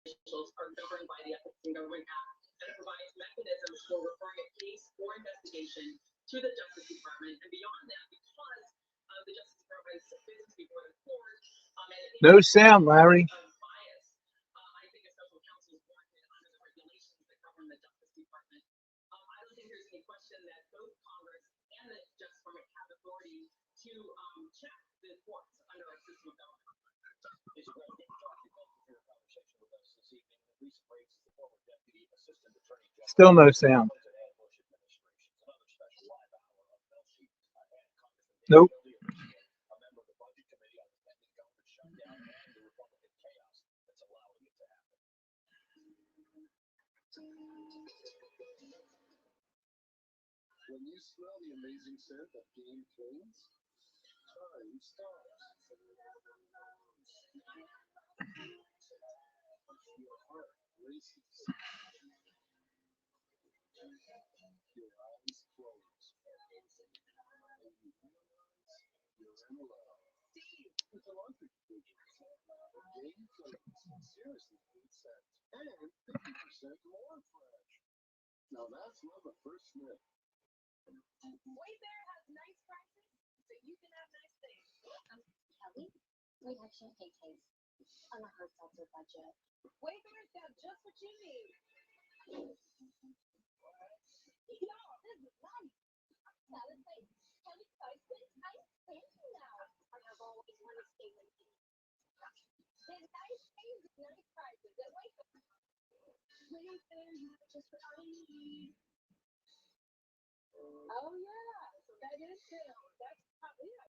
officials are governed by the Ethics in Government Act, and it provides mechanisms for referring a case or investigation to the Justice Department. And beyond that, because the Justice Department's business before the court, and it No is sound, Larry. of bias, I think a special counsel is warranted under the regulations that govern the Justice Department. I don't think there's any question that both Congress and the Justice Department have authority to check the courts under our system of government. Still no sound. Nope. When you smell the amazing scent of Game Kings, time stops. Your heart races. Your eyes close. And you realize you're in love. It's a laundry detergent. Game Kings. Seriously good scent. And 50% more fresh. Now that's love at first sniff. Wayfair has nice prices, so you can have nice things. Kelly, we have champagne taste on a hard seltzer budget. Wayfair's got just what you need. Yo, this is nice. Salad plate, Kelly Spices, ice fancy now. I have always wanted to stay with you. There's nice things and nice prices at Wayfair. Wayfair, you have just what I need. Oh yeah, that is true. That's probably it.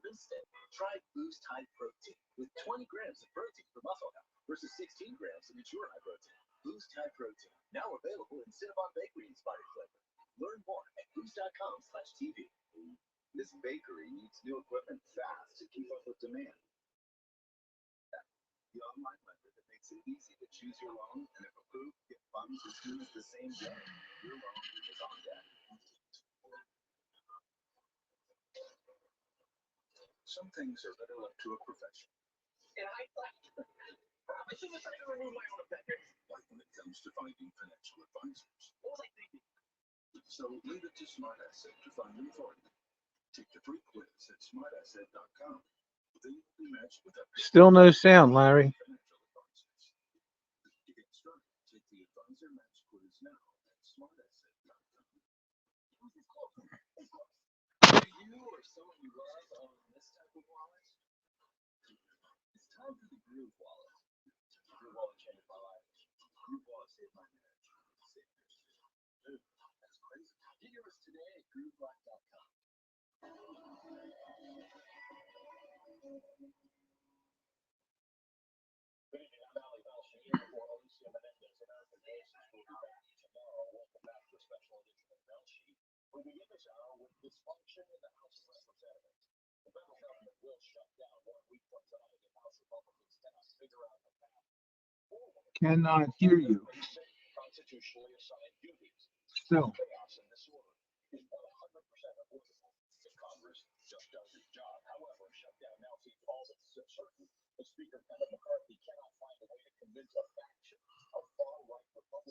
This day, try Boost High Protein with 20 grams of protein for muscle health versus 16 grams of mature high protein. Boost High Protein, now available in Cinnabon Bakery inspired flavor. Learn more at boost.com/TV. This bakery needs new equipment fast to keep up with demand. The online lender that makes it easy to choose your loan and if approved, get funds as soon as the same day. Your loan is on deck. Some things are better left to a professional. And I should have tried to remove my own opinion. Like when it comes to finding financial advisors. What was I thinking? So leave it to Smart Asset to find them for you. Take the free quiz at smartasset.com. Then you'll be matched with a Still no sound, Larry. financial advisors. To get started, take the Advisor Match quiz now at smartasset.com. Do you or someone you love own this type of wallet? It's time for the Groove Wallet. Groove Wallet changed my life. Groove Wallet saved my marriage. Dude, that's crazy. Get yours today at grooveblack.com. We begin this hour with dysfunction in the House of Representatives. The federal government will shut down 1 week from tonight if House Republicans cannot figure out the path forward. Cannot hear you. Constitutionally assigned duties. Still. Chaos and disorder is 100% avoidable if Congress just does its job. However, shutdown now seems all but certain. The Speaker Kevin McCarthy cannot find a way to convince a faction of far-right Republicans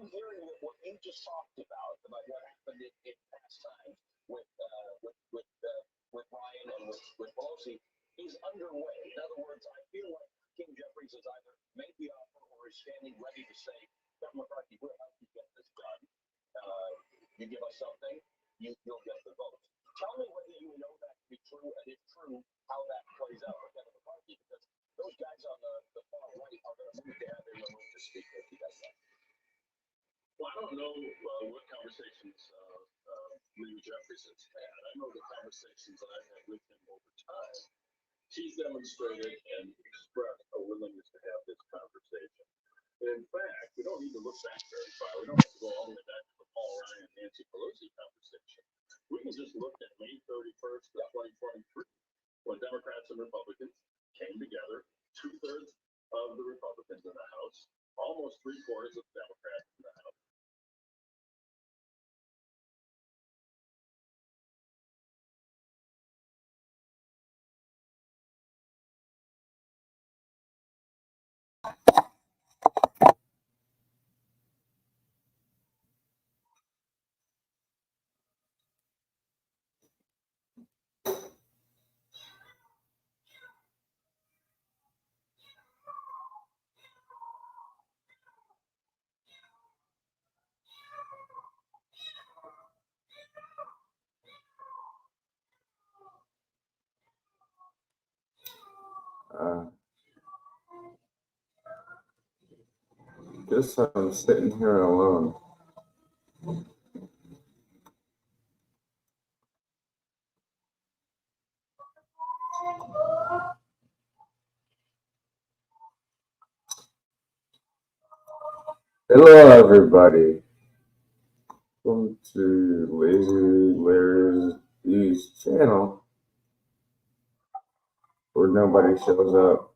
I'm hearing what you just talked about what happened in past times with Ryan and with Pelosi is underway. In other words, I feel like King Jeffries has either made the offer or is standing ready to say, Governor McCarthy, we'll help you get this done. You give us something, you'll get the vote. Tell me whether you know that to be true, and if true, how that plays out for Governor McCarthy, because those guys on the far right are going to move to have their move to speak with you guys. Well, I don't know what conversations Lee Jeffries has had. I know the conversations I've had with him over time. He's demonstrated and expressed a willingness to have this conversation. And in fact, we don't need to look back very far. We don't have to go all the way back to the Paul Ryan and Nancy Pelosi conversation. We can just look at May 31st of 2023, when Democrats and Republicans came together, 2/3 of the Republicans in the House, almost 3/4 of the Democrats in the House. Guess I'm sitting here alone. Hello, everybody. Welcome to Lazy Larry's channel, where nobody shows up.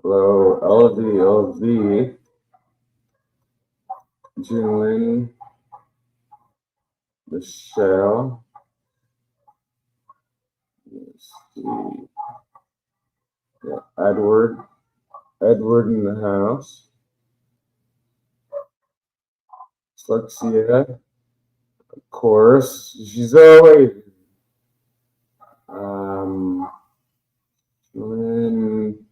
Hello, LV, Julian, Michelle. Let's see. Yeah, Edward in the house. Dyslexia, of course. She's always. Julian,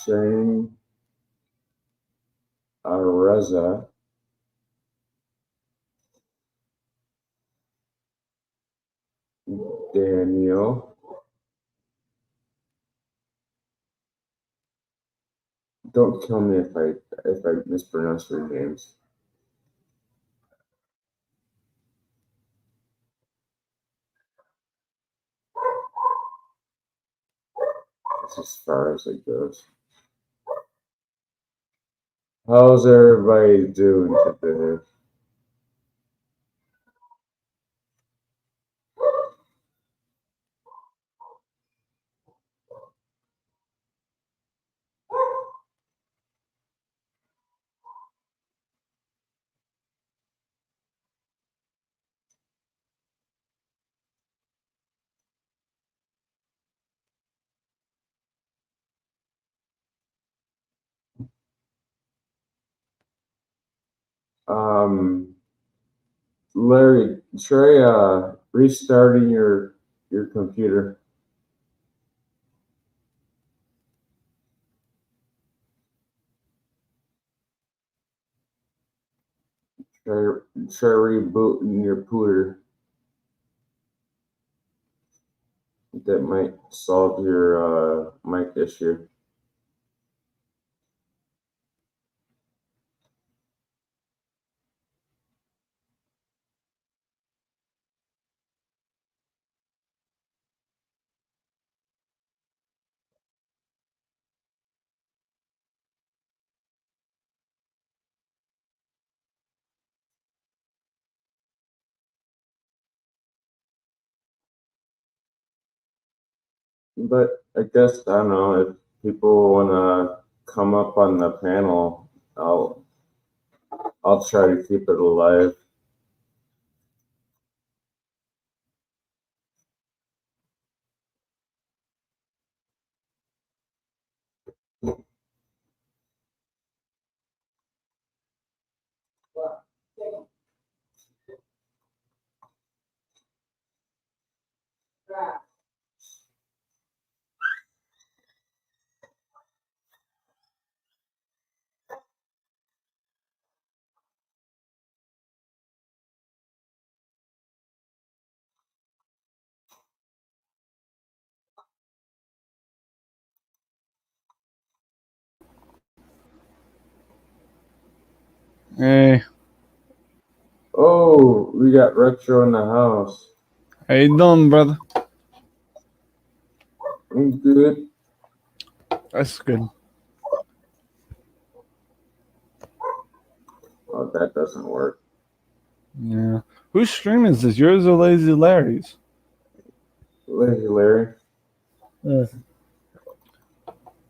Shane, Areza, Daniel. Don't kill me if I mispronounce your names. That's as far as it goes. How's everybody doing today? Larry, try restarting your computer. Try rebooting your pooter. That might solve your mic issue. But I guess, I don't know, if people want to come up on the panel, I'll try to keep it alive. Hey, Oh, we got Retro in the house. how you doing, brother? I'm good. That's good. Oh, that doesn't work. Yeah. Whose stream is this? Yours or Lazy Larry's? Lazy Larry. Yeah.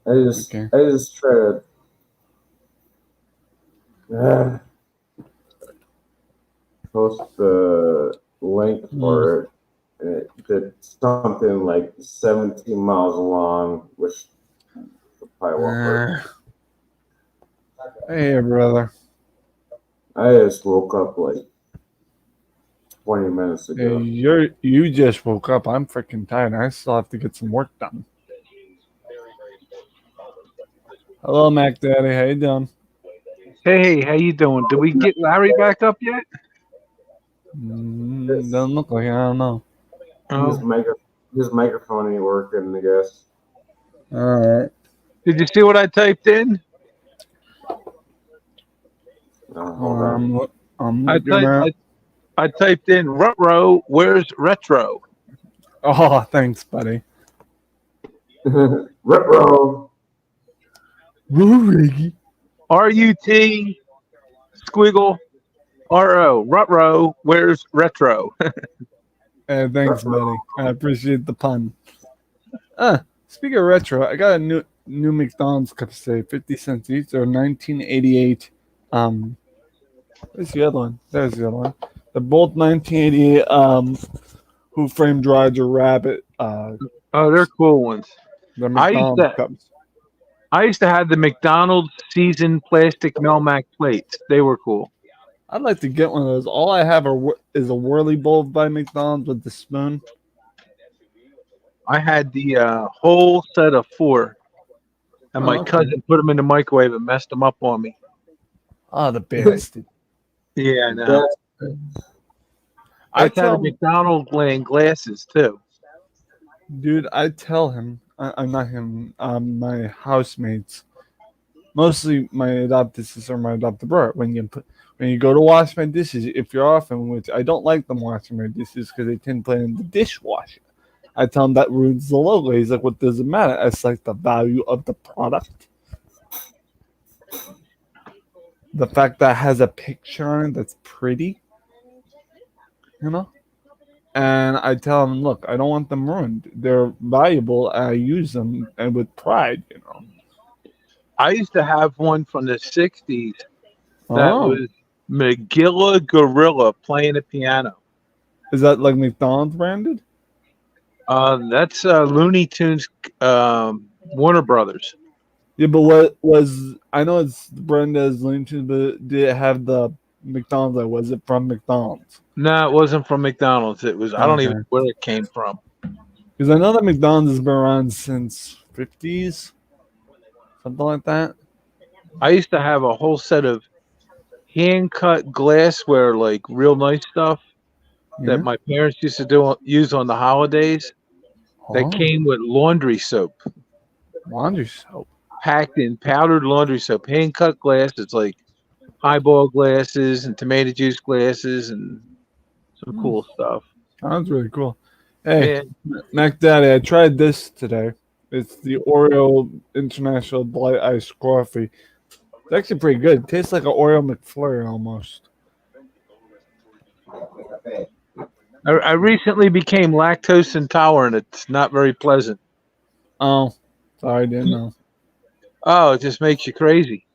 I just try to. Post the link for it. And it did something like 17 miles long, which probably won't work. Hey, brother. I just woke up like 20 minutes Hey, ago. you just woke up. I'm freaking tired. I still have to get some work done. Hello, Mac Daddy. How you doing? Hey, how you doing? Did we get Larry back up yet? Doesn't look like it. I don't know. Oh. His microphone ain't working, I guess. All right. Did you see what I typed in? Hold on. I'm I looking at. I typed in Rutro, where's retro? Oh, thanks, buddy. Retro. Riggy. RUT squiggle RO. Rutro, where's retro? Hey, thanks, buddy. I appreciate the pun. Speaking of retro, I got a new McDonald's cup today, 50 cents each. They're 1988. Where's the other one? There's the other one. They're both 1988. Who Framed Roger Rabbit? Oh, they're cool ones. The McDonald's cups. I used to have the McDonald's seasoned plastic Melmac plates. They were cool. I'd like to get one of those. All I have is a whirly bowl by McDonald's with the spoon. I had the whole set of 4, and my cousin put them in the microwave and messed them up on me. Oh, the bastard. Yeah, I know. I had a McDonald's laying glasses too. Dude, I tell him, I'm not him, my housemates, mostly my adopted sister, my adopted brother. When you go to wash my dishes, if you're often, which I don't like them washing my dishes because they tend to play in the dishwasher. I tell him that ruins the logo. He's like, "What does it matter? It's like the value of the product, the fact that it has a picture on it that's pretty, you know." And I tell him, "Look, I don't want them ruined. They're valuable. I use them and with pride, you know." I used to have one from the 60s that was Magilla Gorilla playing the piano. Is that like McDonald's branded? That's Looney Tunes, Warner Brothers. Yeah, but what was, I know it's branded as Looney Tunes, but did it have the McDonald's? Like, was it from McDonald's? No, it wasn't from McDonald's. It was, I don't even know where it came from. Because I know that McDonald's has been around since 50s, something like that. I used to have a whole set of hand-cut glassware, like real nice stuff that my parents used to use on the holidays. That came with laundry soap. Laundry soap? Packed in powdered laundry soap. Hand-cut glass. It's like highball glasses and tomato juice glasses and some cool stuff. Sounds really cool. Hey, Mac Daddy, I tried this today. It's the Oreo International Blight Iced Coffee. It's actually pretty good. It tastes like an Oreo McFlurry almost. I recently became lactose intolerant. It's not very pleasant. Oh, sorry, I didn't know. Oh, it just makes you crazy.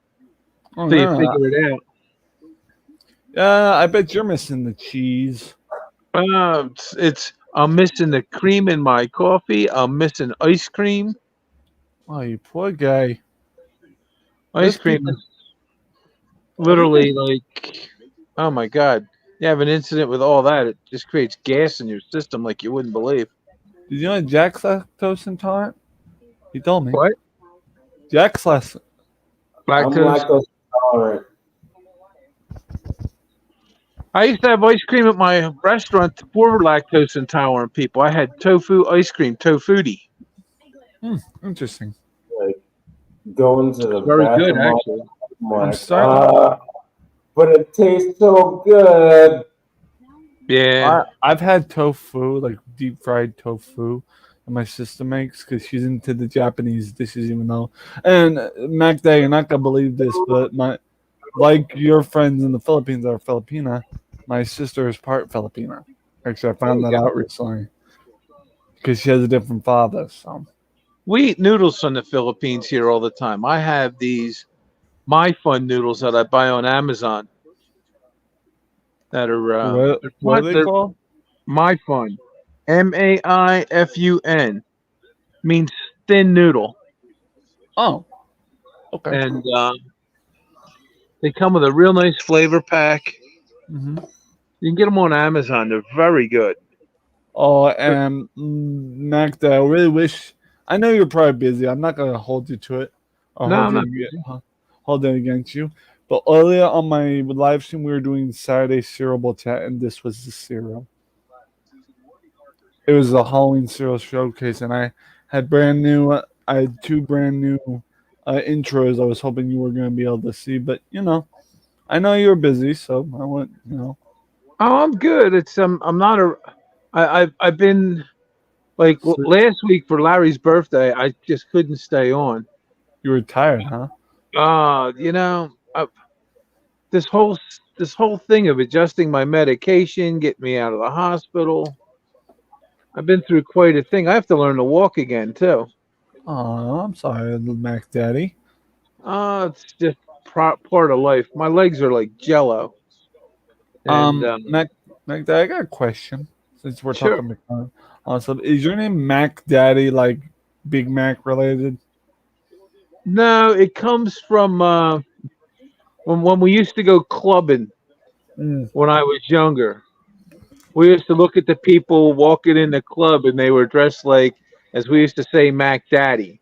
Oh, so you figure it out. Yeah, I bet you're missing the cheese. I'm missing the cream in my coffee. I'm missing ice cream. Oh, you poor guy. Ice cream is literally like, oh my God. You have an incident with all that, it just creates gas in your system like you wouldn't believe. Did you know Jack's lactose intolerant? He told me. What? Jack's lactose intolerant. I used to have ice cream at my restaurant for lactose intolerant people. I had tofu ice cream, Tofuti. Interesting. Like going to the very bathroom. Good, actually. I'm sorry. but it tastes so good. Yeah. I've had tofu, like deep fried tofu, that my sister makes because she's into the Japanese dishes, even though. And Mac Day, you're not gonna believe this, but my like your friends in the Philippines are Filipina. My sister is part Filipina. Actually, I found that out recently because she has a different father. So We eat noodles from the Philippines here all the time. I have these My Fun noodles that I buy on Amazon that are they're what are fun. they They're called? My Fun, Maifun, means thin noodle, Oh, okay. and they come with a real nice flavor pack. hmm You can get them on Amazon. They're very good. Oh, But and Magda, I really wish. I know you're probably busy. I'm not gonna hold you to it or no, I'm not busy. hold it against you. But earlier on my live stream, we were doing Saturday cereal bowl chat, and this was the cereal. It was a Halloween cereal showcase, and I had brand new. I had two brand new intros. I was hoping you were gonna be able to see, but I know you're busy, so I went. Oh, I'm good. It's I'm not a. I've been like So last week for Larry's birthday. I just couldn't stay on. you were tired, huh? You know, this whole this whole thing of adjusting my medication, getting me out of the hospital. I've been through quite a thing. I have to learn to walk again too. Oh, I'm sorry, little Mac Daddy. It's just part of life. My legs are like jello, and Mac, Daddy, I got a question. Since we're sure. talking about awesome, is your name Mac Daddy like Big Mac related? No, it comes from when we used to go clubbing Mm. when I was younger. We used to look at the people walking in the club, and they were dressed like, as we used to say, Mac Daddy,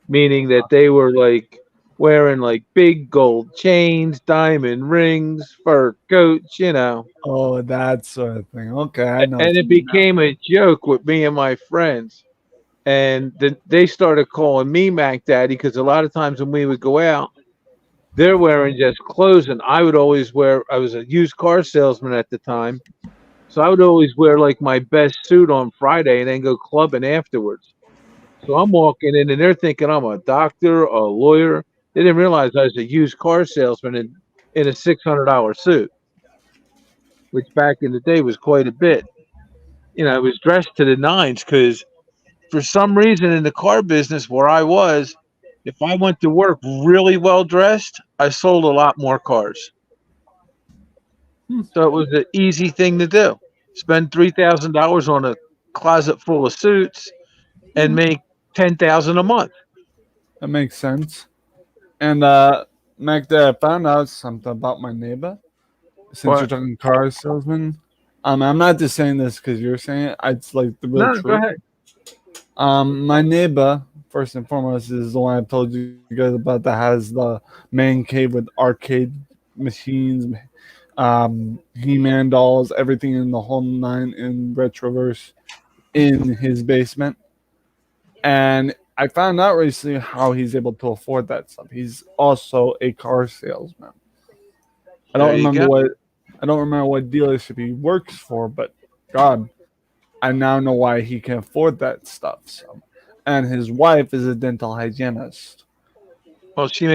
meaning that they were like wearing like big gold chains, diamond rings, fur coats, Oh, that sort of thing. Okay, I know And what you it mean now. became a joke with me and my friends. And then they started calling me Mac Daddy because a lot of times when we would go out, they're wearing just clothes, and I would always wear. I was a used car salesman at the time, so I would always wear like my best suit on Friday and then go clubbing afterwards. So I'm walking in, and they're thinking I'm a doctor, a lawyer. They didn't realize I was a used car salesman in a $600 suit, which back in the day was quite a bit. I was dressed to the nines because for some reason in the car business where I was, if I went to work really well dressed, I sold a lot more cars. Hmm, So it was an easy thing to do. Spend $3,000 on a closet full of suits and hmm, make 10,000 a month. that makes sense. And Mac Daddy, I found out something about my neighbor. Since you're But talking car salesman, I'm not just saying this because you're saying it. It's like the real no, go truth. ahead. My neighbor, first and foremost, is the one I told you guys about that has the man cave with arcade machines, He-Man dolls, everything in the whole nine in Retroverse in his basement. And I found out recently how he's able to afford that stuff. He's also a car salesman. I don't There you remember go. what I don't remember what dealership he works for, but God, I now know why he can afford that stuff. So, and his wife is a dental hygienist. Well, she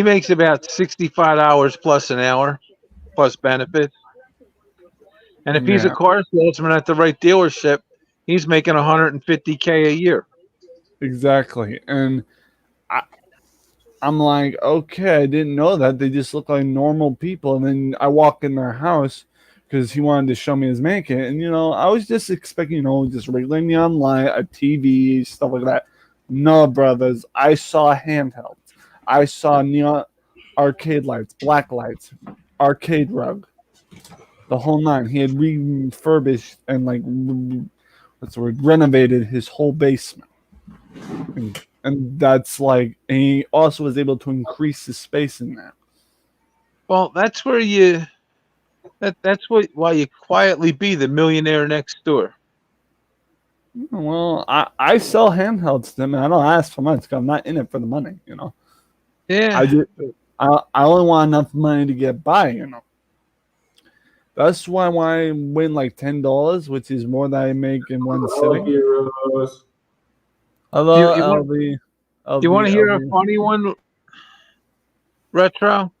makes about $65 plus an hour plus benefits. And if he's a Yeah, car salesman at the right dealership, he's making 150K a year. exactly. And I, I'm like, okay, I didn't know that. They just look like normal people. And then I walk in their house because he wanted to show me his mannequin. And, I was just expecting, just regular neon light, a TV, stuff like that. No, brothers. I saw handhelds. I saw neon arcade lights, black lights, arcade rug, the whole nine. He had refurbished and, like, what's the word, renovated his whole basement. And that's like, and he also was able to increase his space in there. Well, that's where why you quietly be the millionaire next door. Well, I sell handhelds to them, and I don't ask for much 'cause I'm not in it for the money. Yeah. I just I only want enough money to get by, you know. That's why when I win like $10, which is more than I make in one Hello, sitting. heroes. Hello, You want- LB. You want to hear a LB. funny one, Retro?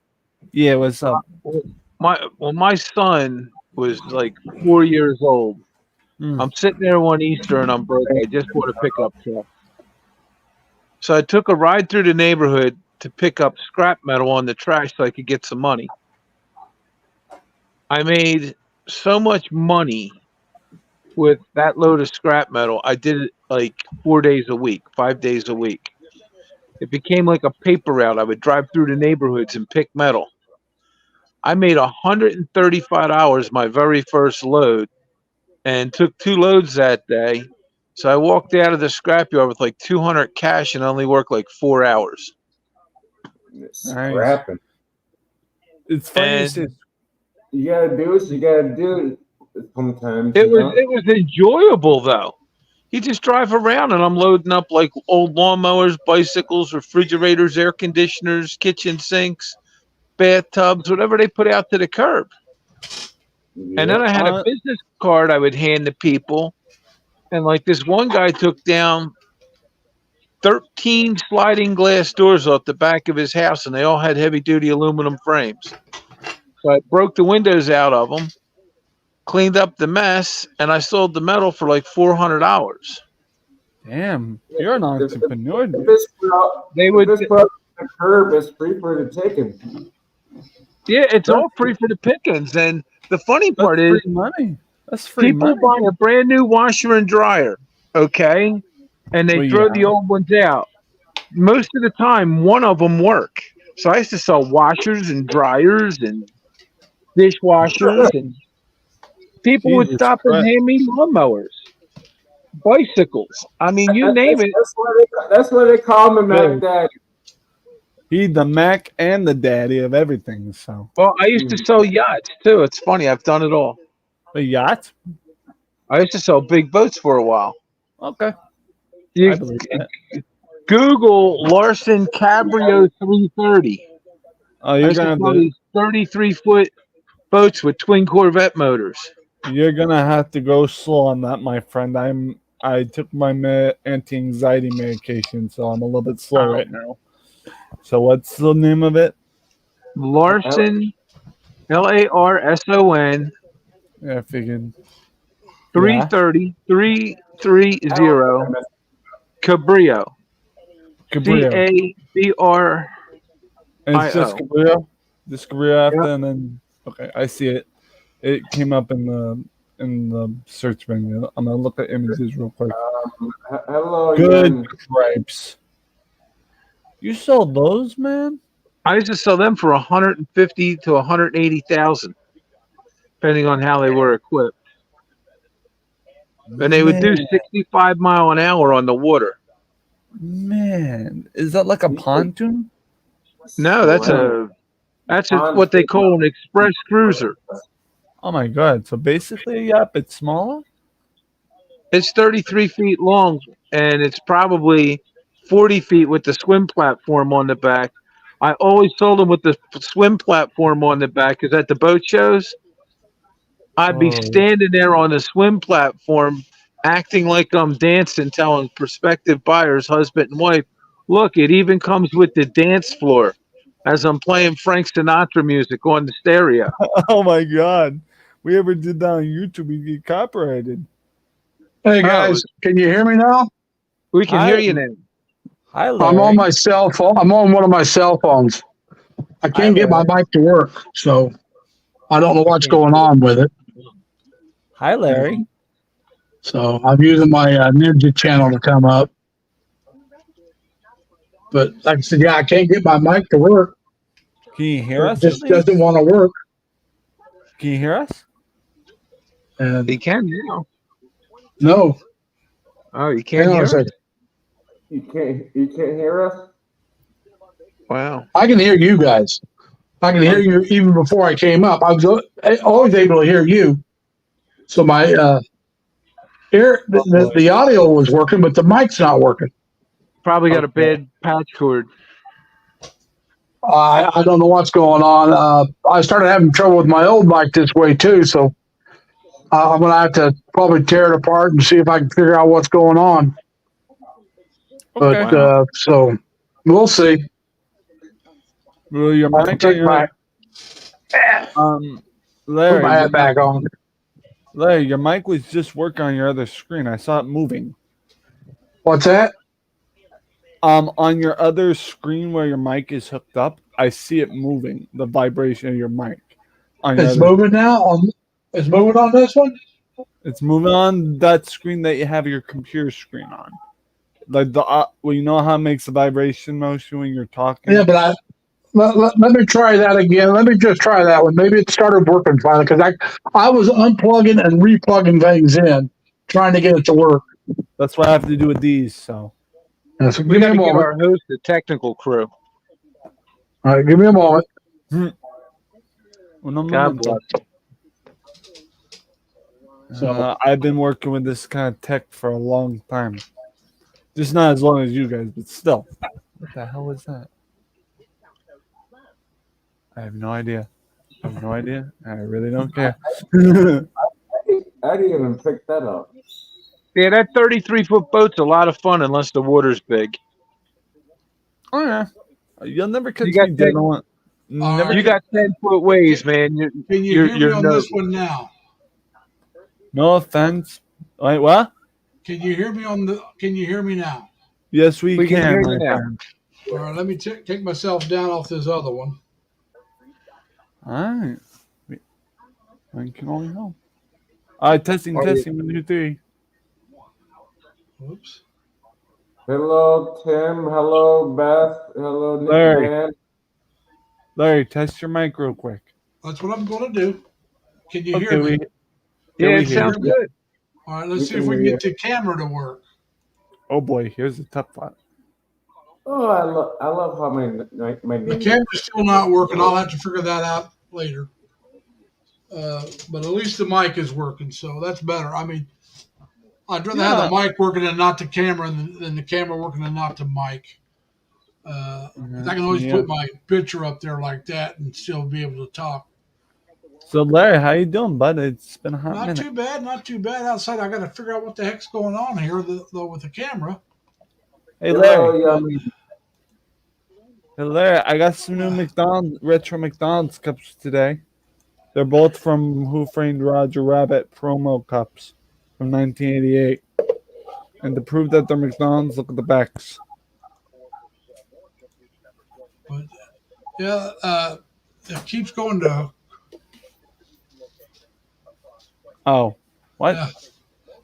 Yeah, what's up? My son was like 4 years old. Mm. I'm sitting there one Easter and I'm broke. I just bought a pickup truck. So I took a ride through the neighborhood to pick up scrap metal on the trash so I could get some money. I made so much money with that load of scrap metal. I did it like 4 days a week, 5 days a week. It became like a paper route. I would drive through the neighborhoods and pick metal. I made $135 my very first load and took 2 loads that day. So I walked out of the scrapyard with like 200 cash and only worked like 4 hours. Scrapping. It's funny you And say You gotta do what you gotta do sometimes. it you know? was enjoyable though. You just drive around and I'm loading up like old lawnmowers, bicycles, refrigerators, air conditioners, kitchen sinks, bathtubs, whatever they put out to the curb. And then I had a business card I would hand to people. And like this one guy took down 13 sliding glass doors off the back of his house, and they all had heavy duty aluminum frames. So I broke the windows out of them, cleaned up the mess, and I sold the metal for like $400. damn, you're an entrepreneur, If dude. this put out, They if would, this put out the curb, it's free for the taking. yeah, it's all free for the pickings. And the funny That's part free is, money. That's free people money. buy a brand new washer and dryer, okay, and they Well, throw yeah. the old ones out. Most of the time, one of them work. So I used to sell washers and dryers and dishwashers, and people would Jesus stop and Christ. hand me lawnmowers, bicycles. I mean, you name it. That's why they call me Mac Good. Daddy. He the Mac and the daddy of everything. So Well, I used to sell yachts too. It's funny. I've done it all. a yacht. I used to sell big boats for a while. Okay, You I believe that. Google Larson Cabrio 330. Oh, I you're used to gonna sell have to. these 33-foot boats with twin Corvette motors. You're gonna have to go slow on that, my friend. I took my anti-anxiety medication, so I'm a little bit slow right now. So what's the name of it? Larson, LARSON Yeah, I figured. 330 Cabrio. Cabrio. CABR. And it's just I-O. Cabrio. Just Cabrio after, Yep. and then okay, I see it. It came up in the search menu. I'm gonna look at images real quick. Hello, Good again. stripes. You sold those, man? I used to sell them for 150 to 180,000, depending on how they were equipped. And they would do 65 mile an hour on the water. Man, is that like a pontoon? No, that's what they call an express cruiser. Oh my god! So basically, yep, it's smaller. It's 33 feet long, and it's probably 40 feet with the swim platform on the back. I always sold them with the swim platform on the back because at the boat shows, I'd be Oh. standing there on the swim platform acting like I'm dancing, telling prospective buyers, husband and wife, look, it even comes with the dance floor as I'm playing Frank Sinatra music on the stereo. Oh my god! We ever did that on YouTube, we get copyrighted. Hey guys, can you hear me now? We can hear you now. Hi, Larry. I'm on my cell phone. I'm on one of my cell phones. I can't get my mic to work, so I don't know what's going on with it. Hi, Larry. So I'm using my Ninja channel to come up. But like I said, yeah, I can't get my mic to work. Can you hear It us? just at least? doesn't want to work. Can you hear us? And He can now. no, Oh, you hang can't on hear a us? second. You can't hear us? Wow. I can hear you guys. I can hear you even before I came up. I was always able to hear you. So my the audio was working, but the mic's not working. Probably got a Okay. bad patch cord. I don't know what's going on. I started having trouble with my old mic this way too, so I'm gonna have to probably tear it apart and see if I can figure out what's going on. Okay. But so we'll see. Well, your I'll mic, take my um, put Larry, my hat back on. Larry, your mic was just working on your other screen. I saw it moving. What's that? On your other screen where your mic is hooked up, I see it moving. The vibration of your mic. On your It's other, moving now. It's moving on this one. it's moving on that screen that you have your computer screen on. Like well, you know how it makes the vibration motion when you're talking. Yeah, but let me try that again. Let me just try that one. Maybe it started working finally because I was unplugging and replugging things in, trying to get it to work. That's what I have to do with these. So Yeah, so We give me got a to give moment. our host the technical crew. All right, give me a moment. God bless. I've been working with this kind of tech for a long time. Just not as long as you guys, but still. What the hell is that? I have no idea. I have no idea. I really don't care. I didn't even pick that up. Yeah, that 33-foot boat's a lot of fun unless the water's big. Oh yeah, you'll never catch got me dead that- on one. All Never right. You got 10-foot waves, man. Can you You're hear me on no- this one now? No offense. Wait, what? Can you hear me Can you hear me now? Yes, we We can can. hear my you now. friend. All right, let me take myself down off this other one. All right. One can only hope. All right, testing. 1, 2, 3. Whoops. Hello, Tim. Hello, Beth. Hello, Nick Larry. Man. Larry, test your mic real quick. That's what I'm going to do. Can you Okay, hear me? Yeah, we it hear sounds you. good. All right, let's We see can if we can hear get the camera to work. Oh boy, here's the tough part. Oh, I love how my The camera's still not working. I'll have to figure that out later. But at least the mic is working, so that's better. I mean, I'd rather have the mic working and not the camera than the camera working and not the mic. 'Cause I can always put my picture up there like that and still be able to talk. So Larry, how you doing, bud? It's been a hot Not minute. too bad, not too bad. Outside, I got to figure out what the heck's going on here though with the camera. Hey Hello, Larry. Yummy. Hey Larry, I got some new retro McDonald's cups today. They're both from Who Framed Roger Rabbit promo cups from 1988. And to prove that they're McDonald's, look at the backs. But yeah, it keeps going to. Oh, what? Yeah,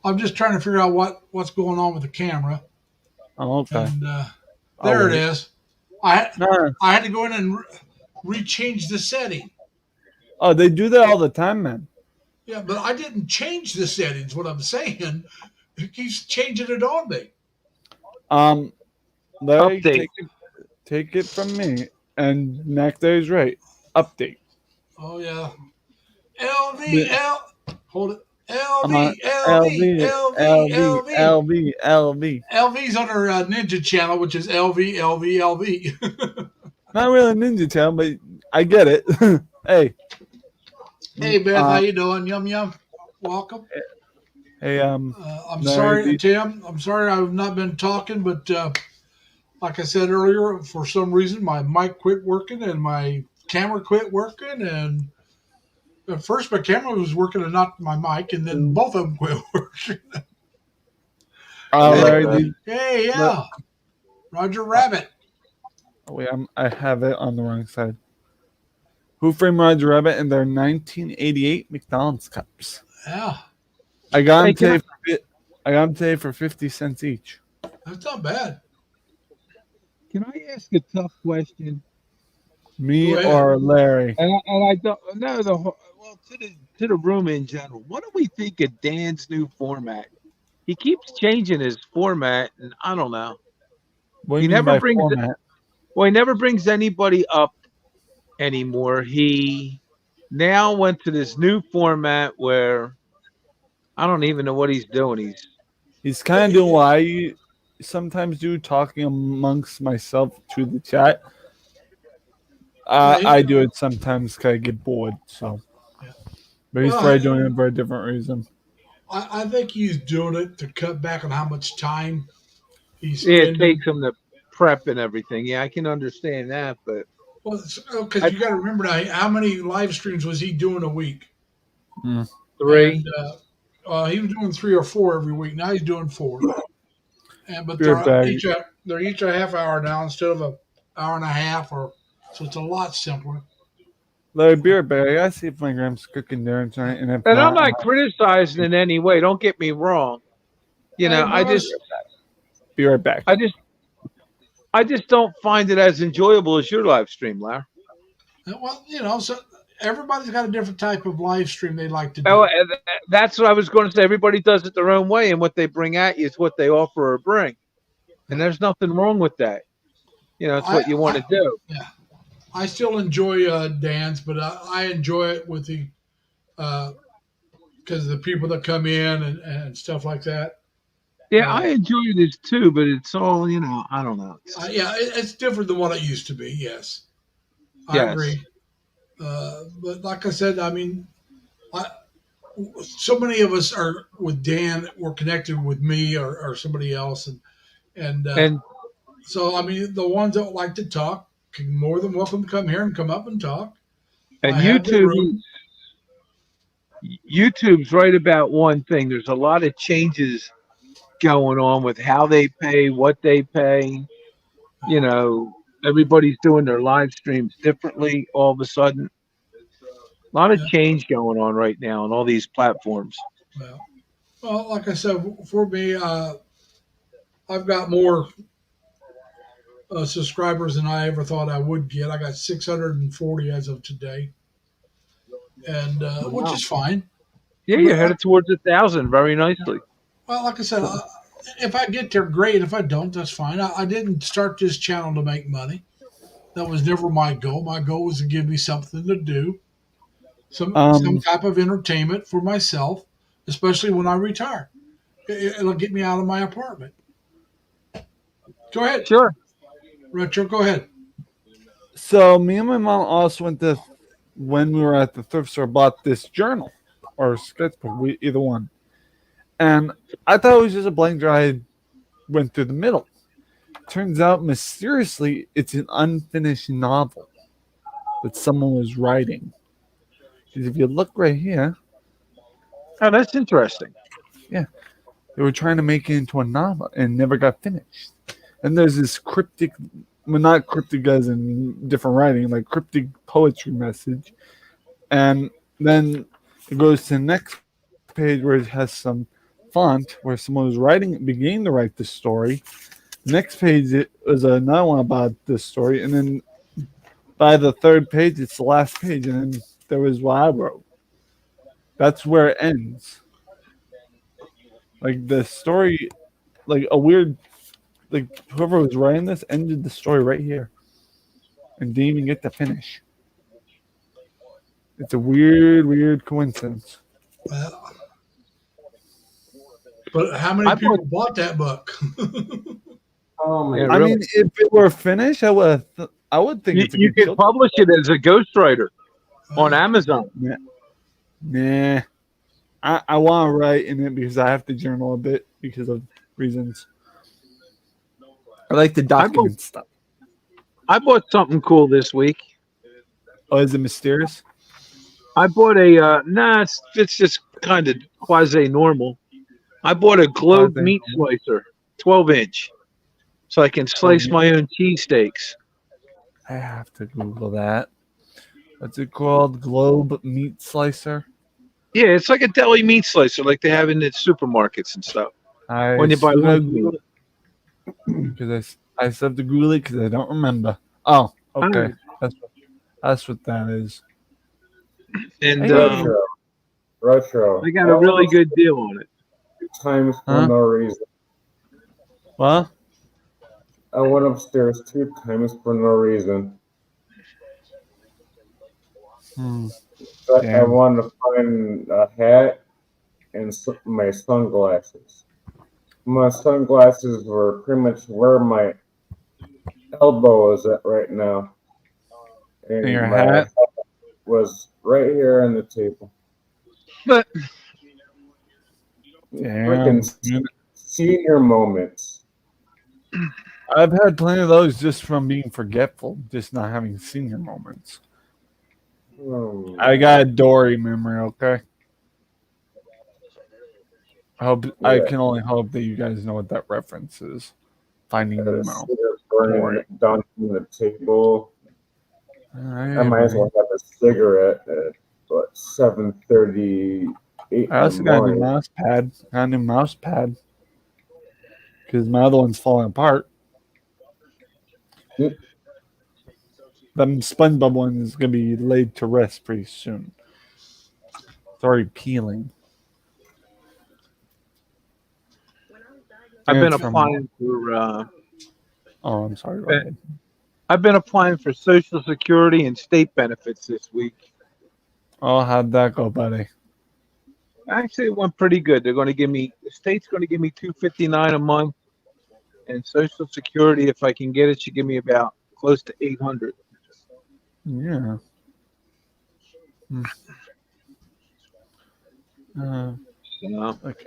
I'm just trying to figure out what's going on with the camera. Oh, okay. And there it wait. is. I Nah. had to go in and rechange the setting. Oh, they do that all the time, man. Yeah, but I didn't change the settings. What I'm saying, it keeps changing it on me. Larry, Update. take it from me, and Nectar's right. Update. Oh yeah, LV. Hold it. Come on. LV. LV. LV's on our Ninja channel, which is LV. Not really Ninja Town, but I get it. Hey. Hey Beth, how you doing? Yum yum. Welcome. Hey, I'm sorry, Tim. I'm sorry I've not been talking, but like I said earlier, for some reason my mic quit working and my camera quit working, and at first my camera was working and not my mic, and then both of them quit working. Larry, Hey, yeah, Roger Rabbit. wait, I have it on the wrong side. Who Framed Roger Rabbit and their 1988 McDonald's cups. Yeah, I got them today for 50 cents each. that's not bad. Can I ask a tough question? Me Go ahead. or Larry? And I don't know to the room in general. What do we think of Dan's new format? He keeps changing his format, and I don't know. What do He you mean never by brings format? Well, he never brings anybody up anymore. He now went to this new format where I don't even know what he's doing. He's kind of doing what I sometimes do, talking amongst myself to the chat. I do it sometimes because I get bored. So, Yeah. but he's Well, probably doing it for a different reason. I think he's doing it to cut back on how much time he's Yeah, it spending. takes them to prep and everything. Yeah, I can understand that, but Well, because I, you got to remember now, how many live streams was he doing a week? And 3. he was doing 3 or 4 every week. Now he's doing 4. But Beer bag. they're each a half hour now instead of an hour and a half, so it's a lot simpler. Larry Beer Bag. I gotta see if my grand's cooking dinner tonight, and if And I'm not, not criticizing in any way. Don't get me wrong. You know, Hey, boss, be right back. I just don't find it as enjoyable as your live stream, Larry. well, so everybody's got a different type of live stream they like to do. Oh, that's what I was going to say. Everybody does it their own way, and what they bring at you is what they offer or bring, and there's nothing wrong with that. You know, it's what you want to do. Yeah, I still enjoy Dan's, but I enjoy it with the because of the people that come in and stuff like that. Yeah, I enjoy this too, but it's all, you know, I don't know. It's different than what it used to be. Yes, I Yes. agree. But like I said, I mean, so many of us are with Dan. We're connected with me or somebody else, and so I mean, the ones that like to talk can more than welcome to come here and come up and talk. And I have the room. YouTube's right about one thing. There's a lot of changes going on with how they pay, what they pay. You know, everybody's doing their live streams differently all of a sudden. A lot of change going on right now on all these platforms. Well, like I said, for me, I've got more subscribers than I ever thought I would get. I got 640 as of today, and which is fine. Yeah, you're headed towards 1,000 very nicely. Well, like I said, if I get there, great. If I don't, that's fine. I didn't start this channel to make money. That was never my goal. My goal was to give me something to do, some type of entertainment for myself, especially when I retire. It'll get me out of my apartment. Go ahead. Sure. Retro, go ahead. So me and my mom also went to, when we were at the thrift store, bought this journal or sketchbook, either one. And I thought it was just a blank dry. Went through the middle. Turns out, mysteriously, it's an unfinished novel that someone was writing. Because if you look right here, oh, that's interesting. Yeah, they were trying to make it into a novel and never got finished. And there's this cryptic, well, not cryptic as in different writing, like cryptic poetry message. And then it goes to the next page where it has some font where someone was beginning to write the story. Next page, it was another one about this story. And then by the third page, it's the last page. And then there was what I wrote. That's where it ends. Like the story, like a weird, like whoever was writing this ended the story right here and didn't even get to finish. It's a weird coincidence. Well, but how many people bought that book? Oh my! I mean, if it were finished, I would think it's a you good could publish it as a ghostwriter on Amazon. Nah. I want to write in it because I have to journal a bit because of reasons. I like to document stuff. I bought something cool this week. Oh, is it mysterious? I bought a it's just kind of quasi normal. I bought a Globe meat slicer, 12-inch, so I can slice my own cheesesteaks. I have to Google that. What's it called? Globe meat slicer? Yeah, it's like a deli meat slicer, like they have in the supermarkets and stuff. When you buy one, because I still have to Google it because I don't remember. Oh, okay, that's what that is. And retro. I got a really good deal on it. 2 times for no reason. What? I went upstairs 2 times for no reason. I wanted to find a hat and my sunglasses. My sunglasses were pretty much where my elbow is at right now. and your my hat? was right here on the table. But Damn. Freaking Dude. senior moments. I've had plenty of those just from being forgetful, just not having senior moments. I got a Dory memory, okay? I Yeah. can only hope that you guys know what that reference is. Finding Got a Nemo. cigarette burning down from the table. Alright, I might as well have a cigarette at what 7:38 I also in the got a new morning. mouse pad. Got a new mouse pad. Because my other one's falling apart. Mm. The SpongeBob one is going to be laid to rest pretty soon. It's already peeling. I've And been it's from- applying for Oh, I'm sorry. Go ahead. I've been applying for Social Security and state benefits this week. Oh, how'd that go, buddy? Actually, it went pretty good. They're going to give me the state's going to give me $259 a month, and Social Security, if I can get it, should give me about close to $800. Yeah. So, Okay.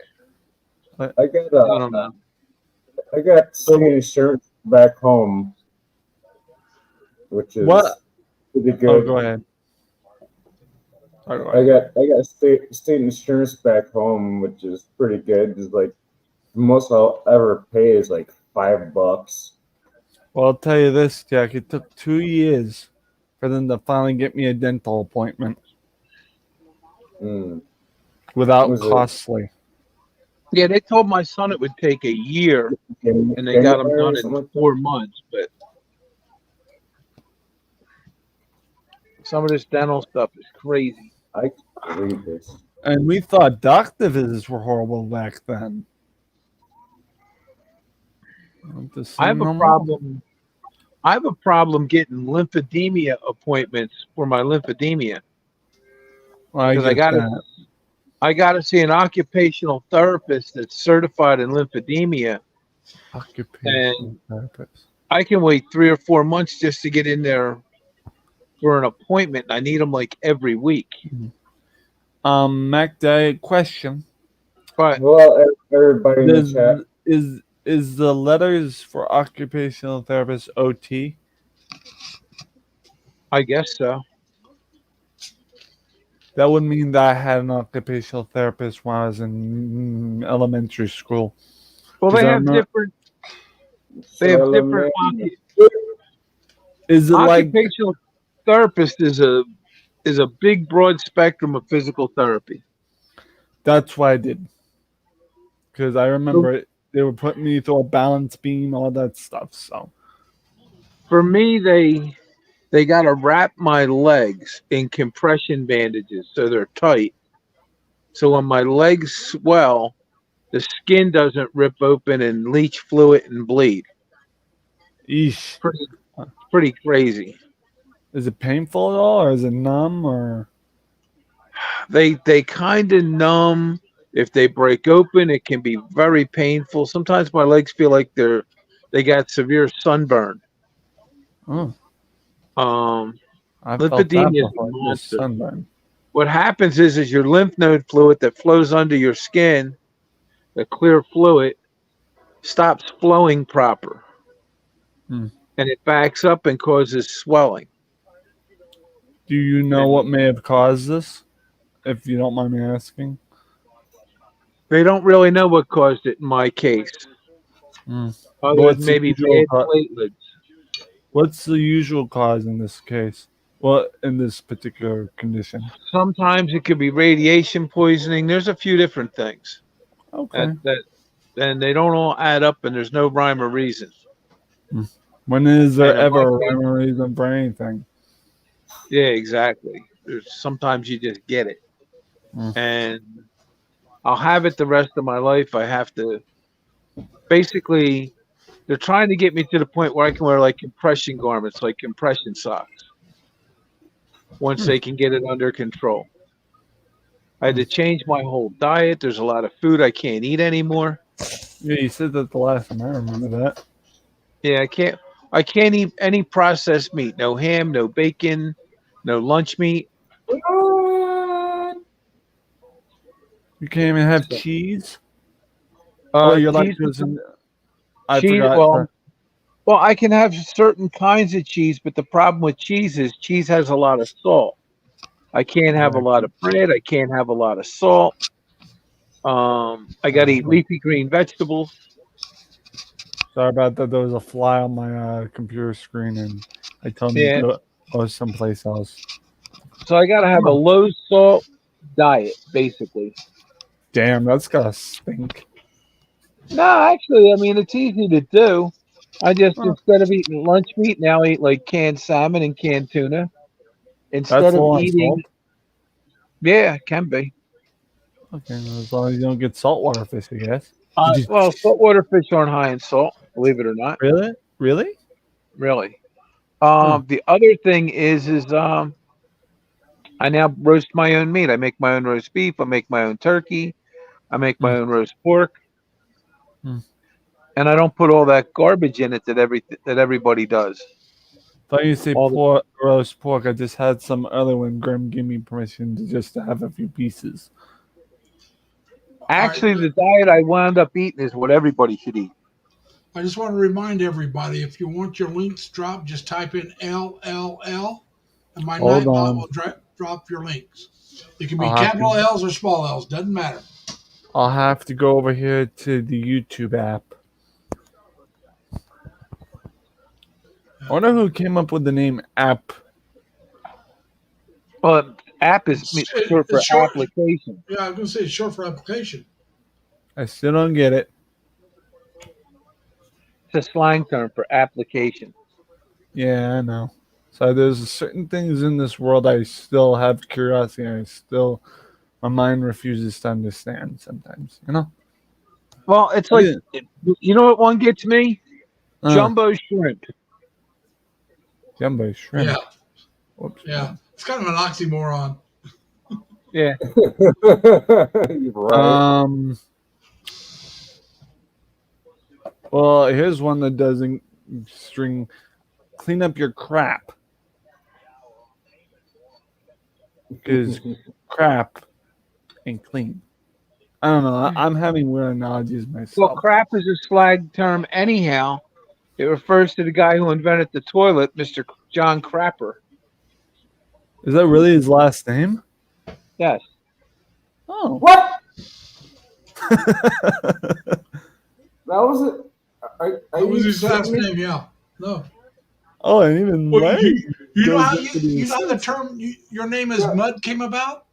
I I don't know. got state insurance back home, which is What? pretty Oh, good. go ahead. I got state insurance back home, which is pretty good. It's like the most I'll ever pay is like $5. Well, I'll tell you this, Jack. It took 2 years for them to finally get me a dental appointment without Was it- costly. Yeah, they told my son it would take a year, and they got him done in 4 months. But some of this dental stuff is crazy. I can't read this. And we thought doctor visits were horrible back then. I have a problem. I have a problem getting lymphedema appointments for my lymphedema. Because I got to see an occupational therapist that's certified in lymphedema. Occupational therapist. I can wait 3 or 4 months just to get in there for an appointment. I need them like every week. Mac Day, question. But well, everybody in the chat. Is the letters for occupational therapist OT? I guess so. That would mean that I had an occupational therapist when I was in elementary school. Well, they have different. They have different. Is it like occupational therapist is a big broad spectrum of physical therapy. That's what I did. Because I remember they were putting me through a balance beam, all that stuff. So for me, they got to wrap my legs in compression bandages so they're tight. So when my legs swell, the skin doesn't rip open and leach fluid and bleed. Eesh. Pretty crazy. Is it painful at all, or is it numb, or they kind of numb? If they break open, it can be very painful. Sometimes my legs feel like they got severe sunburn. Oh. Lymphedema is a monster. Sunburn. What happens is your lymph node fluid that flows under your skin, the clear fluid, stops flowing proper. And it backs up and causes swelling. Do you know what may have caused this? If you don't mind me asking. They don't really know what caused it in my case. Other than maybe bad platelets. What's the usual cause in this case? Well, in this particular condition? Sometimes it could be radiation poisoning. There's a few different things. Okay. And they don't all add up, and there's no rhyme or reason. When is there ever a rhyme or reason for anything? Yeah, exactly. Sometimes you just get it. And I'll have it the rest of my life. I have to basically, they're trying to get me to the point where I can wear like compression garments, like compression socks, once they can get it under control. I had to change my whole diet. There's a lot of food I can't eat anymore. Yeah, you said that the last time. I remember that. Yeah, I can't. I can't eat any processed meat. No ham, no bacon, no lunch meat. What? You can't even have So, cheese. Oh, you're cheese, lactose. I cheese. forgot. Well, I can have certain kinds of cheese, but the problem with cheese is cheese has a lot of salt. I can't have a lot of bread. I can't have a lot of salt. I got to eat leafy green vegetables. Sorry about that. There was a fly on my computer screen, and I told him to go someplace else. So I got to have a low salt diet, basically. Damn, that's gotta stink. No, actually, I mean it's easy to do. I just instead of eating lunch meat, now I eat like canned salmon and canned tuna. Instead That's of low on eating, salt. yeah, it can be. Okay, as long as you don't get saltwater fish, I guess. Well, saltwater fish aren't high in salt, believe it or not. Really? Really? Really. The other thing is I now roast my own meat. I make my own roast beef. I make my own turkey. I make my own roast pork. And I don't put all that garbage in it that everybody does. Thought you say roast pork. I just had some earlier when Grim gave me permission to have a few pieces. Actually, the diet I wound up eating is what everybody should eat. I just want to remind everybody, if you want your links dropped, just type in LLL, and my Nightbot will drop your links. It can be capital L's or small L's, doesn't matter. I'll have to go over here to the YouTube app. I wonder who came up with the name app. Well, app is short for application. Yeah, I was going to say it's short for application. I still don't get it. It's a slang term for application. Yeah, I know. So there's certain things in this world I still have curiosity. My mind refuses to understand sometimes, you know? Well, it's like, you know what one gets me? Jumbo shrimp. Jumbo shrimp. Yeah. Whoops. Yeah. It's kind of an oxymoron. Yeah. Right. Well, here's one that doesn't clean up your crap. Because crap ain't clean. I don't know. I'm having weird analogies myself. Well, crap is a slang term anyhow. It refers to the guy who invented the toilet, Mr. John Crapper. Is that really his last name? Yes. Oh. What? That was it. That was his last name, yeah. No. Oh, and even well, you know how the term "your name is Mud" came about?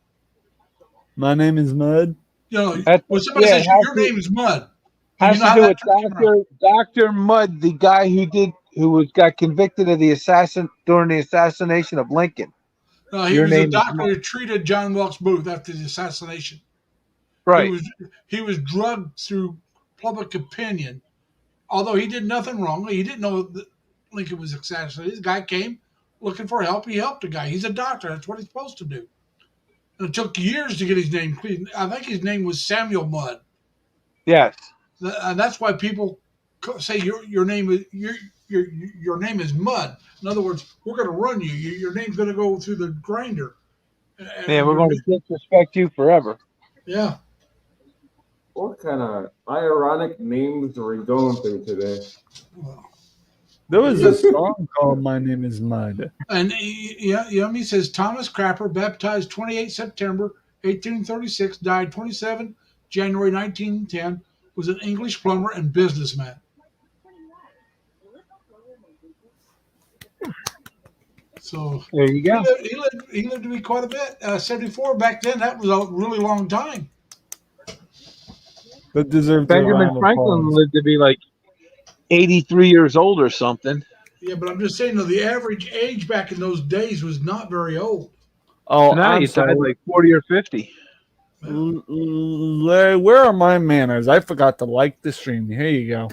My name is Mud. You know, when somebody says your name is Mud, has to do with Dr. Mudd, the guy who got convicted of during the assassination of Lincoln. No, he was a doctor who treated John Wilkes Booth after the assassination. Right. He was drugged through public opinion. Although he did nothing wrong, he didn't know that Lincoln was assassinated. This guy came looking for help. He helped the guy. He's a doctor. That's what he's supposed to do. And it took years to get his name clean. I think his name was Samuel Mudd. Yes. And that's why people say your name is Mud. In other words, we're going to run you. Your name's going to go through the grinder. Yeah, we're going to disrespect you forever. Yeah. What kind of ironic names are we going through today? There was a song called "My Name Is Mud." And he says Thomas Crapper, baptized 28 September 1836, died 27 January 1910, was an English plumber and businessman. So there you go. He lived to be quite a bit. 74 back then. That was a really long time. That deserved Benjamin Franklin lived to be like 83 years old or something. Yeah, but I'm just saying, though, the average age back in those days was not very old. Oh, no, you died like 40 or 50. Larry, where are my manners? I forgot to like the stream. Here you go.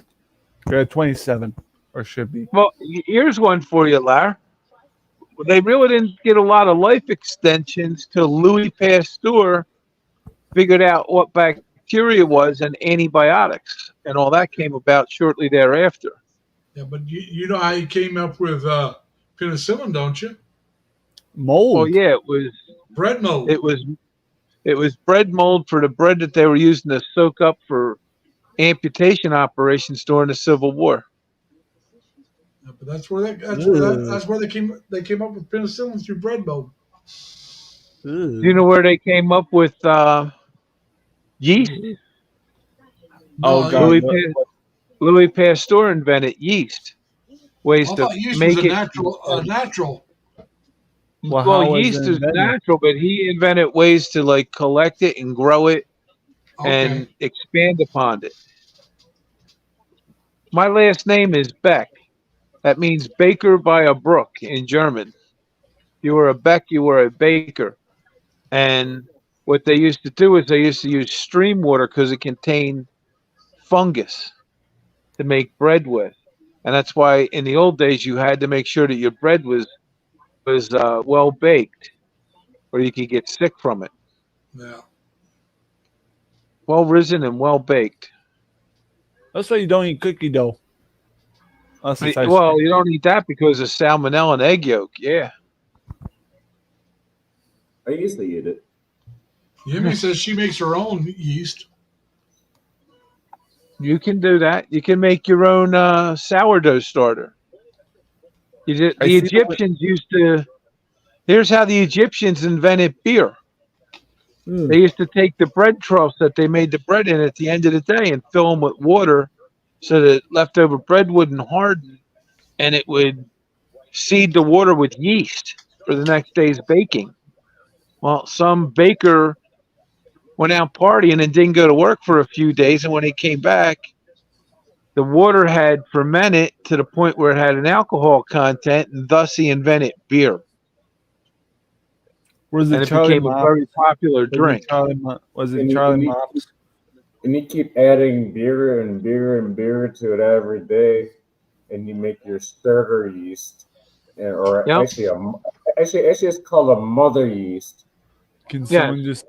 You're at 27, or should be. Well, here's one for you, Larry. They really didn't get a lot of life extensions till Louis Pasteur figured out what bacteria was and antibiotics, and all that came about shortly thereafter. Yeah, but you know how he came up with penicillin, don't you? Mold. Oh yeah, it was Bread mold. it was it was bread mold for the bread that they were using to soak up for amputation operations during the Civil War. Yeah, but that's where Ugh. that's where they came up with penicillin through bread mold. Do you know where they came up with yeast? Oh No, God. Louis Pasteur invented yeast, ways I to thought yeast was make a it. natural. Well, Well, how was it yeast is invented? natural, but he invented ways to like collect it and grow it Okay. and expand upon it. My last name is Beck. That means baker by a brook in German. You were a Beck, you were a baker. And what they used to do is they used to use stream water because it contained fungus to make bread with. And that's why in the old days you had to make sure that your bread was well baked, or you could get sick from it. Yeah. Well risen and well baked. That's why you don't eat cookie dough. Unless it's ice Well, cream. you don't eat that because of salmonella and egg yolk. Yeah. I usually eat it. Yumi says she makes her own yeast. You can do that. You can make your own sourdough starter. The I see Egyptians used to. Here's how the Egyptians invented beer. They used to take the bread troughs that they made the bread in at the end of the day and fill them with water so that leftover bread wouldn't harden and it would seed the water with yeast for the next day's baking. Well, some baker went out partying and didn't go to work for a few days, and when he came back, the water had fermented to the point where it had an alcohol content, and thus he invented beer. Was And it it Charlie became a Mops? very popular drink. Was it And Charlie you, Mops? and you keep adding beer and beer and beer to it every day, and you make your starter yeast, or Yep. actually it's called a mother yeast. Can Yes.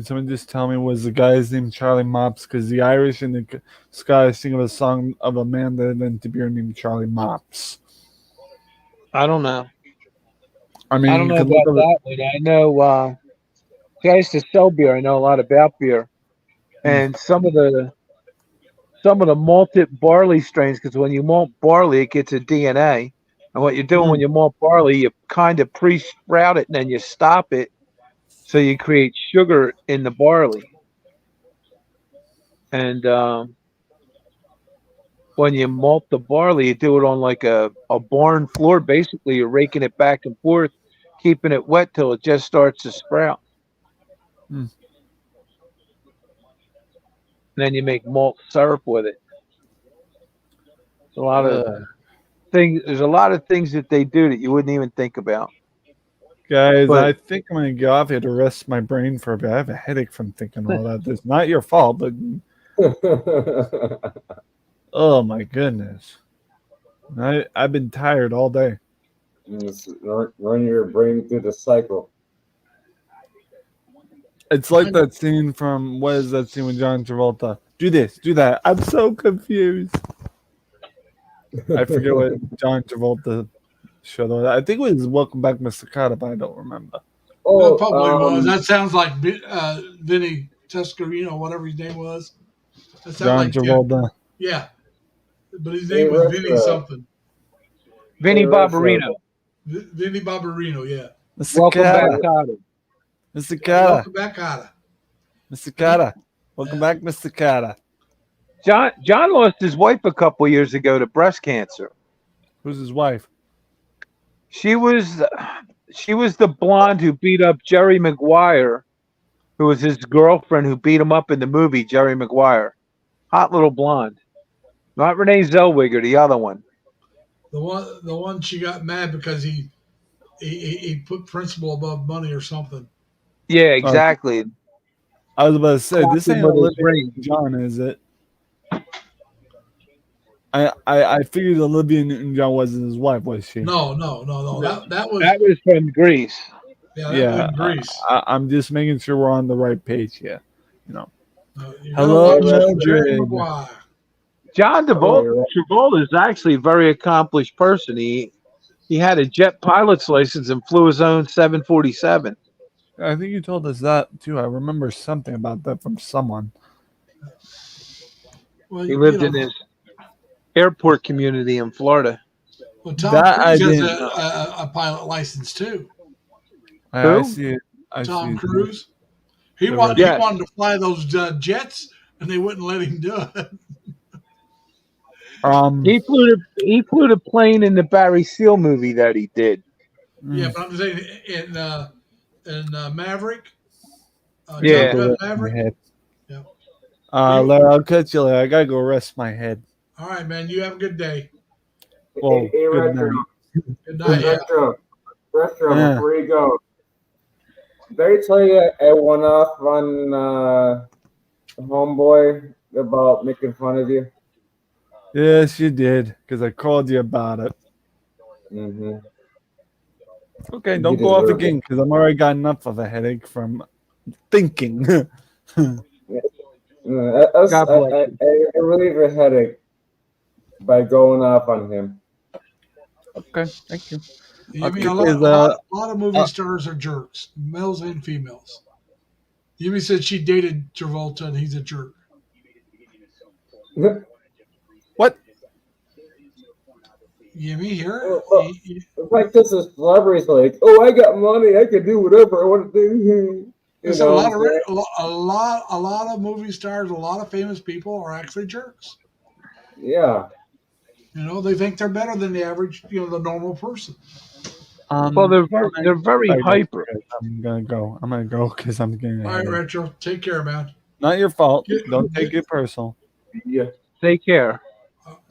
someone just tell me, was the guy's name Charlie Mops? Because the Irish and the Scottish sing of a song of a man that invented beer named Charlie Mops. I don't know. I mean, I don't you know can look about up. that one. I know I used to sell beer. I know a lot about beer, and some of the malted barley strains. Because when you malt barley, it gets a DNA, and what you're doing when you malt barley, you kind of pre-sprout it and then you stop it, so you create sugar in the barley. And when you malt the barley, you do it on like a barn floor. Basically, you're raking it back and forth, keeping it wet till it just starts to sprout. Mm. And then you make malt syrup with it. There's a lot of things. There's a lot of things that they do that you wouldn't even think about. Guys, But- I think I'm going to get off here to rest my brain for a bit. I have a headache from thinking all that. It's not your fault, but oh my goodness. I've been tired all day. Just run your brain through the cycle. It's like that scene from, what is that scene with John Travolta? Do this, do that. I'm so confused. I forget what John Travolta show was. I think it was Welcome Back, Mr. Carter, but I don't remember. That probably was. That sounds like Vinny Tescarino, whatever his name was. That John sounds like Travolta. Yeah. But his name was Vinny something. Vinny Barbarino. Vinny Barbarino, yeah. Mr. Welcome Carter. back, Carter. Mr. Carter. Welcome back, Carter. Mr. Carter. Welcome back, Mr. Carter. John lost his wife a couple years ago to breast cancer. Who's his wife? She was the blonde who beat up Jerry Maguire, who was his girlfriend who beat him up in the movie Jerry Maguire. Hot little blonde. Not Renee Zellweger, the other one. The one she got mad because he put principle above money or something. Yeah, exactly. I was about to say, this ain't With his Olivia ring. Newton-John, is it? I figured Olivia Newton-John wasn't his wife, was she? No. That was from Greece. Yeah, that was Greece. I'm just making sure we're on the right page here. You know. You Hello, gotta watch Jerry Mildred. Maguire. John Oh, you're right. Travolta is actually a very accomplished person. He had a jet pilot's license and flew his own 747. I think you told us that too. I remember something about that from someone. Well, He you lived in know, his airport community in Florida. well, Tom That I Cruise has didn't know. a pilot license too. I Who? see it. I see Tom it. Cruise. He The wanted Yes. he wanted to fly those jets, and they wouldn't let him do it. He flew the plane in the Barry Seal movie that he did. Yeah, but I'm saying in Maverick, Gotta Yeah. Top go Gun rest my Maverick. head. Yeah. Larry, I'll catch you later. I gotta go rest my head. All right, man. You have a good day. Well, Hey, good Retro. night. Good night. Yeah. Retro, Yeah. before you go, did I tell you I went off on Homeboy about making fun of you? Yes, you did, because I called you about it. Mm-hmm. Okay, You don't go off deserve it. again, because I'm already got enough of a headache from thinking. God bless you. I relieve a headache by going off on him. Okay, thank you. You mean Okay, a is, lot of movie stars are jerks, males and females. Yumi said she dated Travolta and he's a jerk. what? Yumi here? Well, it's like this is celebrities like, oh, I got money, I can do whatever I want to do. You Listen, know a what I'm lot of saying? a lot of movie stars, a lot of famous people are actually jerks. Yeah. You know, they think they're better than the average, the normal person. Well, they're very hyper. I'm gonna go. I'm gonna go because I'm getting a All right, headache. Retro, take care, man. Not your fault. Don't take it personal. Yeah. Take care.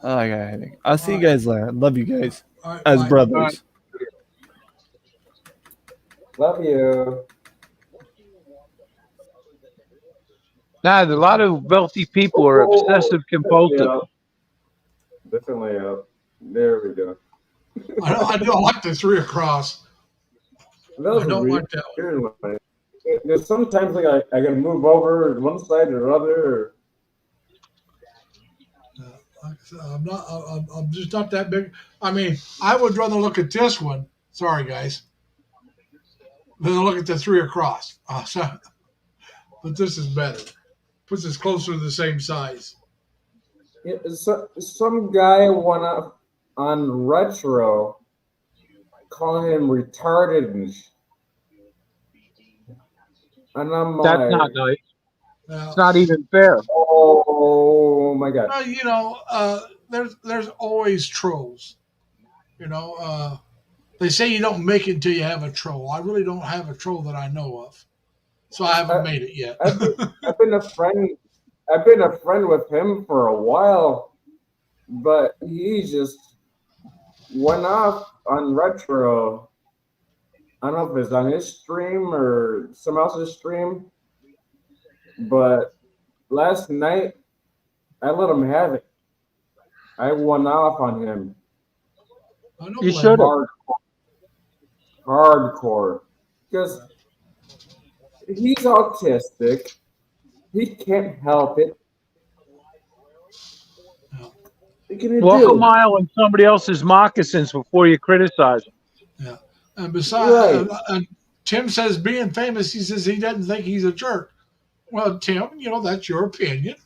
Oh, I got a headache. I'll see you guys later. Love you guys All right, as bye. brothers. Love you. Now, a lot of wealthy people are obsessive compulsive. Yeah. Definitely. There we go. I don't like the 3 across. That was I don't weird. like that one. One. There's sometimes like I gotta move over to one side or other. Like I said, I'm just not that big. I mean, I would rather look at this one. Sorry, guys. Than look at the 3 across. But this is better. Puts us closer to the same size. Yeah, some guy went up on Retro calling him retarded and I'm That's like, not nice. Now, It's not even fair. oh my god. well, there's always trolls. They say you don't make it until you have a troll. I really don't have a troll that I know of, so I haven't made it yet. I've been a friend. I've been a friend with him for a while, but he just went off on Retro. I don't know if it's on his stream or someone else's stream, but last night I let him have it. I went off on him. You should have. Hardcore. Because he's autistic. He can't help it. What can you Walk do? a mile in somebody else's moccasins before you criticize them. Yeah. And besides, Tim says being famous, he says he doesn't think he's a jerk. Well, Tim, that's your opinion.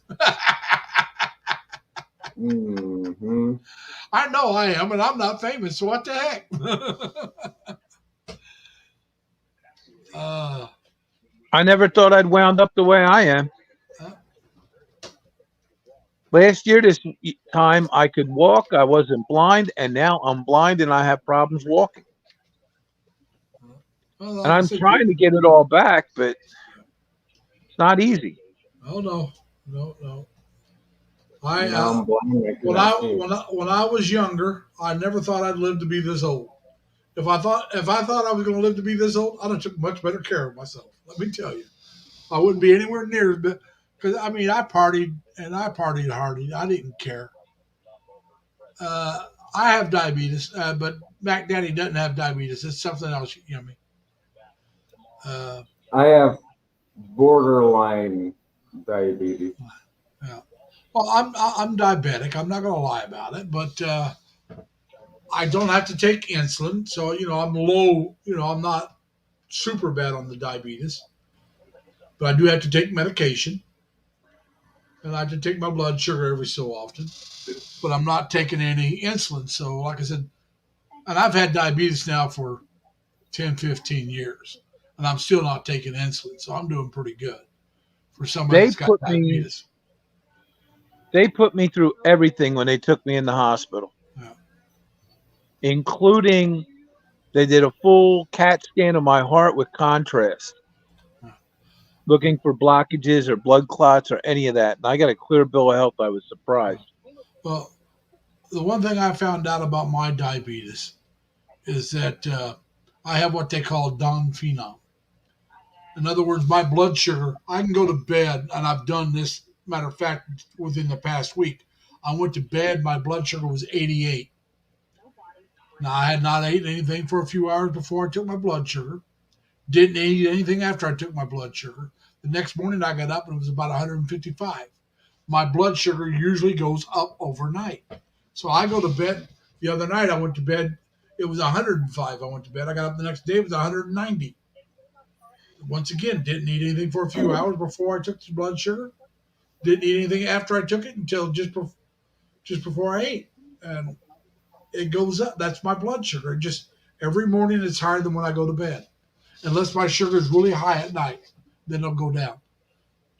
Mm-hmm. I know I am, and I'm not famous, so what the heck? I never thought I'd wound up the way I am. Last year, this time, I could walk. I wasn't blind, and now I'm blind and I have problems walking. Well, And I'm trying to get it all back, but it's not easy. Oh no. Now I'm blind. When I was younger, I never thought I'd live to be this old. If I thought I was going to live to be this old, I'd have took much better care of myself. Let me tell you, I wouldn't be anywhere near as big. Because I partied hard. I didn't care. I have diabetes, but Mac Daddy doesn't have diabetes. It's something else. I have borderline diabetes. Yeah. Well, I'm diabetic. I'm not going to lie about it, but I don't have to take insulin, so I'm low. I'm not super bad on the diabetes, but I do have to take medication, and I have to take my blood sugar every so often. But I'm not taking any insulin. So, like I said, and I've had diabetes now for 10, 15 years, and I'm still not taking insulin. So I'm doing pretty good for somebody They that's got put me diabetes. they put me through everything when they took me in the hospital, Yeah. including they did a full CAT scan of my heart with contrast, Yeah. looking for blockages or blood clots or any of that. And I got a clear bill of health. I was surprised. Well, the one thing I found out about my diabetes is that I have what they call Don phenom. In other words, my blood sugar, I can go to bed, and I've done this, matter of fact, within the past week. I went to bed, my blood sugar was 88. Now, I had not eaten anything for a few hours before I took my blood sugar. Didn't eat anything after I took my blood sugar. The next morning, I got up and it was about 155. My blood sugar usually goes up overnight. So I go to bed. The other night, I went to bed. It was 105. I went to bed. I got up the next day. It was 190. Once again, didn't eat anything for a few hours before I took the blood sugar. Didn't eat anything after I took it until just before I ate, and it goes up. That's my blood sugar. It just every morning it's higher than when I go to bed, unless my sugar is really high at night, then it'll go down.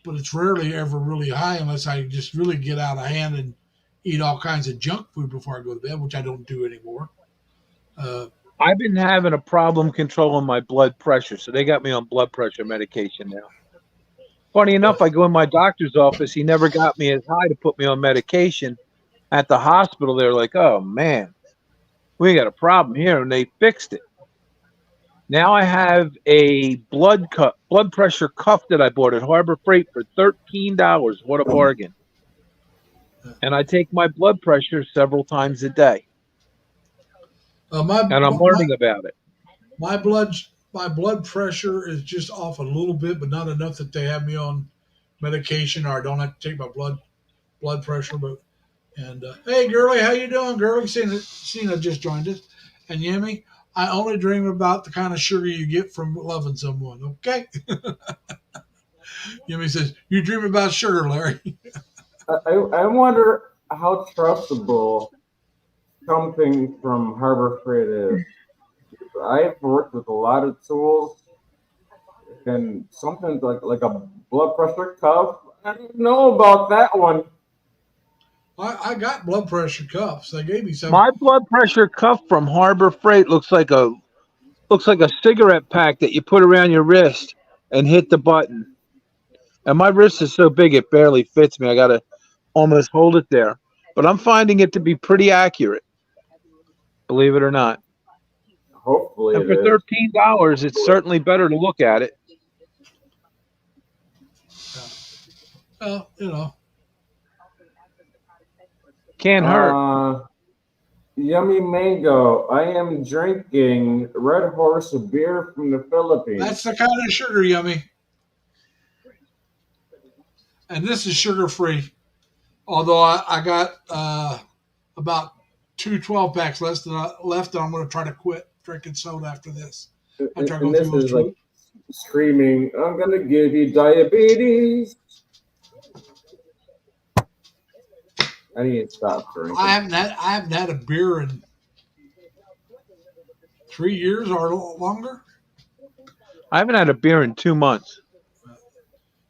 But it's rarely ever really high unless I just really get out of hand and eat all kinds of junk food before I go to bed, which I don't do anymore. Uh, I've been having a problem controlling my blood pressure, so they got me on blood pressure medication now. Funny enough, I go in my doctor's office. He never got me as high to put me on medication. At the hospital, they're like, "Oh man, we got a problem here," and they fixed it. Now I have a blood pressure cuff that I bought at Harbor Freight for $13. What a bargain! And I take my blood pressure several times a day, my and I'm my learning about it. my blood my blood pressure is just off a little bit, but not enough that they have me on medication or I don't have to take my blood pressure. But and hey, girlie, how you doing, girlie? Cena just joined us, and Yemi, I only dream about the kind of sugar you get from loving someone. Okay, Yemi says you dream about sugar, Larry. I wonder how trustable something from Harbor Freight is. I've worked with a lot of tools, and something like a blood pressure cuff. I don't know about that one. I got blood pressure cuffs. They gave me some. My blood pressure cuff from Harbor Freight looks like a cigarette pack that you put around your wrist and hit the button. And my wrist is so big it barely fits me. I gotta almost hold it there. But I'm finding it to be pretty accurate, believe it or not. Hopefully And it for is. $13, it's certainly better to look at it. Well, Can't hurt. Yummy mango. I am drinking Red Horse beer from the Philippines. that's the kind of sugar, Yummy. And this is sugar free. Although I got about 2 12 packs left, and I'm going to try to quit drinking soda after this. After I go And this through is those like screaming, I'm gonna give you diabetes. I need to stop drinking. I haven't had a beer in 3 years or longer. I haven't had a beer in 2 months.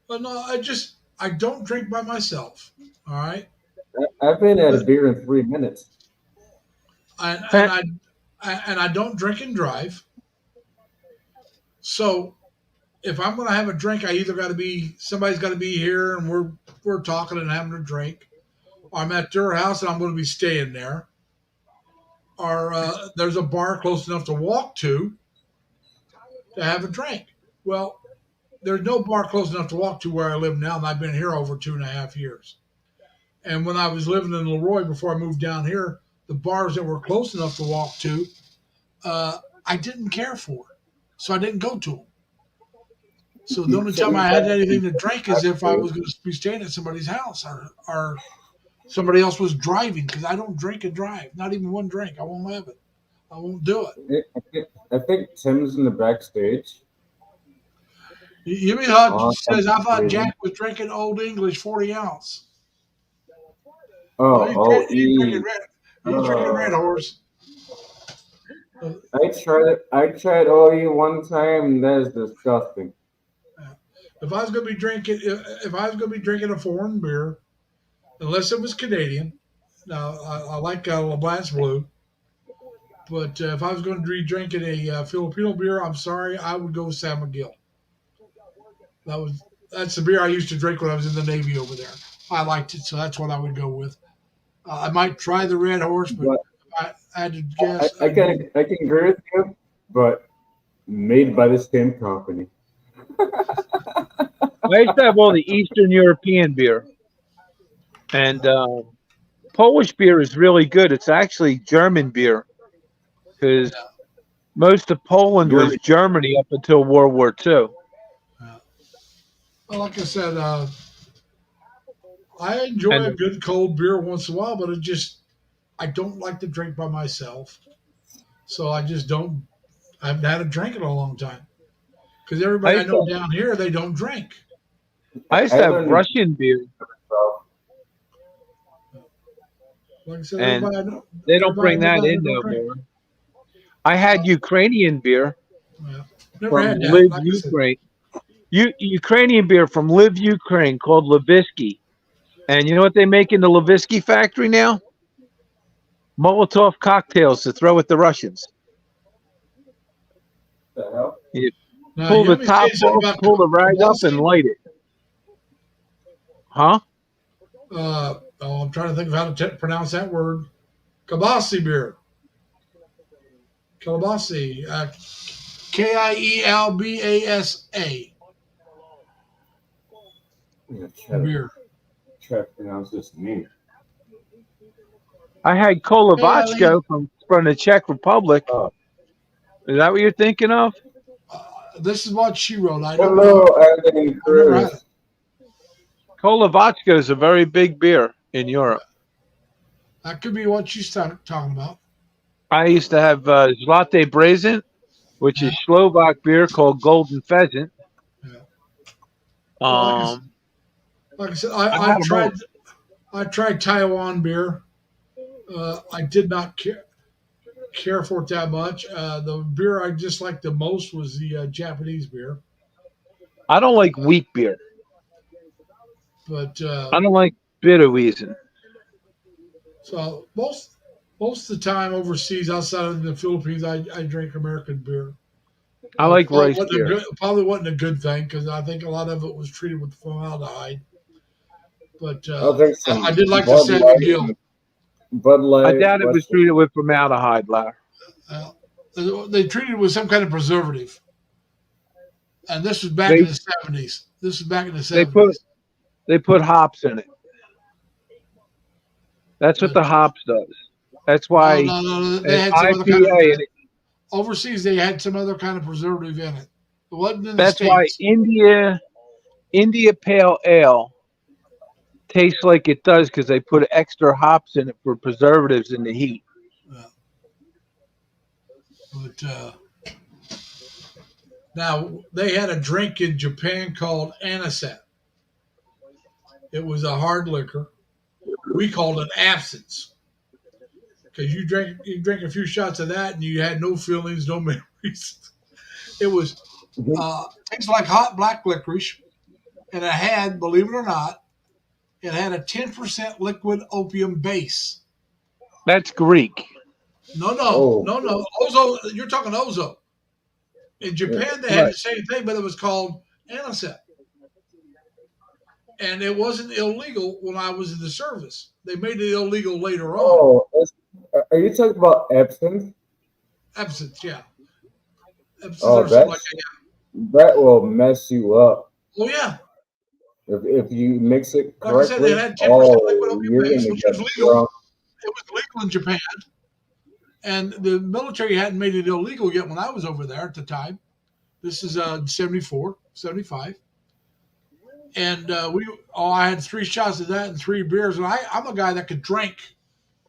But no, I don't drink by myself. All right, I've been at a beer in 3 minutes. and I don't drink and drive. So if I'm going to have a drink, I either got to be somebody's got to be here and we're talking and having a drink, or I'm at their house and I'm going to be staying there, or there's a bar close enough to walk to have a drink. Well, there's no bar close enough to walk to where I live now, and I've been here over 2.5 years. And when I was living in Leroy before I moved down here, the bars that were close enough to walk to, I didn't care for, so I didn't go to them. So the only time I had anything to drink is if I was going to be staying at somebody's house or somebody else was driving, because I don't drink and drive. Not even one drink. I won't have it. I won't do it. I think Tim's in the backstage. You mean how Oh, says I thought really? Jack was drinking Old English 40 ounce. Oh, He's drinking red. He's drinking Red Horse. I tried OE one time. That is disgusting. If I was going to be drinking a foreign beer, unless it was Canadian, now I like LeBlanc's Blue. But if I was going to be drinking a Filipino beer, I'm sorry, I would go with San Miguel. That's the beer I used to drink when I was in the Navy over there. I liked it, so that's what I would go with. I might try the Red Horse, but I had to guess. I can agree with you, but made by the same company. I used to have all the Eastern European beer, and Polish beer is really good. It's actually German beer, because most of Poland was Germany up until World War II. Well, like I said, I enjoy a good cold beer once in a while, but I don't like to drink by myself. So I just don't. I haven't had a drink in a long time. Because everybody I know down here, they don't drink. I used to have Russian beer. Like I said, and they don't bring that in no more. I had Ukrainian beer from Live Ukraine. Ukrainian beer from Live Ukraine called Levitsky. And you know what they make in the Levitsky factory now? Molotov cocktails to throw at the Russians. You pull the top off, pull the rag up, and light it. Huh? I'm trying to think of how to pronounce that word. Kielbasa beer. Kielbasa. Kielbasa. Beer. Try to pronounce this name. I had Kolovachko from the Czech Republic. Is that what you're thinking of? This is what she wrote. Hello, Anthony Cruz. Kolovachko is a very big beer in Europe. That could be what she's talking about. I used to have Zlatý Březin, which is Slovak beer called Golden Pheasant. Yeah. Like I said, I tried Taiwan beer. I did not care for it that much. The beer I disliked the most was the Japanese beer. I don't like wheat beer. But I don't like Bitterweizen. So most of the time overseas, outside of the Philippines, I drink American beer. I like rice beer. Probably wasn't a good thing because I think a lot of it was treated with formaldehyde. But I did like the San Miguel. Bud Light. I doubt it was treated with formaldehyde, Larry. They treated it with some kind of preservative. And this was back in the 70s. This was back in the 70s. They put hops in it. That's what the hops does. That's why no. They had some other kind of, overseas they had some other kind of preservative in it. It wasn't in the States. Why India Pale Ale tastes like it does because they put extra hops in it for preservatives in the heat. Yeah. But now they had a drink in Japan called anisette. It was a hard liquor. We called it absinthe because you drink a few shots of that and you had no feelings, no memories. It was tastes like hot black licorice, and it had, believe it or not, it had a 10% liquid opium base. That's Greek. No. Ozo, you're talking Ozo. In Japan, they had the same thing, but it was called anisette. And it wasn't illegal when I was in the service. They made it illegal later on. Oh, are you talking about absinthe? Absinthe, yeah. That will mess you up. Oh, yeah. If you mix it correctly, like I said, they had 10% liquid opium base, which was legal. It was legal in Japan. And the military hadn't made it illegal yet when I was over there at the time. This is 74. 75. And I had 3 shots of that and 3 beers. And I'm a guy that could drink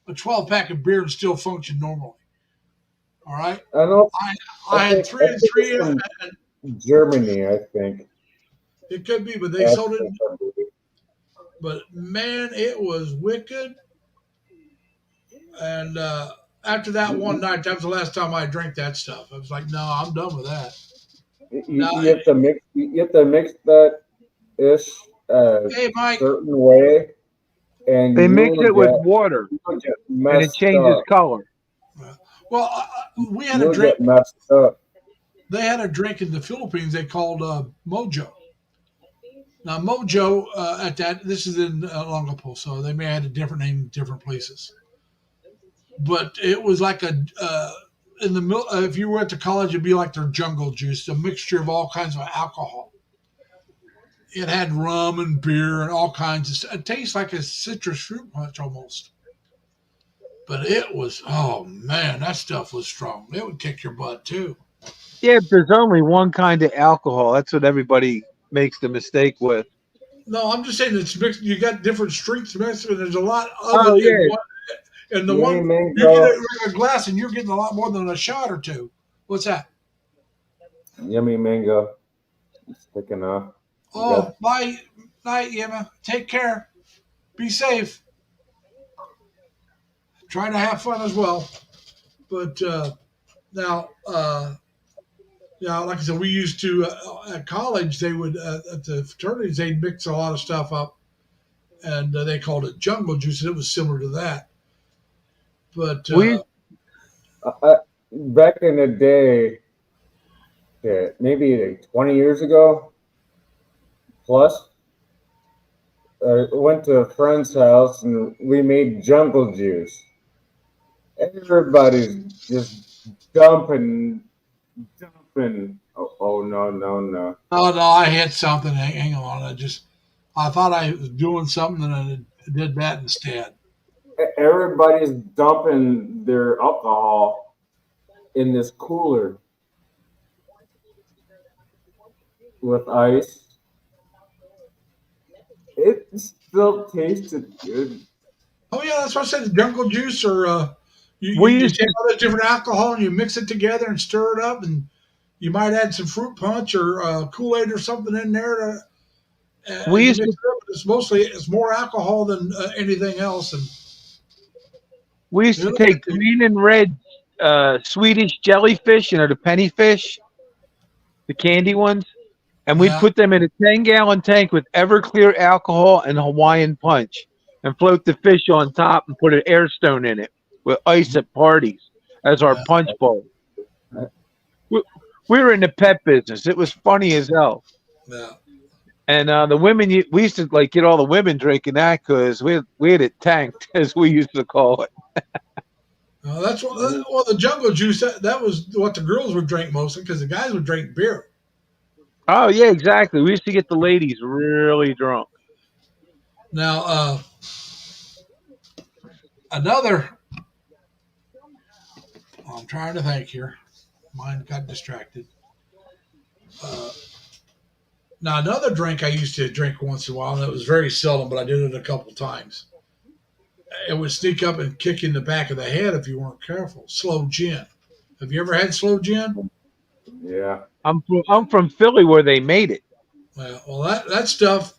a 12-pack of beer and still function normally. All right. I know. I had 3 and 3. It's from Germany, I think. It could be, but they sold it. But man, it was wicked. And after that one night, that was the last time I drank that stuff. I was like, no, I'm done with that. You have to mix. You have to mix that ish Hey, Mike. certain way, and They you mix will it with get- water you will get and it messed changes up. color. Well, we had You'll a drink. get messed up. They had a drink in the Philippines they called Mojo. Now, Mojo, this is in Longapo, so they may have had a different name in different places. But it was like in the middle, if you were at the college, it'd be like their jungle juice, a mixture of all kinds of alcohol. It had rum and beer and all kinds of stuff. It tastes like a citrus fruit punch almost. But it was, oh man, that stuff was strong. It would kick your butt too. Yeah, but there's only one kind of alcohol. That's what everybody makes the mistake with. No, I'm just saying it's mixed. You got different strengths mixed, and there's a lot of Oh, it. yeah. And the Yummy one you mango. get a glass, and you're getting a lot more than a shot or two. What's that? Yummy mango. It's sticking off. Oh, bye, night, Yema. Take care. Be safe. Try to have fun as well. But now, like I said, we used to at college. They would at the fraternities they'd mix a lot of stuff up, and they called it jungle juice, and it was similar to that. But Back in the day, maybe like 20 years ago, plus, I went to a friend's house and we made jungle juice. Everybody's just dumping. Oh no. no, I hit something. Hang on, I thought I was doing something, and I did that instead. Everybody's dumping their alcohol in this cooler with ice. It still tasted good. Oh yeah, that's what I said. The jungle juice, or you used take all the different alcohol and you mix it together and stir it up, and you might add some fruit punch or Kool-Aid or something in there. We used to. It's more alcohol than anything else, and We used to take green and red Swedish jellyfish, the penny fish, the candy ones, and we'd put them in a 10-gallon tank with Everclear alcohol and Hawaiian punch and float the fish on top and put an air stone in it with ice at parties as our punch bowl. We were in the pet business. It was funny as hell. Yeah. And the women, we used to get all the women drinking that because we had it tanked, as we used to call it. That's what. The jungle juice. That was what the girls would drink mostly, because the guys would drink beer. Oh yeah, exactly. We used to get the ladies really drunk. Now, another. I'm trying to think here. Mine got distracted. Now, another drink I used to drink once in a while, and it was very seldom, but I did it a couple times. It would sneak up and kick you in the back of the head if you weren't careful. Sloe gin. Have you ever had sloe gin? Yeah. I'm from Philly, where they made it. Well, that stuff,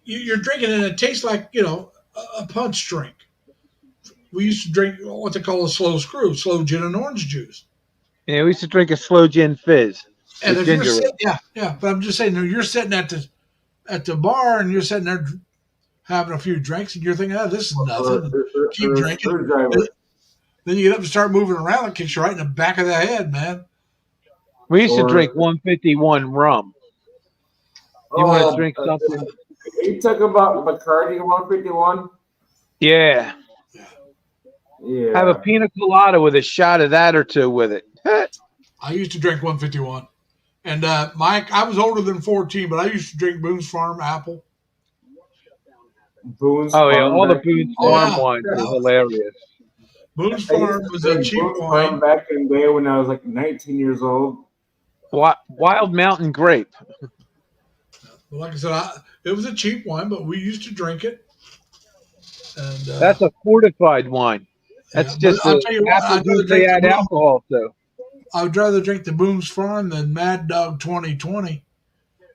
you're drinking it, and it tastes like, a punch drink. We used to drink what they call a slow screw, sloe gin and orange juice. Yeah, we used to drink a sloe gin fizz. And if ginger you're ale. sitting, but I'm just saying, you're sitting at the bar and you're sitting there having a few drinks, and you're thinking, "Oh, this is nothing." Keep drinking. Then you get up and start moving around. It kicks you right in the back of the head, man. We used to drink 151 rum. You want to drink something? You talk about Bacardi 151? Yeah. Yeah. Have a pina colada with a shot of that or two with it. I used to drink 151. And Mike, I was older than 14, but I used to drink Boone's Farm Apple. Boone's Oh yeah, Farm all the back- Boone's Farm wines are hilarious. Boone's I used Farm to was a drink cheap Boone's Farm wine. back in the day when I was like 19 years old. Wild Mountain Grape. But like I said, it was a cheap wine, but we used to drink it. And That's a fortified wine. That's but just I'll a tell you what, apple juice they add alcohol to. I would rather drink the Boone's Farm than Mad Dog 2020.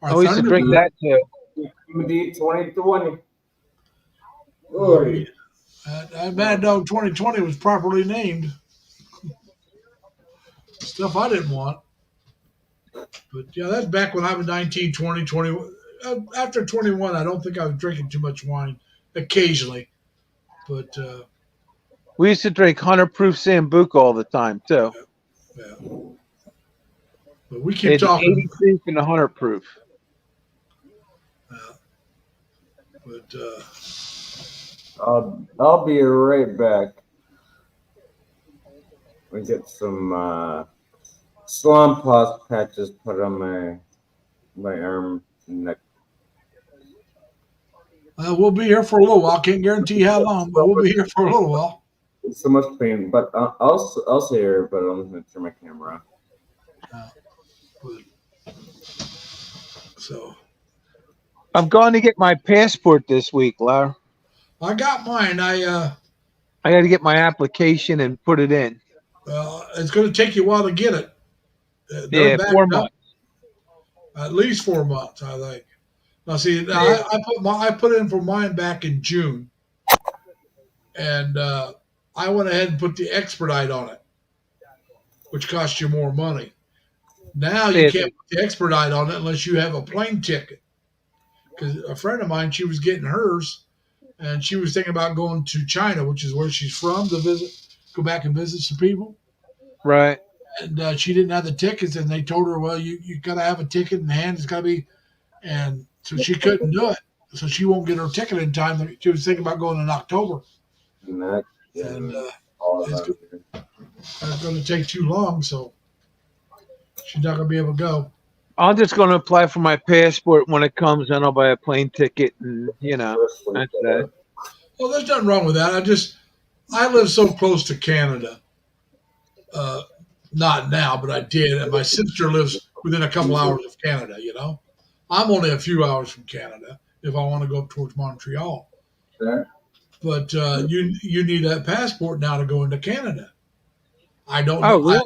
Or I used to drink that too. Indeed, 2020. Mad Dog 2020 was properly named. Stuff I didn't want. But yeah, that's back when I was 19, 20, 21. After 21, I don't think I was drinking too much wine. Occasionally. But we used to drink 100 proof Sambuca all the time too. Yeah. But we keep talking. 80 proof and 100 proof. But I'll be right back. We get some slump pause patches put on my arm and neck. We'll be here for a little while. Can't guarantee how long, but we'll be here for a little while. It's so much pain, but I'll say here, but I'm gonna turn my camera off. So I'm going to get my passport this week, Lar. I got mine. I got to get my application and put it in. It's going to take you a while to get it. Yeah, 4 months. At least 4 months, I think. Now, see, I put in for mine back in June, and I went ahead and put the expedite on it, which costs you more money. Now you can't put the expedite on it unless you have a plane ticket. Because a friend of mine, she was getting hers, and she was thinking about going to China, which is where she's from, to go back and visit some people. Right. And she didn't have the tickets, and they told her, well, you got to have a ticket in hand. It's got to be, and so she couldn't do it. So she won't get her ticket in time. She was thinking about going in October. And it's going to take too long, so she's not going to be able to go. I'm just going to apply for my passport when it comes, and I'll buy a plane ticket, and that's that. Well, there's nothing wrong with that. I live so close to Canada. Not now, but I did. And my sister lives within a couple hours of Canada, I'm only a few hours from Canada if I want to go up towards Montreal. Sure. But you need a passport now to go into Canada. I don't know. Really?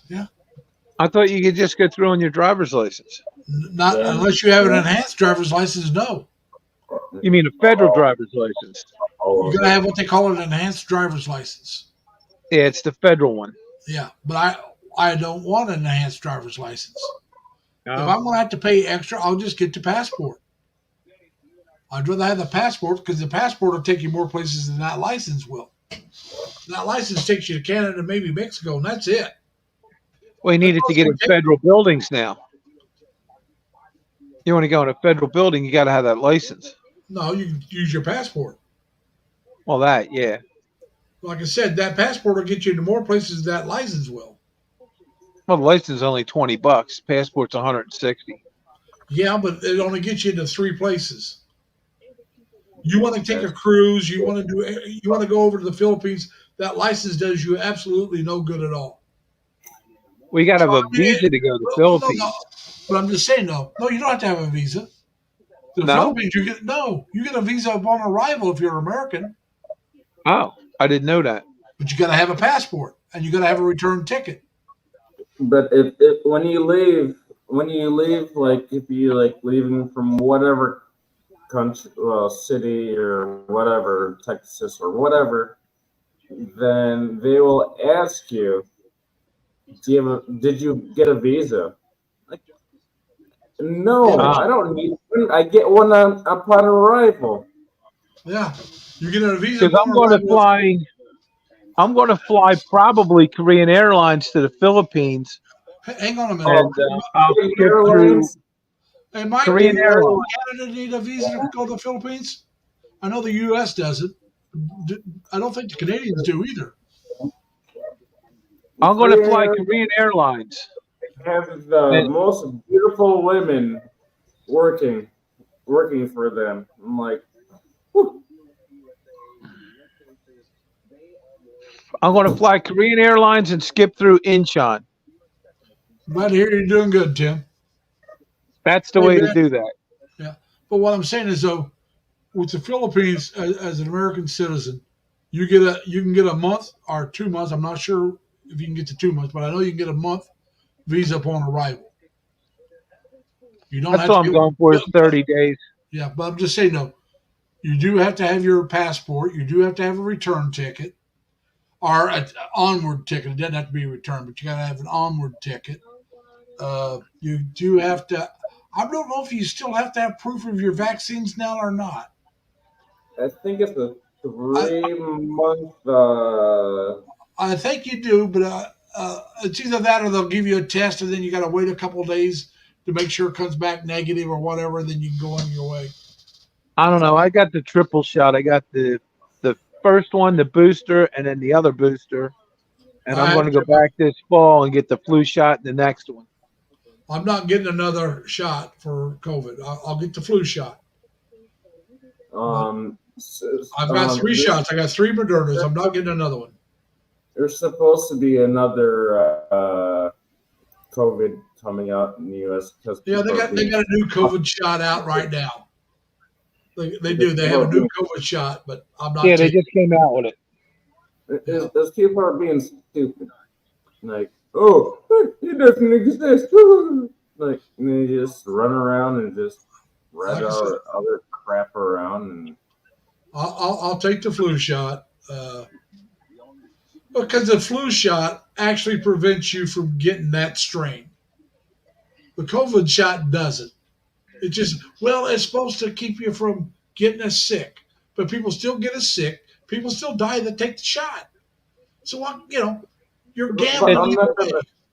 Yeah. I thought you could just go through on your driver's license. Not unless you have an enhanced driver's license, no. You mean a federal driver's license? You got to have what they call an enhanced driver's license. Yeah, it's the federal one. Yeah, but I don't want an enhanced driver's license. If I'm going to have to pay extra, I'll just get the passport. I'd rather have the passport because the passport will take you more places than that license will. That license takes you to Canada, maybe Mexico, and that's it. Well, you need it to get in federal buildings now. You want to go in a federal building, you got to have that license. No, you can use your passport. Well, yeah. Like I said, that passport will get you to more places than that license will. Well, the license is only $20. Passport's $160. Yeah, but it only gets you into 3 places. You want to take a cruise, you want to go over to the Philippines, that license does you absolutely no good at all. We got to have a visa to go to the Philippines. No. But I'm just saying, no, you don't have to have a visa. The Philippines, you get a visa upon arrival if you're American. Oh, I didn't know that. But you got to have a passport and you got to have a return ticket. But if when you leave, like if you leaving from whatever country, city or whatever, Texas or whatever, then they will ask you, did you get a visa? No, I don't need one. I get one upon arrival. Yeah, you get a visa. Because I'm going to fly probably Korean Airlines to the Philippines. Hang on a minute. And I'll skip through Korean Airlines. Canada need a visa to go to the Philippines? I know the U.S. doesn't. I don't think the Canadians do either. I'm going to fly Korean Airlines. Have the most beautiful women working for them. I'm like, whew. I'm going to fly Korean Airlines and skip through Incheon. Glad to hear you're doing good, Tim. That's the Hey, way to man. do that. Yeah. But what I'm saying is, though, with the Philippines, as an American citizen, you can get a month or 2 months. I'm not sure if you can get to 2 months, but I know you can get a month visa upon arrival. You don't That's have to all I'm get. going for is 30 days. Yeah, but I'm just saying, no. You do have to have your passport. You do have to have a return ticket or an onward ticket. It doesn't have to be a return, but you got to have an onward ticket. You do have to. I don't know if you still have to have proof of your vaccines now or not. I think it's a I, 3 month. I think you do, but it's either that or they'll give you a test and then you got to wait a couple of days to make sure it comes back negative or whatever, and then you can go on your way. I don't know. I got the triple shot. I got the first one, the booster, and then the other booster. And I'm I going to go back this fall and get the flu shot, the next one. I'm not getting another shot for COVID. I'll get the flu shot. I've got 3 shots. I got 3 Modernas. I'm not getting another one. There's supposed to be another COVID coming out in the U.S. because Yeah, they got a new COVID shot out right now. They do. They have a new COVID shot, but I'm not. Yeah, they taking just came out with it. Those people are being stupid. Like, oh, it doesn't exist. Like, and they just run around and just spread Like I said, other crap around. And I'll take the flu shot because the flu shot actually prevents you from getting that strain. The COVID shot doesn't. It just it's supposed to keep you from getting us sick, but people still get us sick. People still die that take the shot. So you're but gambling I'm either not way.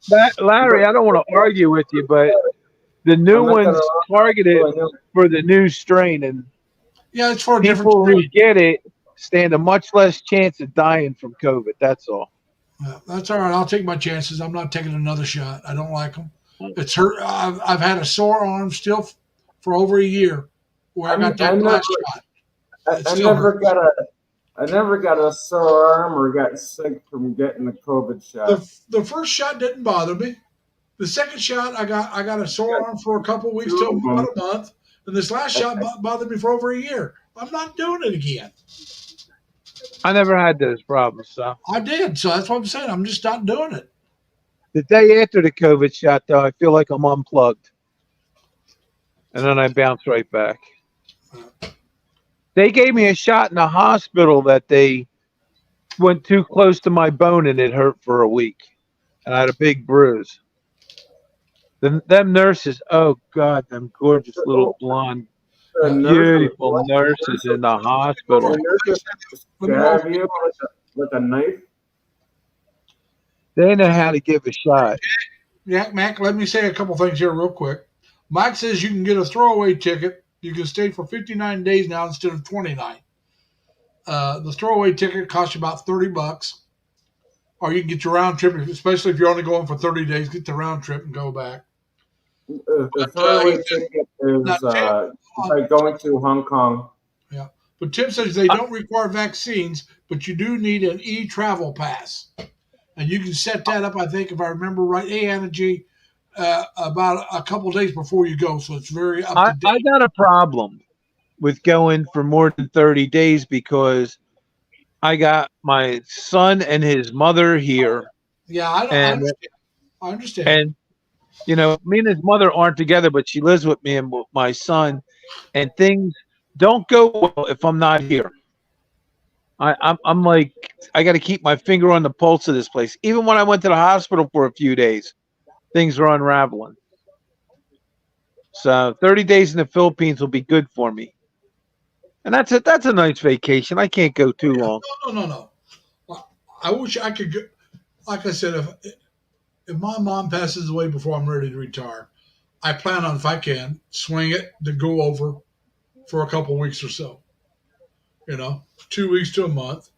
gonna. Larry, I don't want to argue with you, but the new I'm not gonna. one's targeted for the new strain, and Yeah, it's for a different people who strain. get it stand a much less chance of dying from COVID. That's all. That's all right. I'll take my chances. I'm not taking another shot. I don't like them. It's hurt. I've had a sore arm still for over a year where I got that last shot. I never got a sore arm or got sick from getting the COVID shot. The first shot didn't bother me. The second shot, I got a sore arm for a couple of weeks to about a month, and this last shot bothered me for over a year. I'm not doing it again. I never had those problems, so. I did, so that's what I'm saying. I'm just not doing it. The day after the COVID shot, though, I feel like I'm unplugged. And then I bounce right back. They gave me a shot in the hospital that they went too close to my bone and it hurt for a week. And I had a big bruise. Them nurses, oh God, them gorgeous little blonde, beautiful nurses in the hospital. The nurses stab you with a knife. They know how to give a shot. Yeah, Mac, let me say a couple things here real quick. Mike says you can get a throwaway ticket. You can stay for 59 days now instead of 29. The throwaway ticket costs you about $30. Or you can get your round trip, especially if you're only going for 30 days, get the round trip and go back. The throwaway ticket is like going to Hong Kong. Yeah. But Tim says they don't require vaccines, but you do need an e-travel pass. And you can set that up, I think, if I remember right, Energy, about a couple of days before you go. So it's very up to date. I got a problem with going for more than 30 days because I got my son and his mother here. Yeah, I understand. And, me and his mother aren't together, but she lives with me and with my son. And things don't go well if I'm not here. I'm like, I got to keep my finger on the pulse of this place. Even when I went to the hospital for a few days, things were unraveling. So 30 days in the Philippines will be good for me. And that's a nice vacation. I can't go too long. No. I wish I could go. Like I said, if my mom passes away before I'm ready to retire, I plan on, if I can, swing it to go over for a couple weeks or so. 2 weeks to a month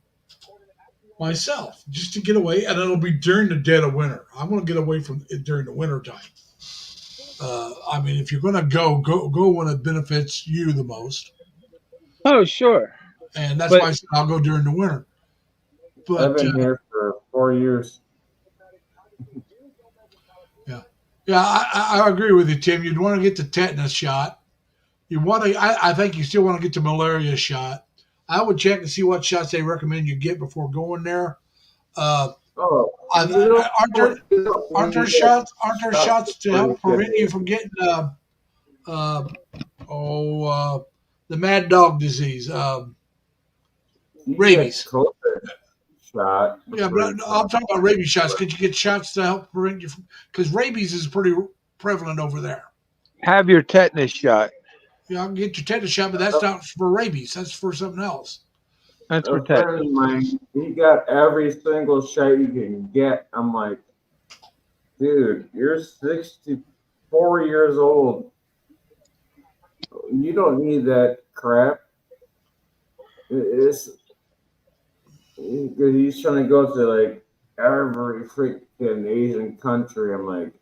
myself, just to get away. And it'll be during the dead of winter. I'm going to get away from it during the winter time. I mean, if you're going to go when it benefits you the most. Oh, sure. And that's why I said I'll go during the winter. But I've been here for 4 years. Yeah. Yeah, I agree with you, Tim. You'd want to get the tetanus shot. You want to. I think you still want to get the malaria shot. I would check and see what shots they recommend you get before going there. Uh, Oh, aren't there you don't aren't there need that shots aren't there shot shots to before you help get prevent you it. from getting uh, oh the mad dog disease, You get rabies? COVID shot Yeah, before but you I'm come. talking about rabies shots. Could you get shots to help prevent you from? Because rabies is pretty prevalent over there. Have your tetanus shot. You know, I can get your tetanus shot, but that's not for rabies. That's for something else. That's for A friend tetanus. of mine, he got every single shot you can get. I'm like, dude, you're 64 years old. You don't need that crap. It's because he's trying to go to like every freaking Asian country. I'm like,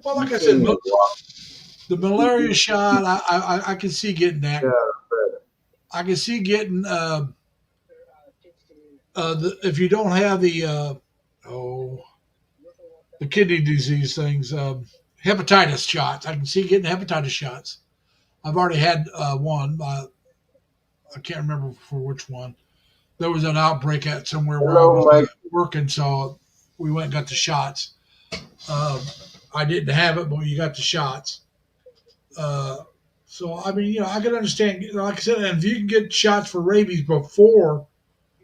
Well, you like I can't said, even walk. the malaria shot, I can see getting Yeah, that. I can see getting if you don't have oh the kidney disease things, hepatitis shots. I can see getting hepatitis shots. I've already had one. I can't remember for which one. There was an outbreak at somewhere where I hello, was Mike. working, so we went and got the shots. Um, I didn't have it, but you got the shots. Uh, so I mean, I can understand. Like I said, and if you can get shots for rabies before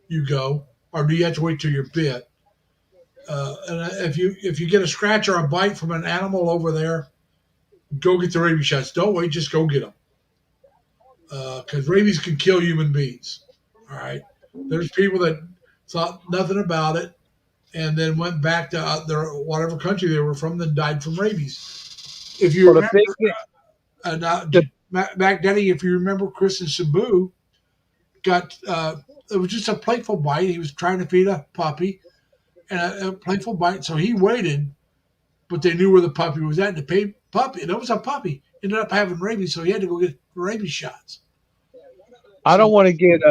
you go, or do you have to wait till you're bit? And if you get a scratch or a bite from an animal over there, go get the rabies shots. Don't wait, just go get them. Because rabies can kill human beings. All right. There's people that thought nothing about it and then went back to their whatever country they were from, then died from rabies. If you Well, the remember, big the back Denny, if you remember, Chris and Sabu got it was just a playful bite. He was trying to feed a puppy, and a playful bite. So he waited, but they knew where the puppy was at. And the puppy, and it was a puppy, ended up having rabies, so he had to go get rabies shots. I So, don't want to get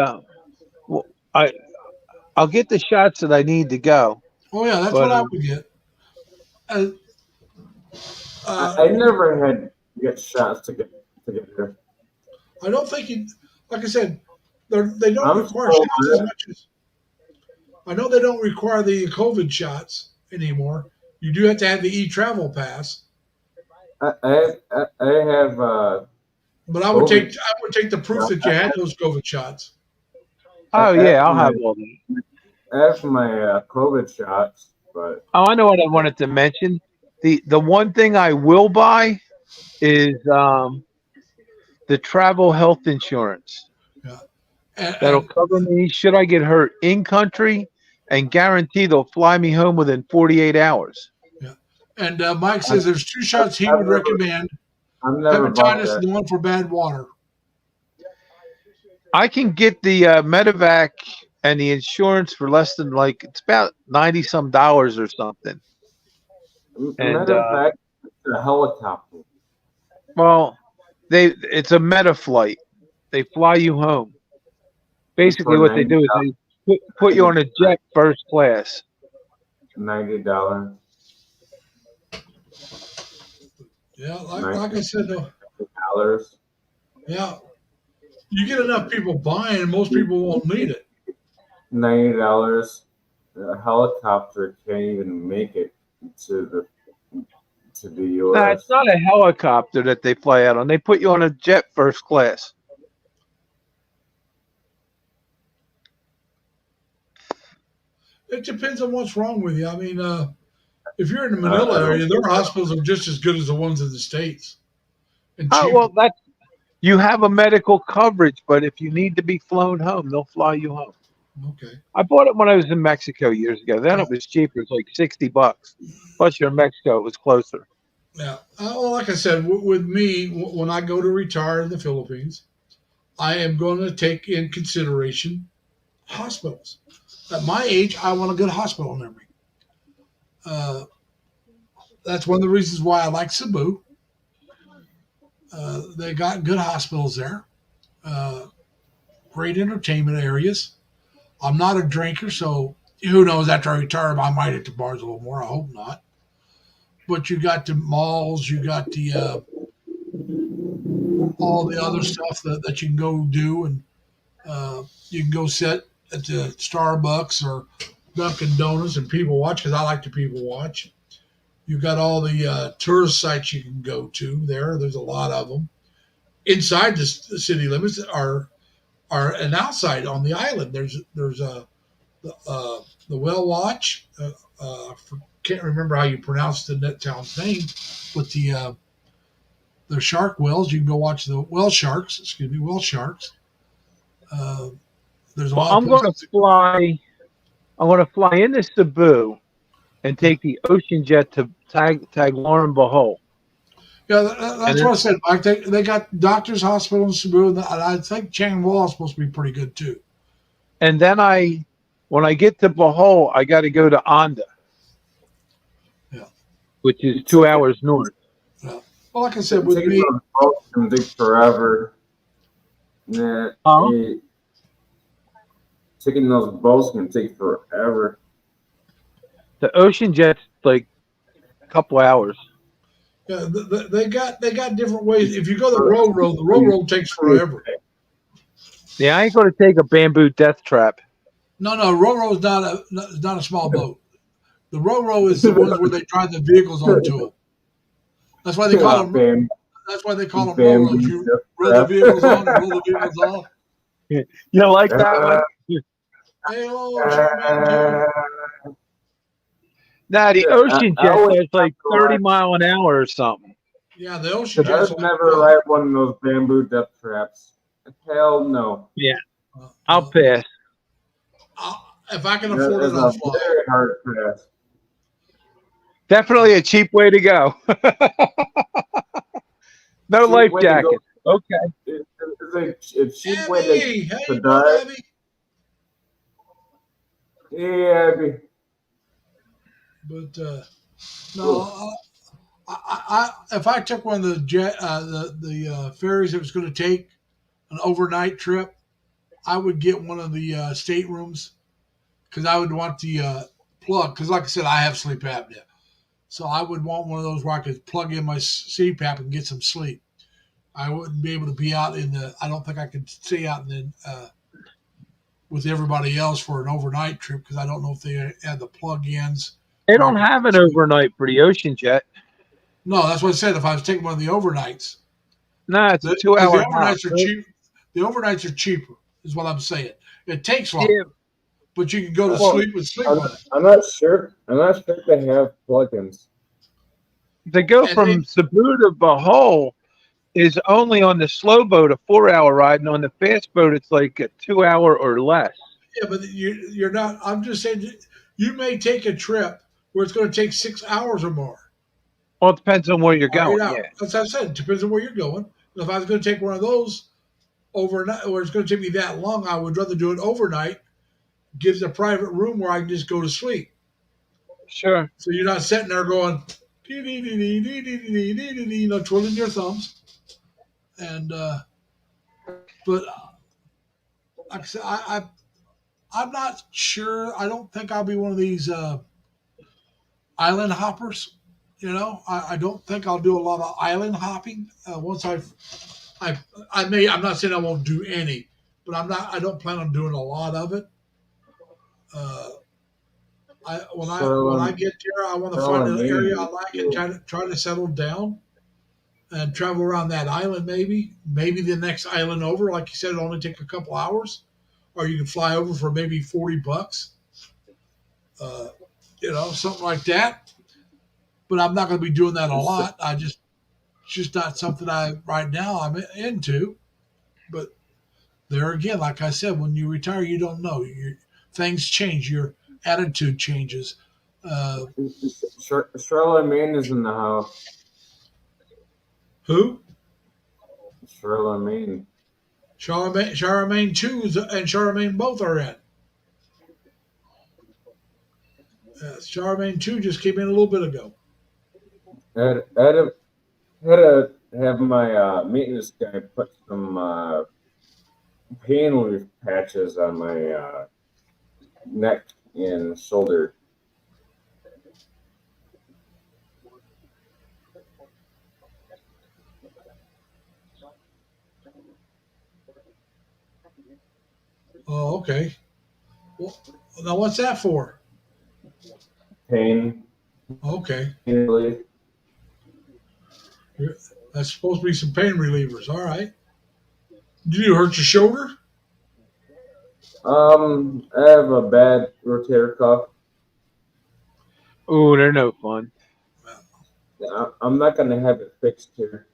well, I I'll get the shots that I need to go, oh yeah, that's but what I would get. Uh, I uh, never had to get shots to get here. I don't think like I said, they don't I'm require still shots as much as I know. They don't require the COVID shots anymore. You do have to have the e-travel pass, I have but COVID. I would take the proof that you had those COVID shots. I oh have yeah, I'll my have all that. COVID shots, but Oh, I know what I wanted to mention. The one thing I will buy is the travel health insurance Yeah, that'll and cover me should I get hurt in country and guarantee they'll fly me home within 48 hours. yeah, and Mike I've, says there's two shots he I've would never recommend: I've never bought hepatitis that. and the one for bad water. I can get the medevac and the insurance for less than like it's about 90 some dollars or something. And Matter of fact, it's a helicopter. well, it's a meta flight. They fly you home. For Basically, what they do is they put you on a jet first class. $90. Yeah, like I said, though, $90. yeah, you get enough people buying, and most people won't need it. $90. A helicopter can't even make it to the No, U.S. it's not a helicopter that they fly out on. They put you on a jet first class. It depends on what's wrong with you. I mean, if you're in the Manila area, their hospitals are just as good as the ones in the States and Oh cheaper. well, that's you have a medical coverage, but if you need to be flown home, they'll fly you home. Okay. I bought it when I was in Mexico years ago. Then it was cheaper. It's like $60. Plus, you're in Mexico, it was closer. Yeah. Well, like I said, with me, when I go to retire in the Philippines, I am going to take in consideration hospitals. At my age, I want a good hospital near me. That's one of the reasons why I like Cebu. They got good hospitals there, uh, great entertainment areas. I'm not a drinker, so who knows? After I retire, I might hit the bars a little more. I hope not. but you got the malls, you got the all the other stuff that you can go do, and you can go sit at the Starbucks or Dunkin' Donuts and people watch because I like to people watch. You got all the tourist sites you can go to there. There's a lot of them inside the city limits are and outside on the island. There's the Whale Watch. Can't remember how you pronounce the net town's name, but the shark whales. You can go watch the whale sharks. Excuse me, whale sharks. There's a Well, lot of I'm going places. to fly. I'm going to fly into Cebu and take the ocean jet to Tagloran Bohol. Yeah, And that's what I said, Mike. They got doctors' hospital in Cebu, and I think Chiang Wall is supposed to be pretty good too. and then when I get to Bohol, I got to go to Anda, Yeah. which is 2 hours north. Yeah. Well, like I said, with Taking me, those boats can take forever. Yeah, Huh? taking those boats can take forever. The ocean jet's like a couple hours. yeah, they got different ways. If you go the road takes forever. Yeah, I ain't going to take a bamboo death trap. No, Roro is not a small boat. The Roro is the ones where they drive the vehicles onto them. That's why they call them. That's why they call them Roros. You roll the vehicles on and roll the vehicles off. You like that one? Hey, oh, Charmaine too. Nah, the Yeah, ocean I jet always goes like 30 mile an hour or something. Yeah, the ocean I've jet's never ride one of those bamboo death traps. Hell no. Yeah, I'll pass. If I can That afford is it, I'll a fly. very hard pass. Definitely a cheap way to go. No Cheap life way to go. jacket. Okay. It's a cheap Abby, way hey, to brother die. Abby. Yeah, Abby. But no, if I took one of the ferries that was going to take an overnight trip, I would get one of the staterooms because I would want the plug. Because, like I said, I have sleep apnea, so I would want one of those where I could plug in my CPAP and get some sleep. I wouldn't be able to be out in the. I don't think I could stay out in the with everybody else for an overnight trip because I don't know if they had the plug-ins. They don't have an overnight for the ocean jet. No, that's what I said. If I was taking one of the overnights, No, it's a because 2 hour the overnights are cheap. The overnights are cheaper, is what I'm saying. It takes longer, Yeah. but you can go to Well, sleep with sleep. I'm not sure. I'm not sure if they have plugins. To go And from Cebu to Bohol is only on the slow boat a 4 hour ride, and on the fast boat it's like a 2 hour or less. Yeah, but you're not. I'm just saying you may take a trip where it's going to take 6 hours or more. Well, it depends on where you're going. Out. Yeah. That's what I said. It depends on where you're going. If I was going to take one of those overnight, where it's going to take me that long, I would rather do it overnight. Gives a private room where I can just go to sleep. Sure. So you're not sitting there going, twiddling your thumbs. And but like I said, I'm not sure. I don't think I'll be one of these island hoppers. You know, I don't think I'll do a lot of island hopping. Once I may. I'm not saying I won't do any, but I don't plan on doing a lot of it. When I get there, I want to find an area I like and try to settle down and travel around that island. Maybe the next island over, like you said, it'll only take a couple hours, or you can fly over for maybe $40. Something like that. But I'm not going to be doing that a lot. It's just not something right now I'm into. But there again, like I said, when you retire, you don't know. Things change. Your attitude changes. Charlemagne is in the house. Who? Charlemagne. Charlemagne 2 and Charlemagne both are in. Charlemagne 2 just came in a little bit ago. I had to have my maintenance guy put some pain relief patches on my neck and shoulder. Oh, okay. Well, now what's that for? Pain Okay. relief. That's supposed to be some pain relievers. All right. Did you hurt your shoulder? I have a bad rotator cuff. Ooh, they're no fun. I'm not gonna have it fixed here.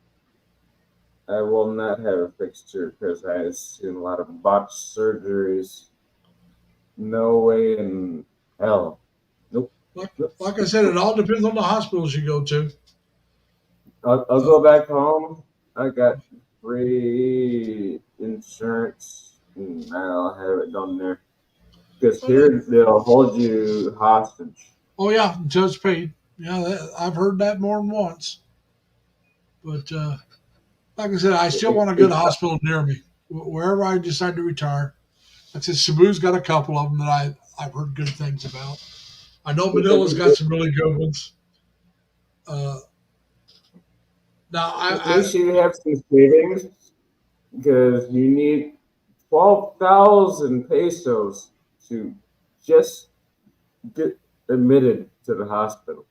I will not have it fixed here because I have seen a lot of botched surgeries. No way in hell. Nope. Like I said, it all depends on the hospitals you go to. I'll go back home. I got free insurance, and I'll have it done there. Because here they'll hold you hostage. Oh yeah, until it's paid. Yeah, I've heard that more than once. But like I said, I still want a good hospital near me, wherever I decide to retire. Like I said, Cebu's got a couple of them that I've heard good things about. I know Manila's got some really good ones. Now At least you have some savings because you need 12,000 pesos to just get admitted to the hospital.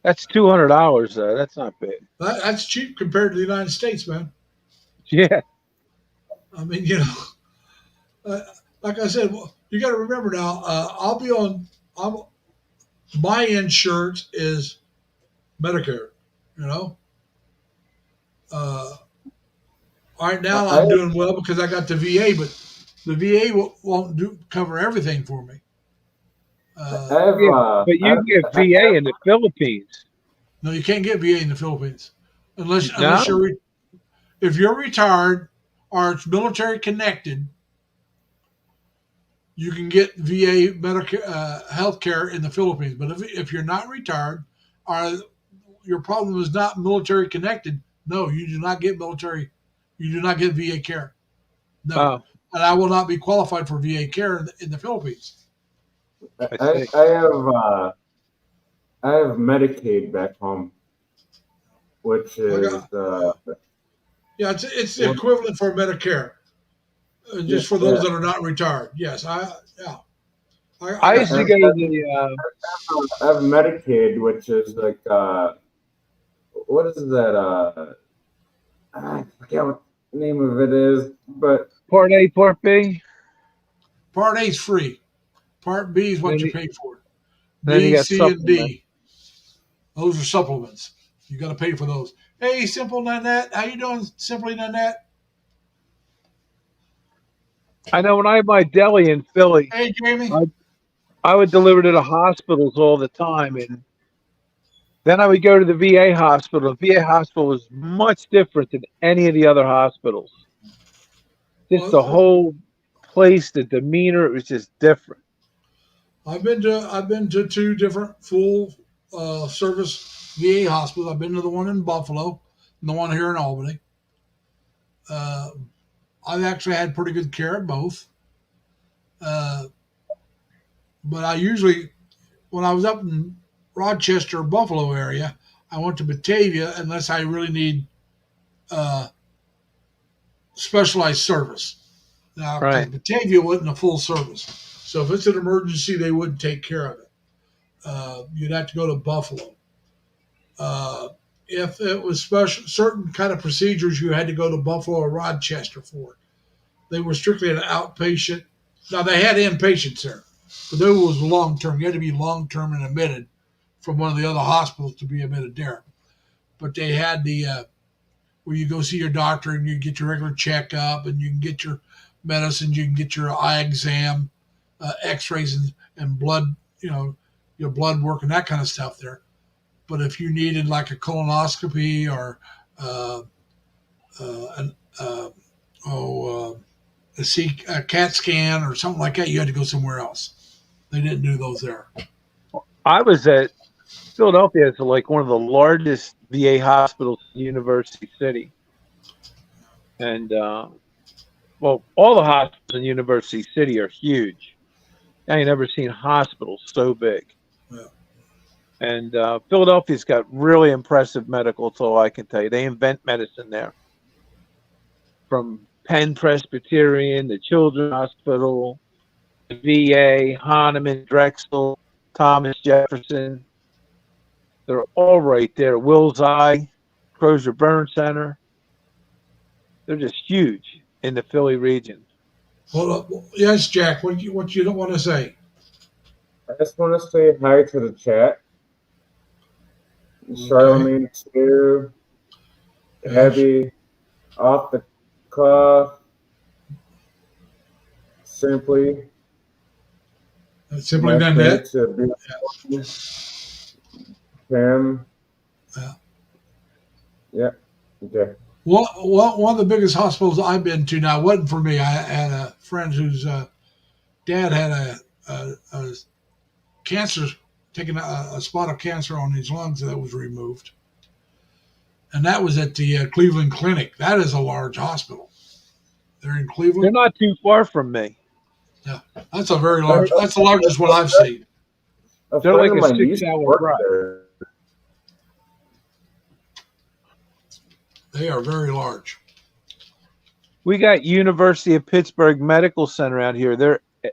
That's $200 though. That's not bad. That's cheap compared to the United States, man. Yeah. I mean, like I said, you got to remember now. My insurance is Medicare. You know. Right now I'm doing well because I got the VA, but the VA won't cover everything for me. But you get VA in the Philippines. No, you can't get VA in the Philippines unless No? if you're retired or it's military connected. You can get VA Medicare health care in the Philippines, but if you're not retired or your problem is not military connected, no, you do not get VA care. No, Oh, and I will not be qualified for VA care in the Philippines. I see. I have Medicaid back home, which is yeah, it's the equivalent for Medicare, just for those that are not retired. Yes, I used to go to the. I have Medicaid, which is like what is that? I forget what the name of it is, but Part A, Part B. Part A is free. Part B is what Then you you- pay for. Then you B, got C, and supplement. D. Those are supplements. You got to pay for those. Hey, Simple Nanette, how you doing, Simply Nanette? I know when I had my deli in Philly, Hey, Jamie. I would deliver to the hospitals all the time, and then I would go to the VA hospital. The VA hospital was much different than any of the other hospitals. Just the whole place, the demeanor, it was just different. I've been to two different full service VA hospitals. I've been to the one in Buffalo and the one here in Albany. I've actually had pretty good care at both. But I usually, when I was up in Rochester, Buffalo area, I went to Batavia unless I really need specialized service. Now, Right. Batavia wasn't a full service. So if it's an emergency, they wouldn't take care of it. You'd have to go to Buffalo. If it was certain kind of procedures, you had to go to Buffalo or Rochester for. They were strictly an outpatient. Now, they had inpatients there, but there was long-term. You had to be long-term and admitted from one of the other hospitals to be admitted there. But they had the where you go see your doctor and you get your regular checkup and you can get your medicines, you can get your eye exam, X-rays and blood, your blood work and that kind of stuff there. But if you needed like a colonoscopy or a CAT scan or something like that, you had to go somewhere else. They didn't do those there. I was at Philadelphia. It's like one of the largest VA hospitals in University City, and well, all the hospitals in University City are huge. I ain't never seen hospitals so big. Yeah. And Philadelphia's got really impressive medical, that's all I can tell you. They invent medicine there. From Penn Presbyterian, the Children's Hospital, the VA, Hahnemann, Drexel, Thomas Jefferson. They're all right there. Wills Eye, Crozier Burn Center. They're just huge in the Philly region. Well, yes, Jack. What you don't want to say? I just want to say hi to the chat. Charlemagne too. Yes. Heavy, off the cuff, simply. Simply done that. To be Tim. Yeah. Yeah. Okay. One of the biggest hospitals I've been to now wasn't for me. I had a friend whose dad had a cancer, taking a spot of cancer on his lungs that was removed. And that was at the Cleveland Clinic. That is a large hospital. They're in Cleveland. They're not too far from me. Yeah, that's a very large. That's the largest one I've seen. They're like a 6-hour drive. They are very large. We got University of Pittsburgh Medical Center out here.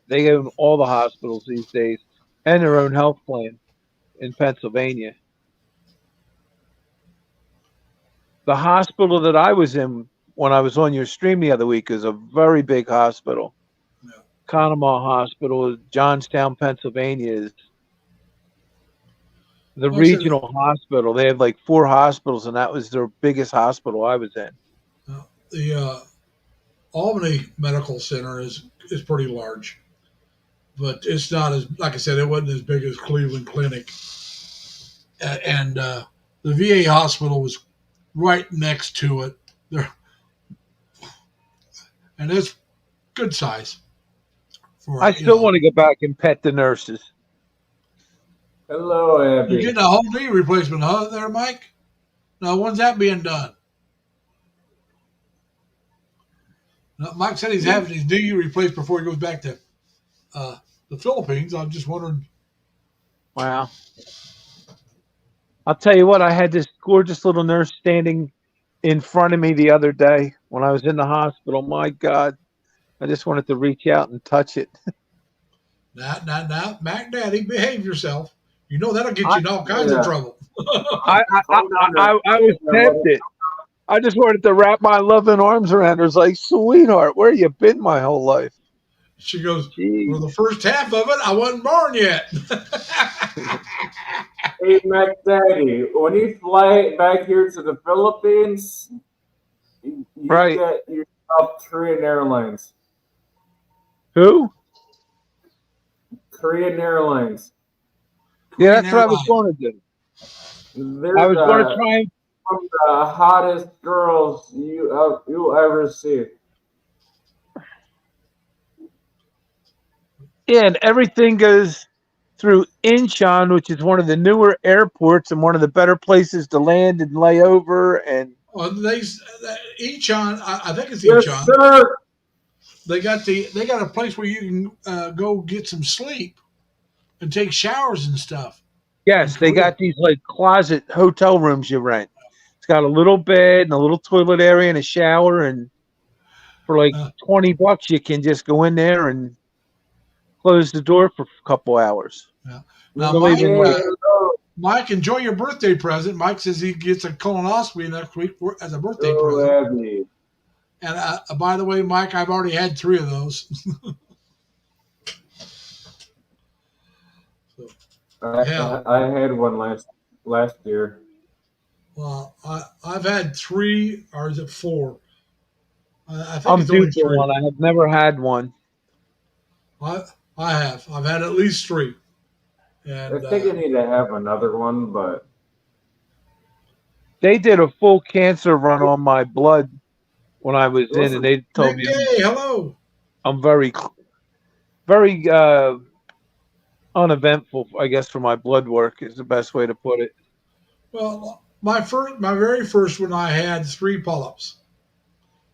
They own all the hospitals these days and their own health plan in Pennsylvania. The hospital that I was in when I was on your stream the other week is a very big hospital. Yeah. Conemaugh Hospital, Johnstown, Pennsylvania is the regional hospital. They have like 4 hospitals, and that was their biggest hospital I was in. The Albany Medical Center is pretty large, but it's not as, like I said, it wasn't as big as Cleveland Clinic. And the VA hospital was right next to it. And it's good size. I still want to go back and pet the nurses. Hello, Abby. You're getting a whole knee replacement, huh, there, Mike? Now, when's that being done? Now, Mike said he's having his knee replaced before he goes back to the Philippines. I'm just wondering. Wow. I'll tell you what, I had this gorgeous little nurse standing in front of me the other day when I was in the hospital. My God, I just wanted to reach out and touch it. Now, Mac Daddy, behave yourself. You know that'll get you in all kinds of trouble. I was tempted. I just wanted to wrap my loving arms around her. It's like, sweetheart, where you been my whole life? She goes, well, the first half of it, I wasn't born yet. Hey, Mac Daddy, when you fly back here to the Philippines, you get yourself Korean Airlines. Who? Korean Airlines. Yeah, that's what I was going to do. I was going to try and one of the hottest girls you'll ever see. Yeah, and everything goes through Incheon, which is one of the newer airports and one of the better places to land and lay over. And Incheon, I think it's Yes, Incheon. sir. They got a place where you can go get some sleep and take showers and stuff. yes, they got these like closet hotel rooms you rent. It's got a little bed and a little toilet area and a shower, and for like $20 you can just go in there and close the door for a couple hours. Yeah. Now, Mike, enjoy your birthday present. Mike says he gets a colonoscopy next week as a birthday present. Abby. And by the way, Mike, I've already had 3 of those. I had one last year. Well, I've had 3, or is it 4? I think I'm it's only due for 3. one. I have never had one. I have. I've had at least 3. And I think I need to have another one, but They did a full cancer run on my blood when I was in, and they told me hello. I'm very uneventful, I guess, for my blood work is the best way to put it. Well, my very first one, I had 3 polyps.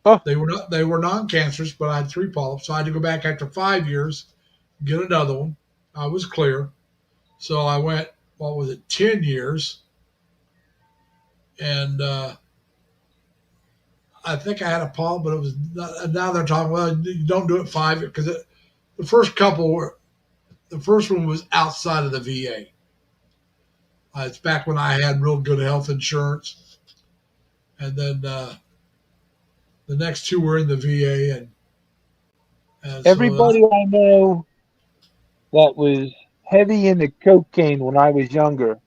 Oh. They were non-cancerous, but I had 3 polyps. So I had to go back after 5 years, get another one. I was clear. So I went, 10 years. And I think I had a polyp, but it was not, now they're talking. Well, you don't do it 5 because the first couple were. The first one was outside of the VA. It's back when I had real good health insurance, and then the next 2 were in the VA, and so Everybody I know that was heavy into cocaine when I was younger,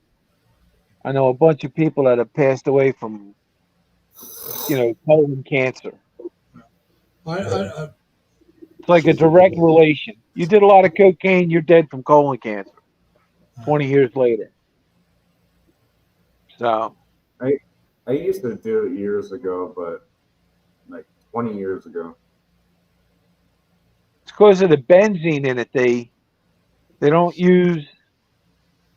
I know a bunch of people that have passed away from, colon cancer. I It's like a direct relation. You did a lot of cocaine, you're dead from colon cancer 20 years later. So I used to do it years ago, but like 20 years ago. it's because of the benzene in it. They don't use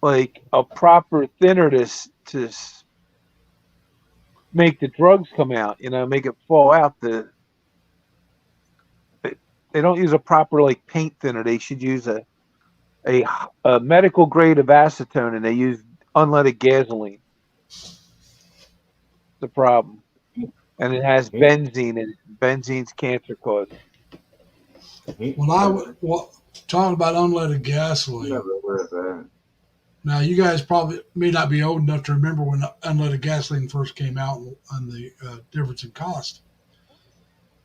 like a proper thinner to make the drugs come out, make it fall out. They don't use a proper like paint thinner. They should use a medical grade of acetone, and they use unleaded gasoline. The problem, and it has benzene, and benzene's cancer causing. when I talking about unleaded gasoline. Never heard of that. Now, you guys probably may not be old enough to remember when unleaded gasoline first came out and the difference in cost.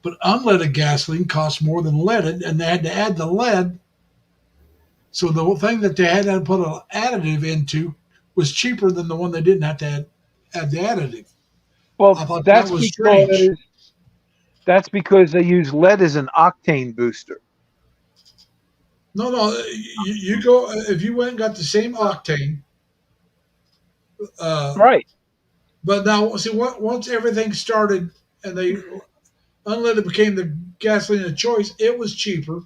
But unleaded gasoline costs more than leaded, and they had to add the lead. So the thing that they had to put an additive into was cheaper than the one they didn't have to add the additive. Well, I thought that was strange. That's because they use lead as an octane booster. No, you go if you went and got the same octane. Right. But now, see, once everything started and they unleaded became the gasoline of choice, it was cheaper.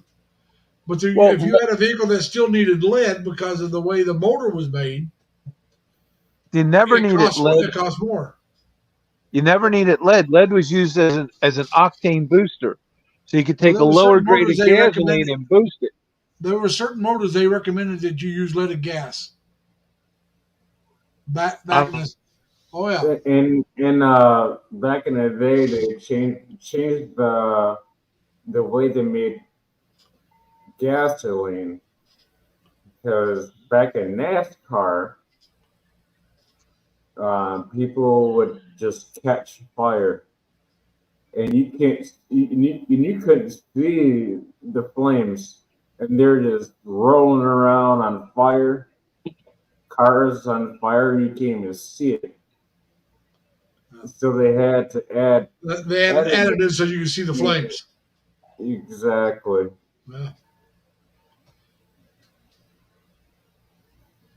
But if you had a vehicle that still needed lead because of the way the motor was made, you never needed lead. It cost more. You never needed lead. Lead was used as an octane booster, so you could take a lower grade of gasoline and boost it. There were certain motors they recommended that you use leaded gas. Back in this, oh yeah. In back in the day, they changed the way they made gasoline, because back in NASCAR, people would just catch fire, and you couldn't see the flames, and they're just rolling around on fire, cars on fire, and you can't even see it. So they had to add. They added additives so you can see the flames. Exactly. Yeah.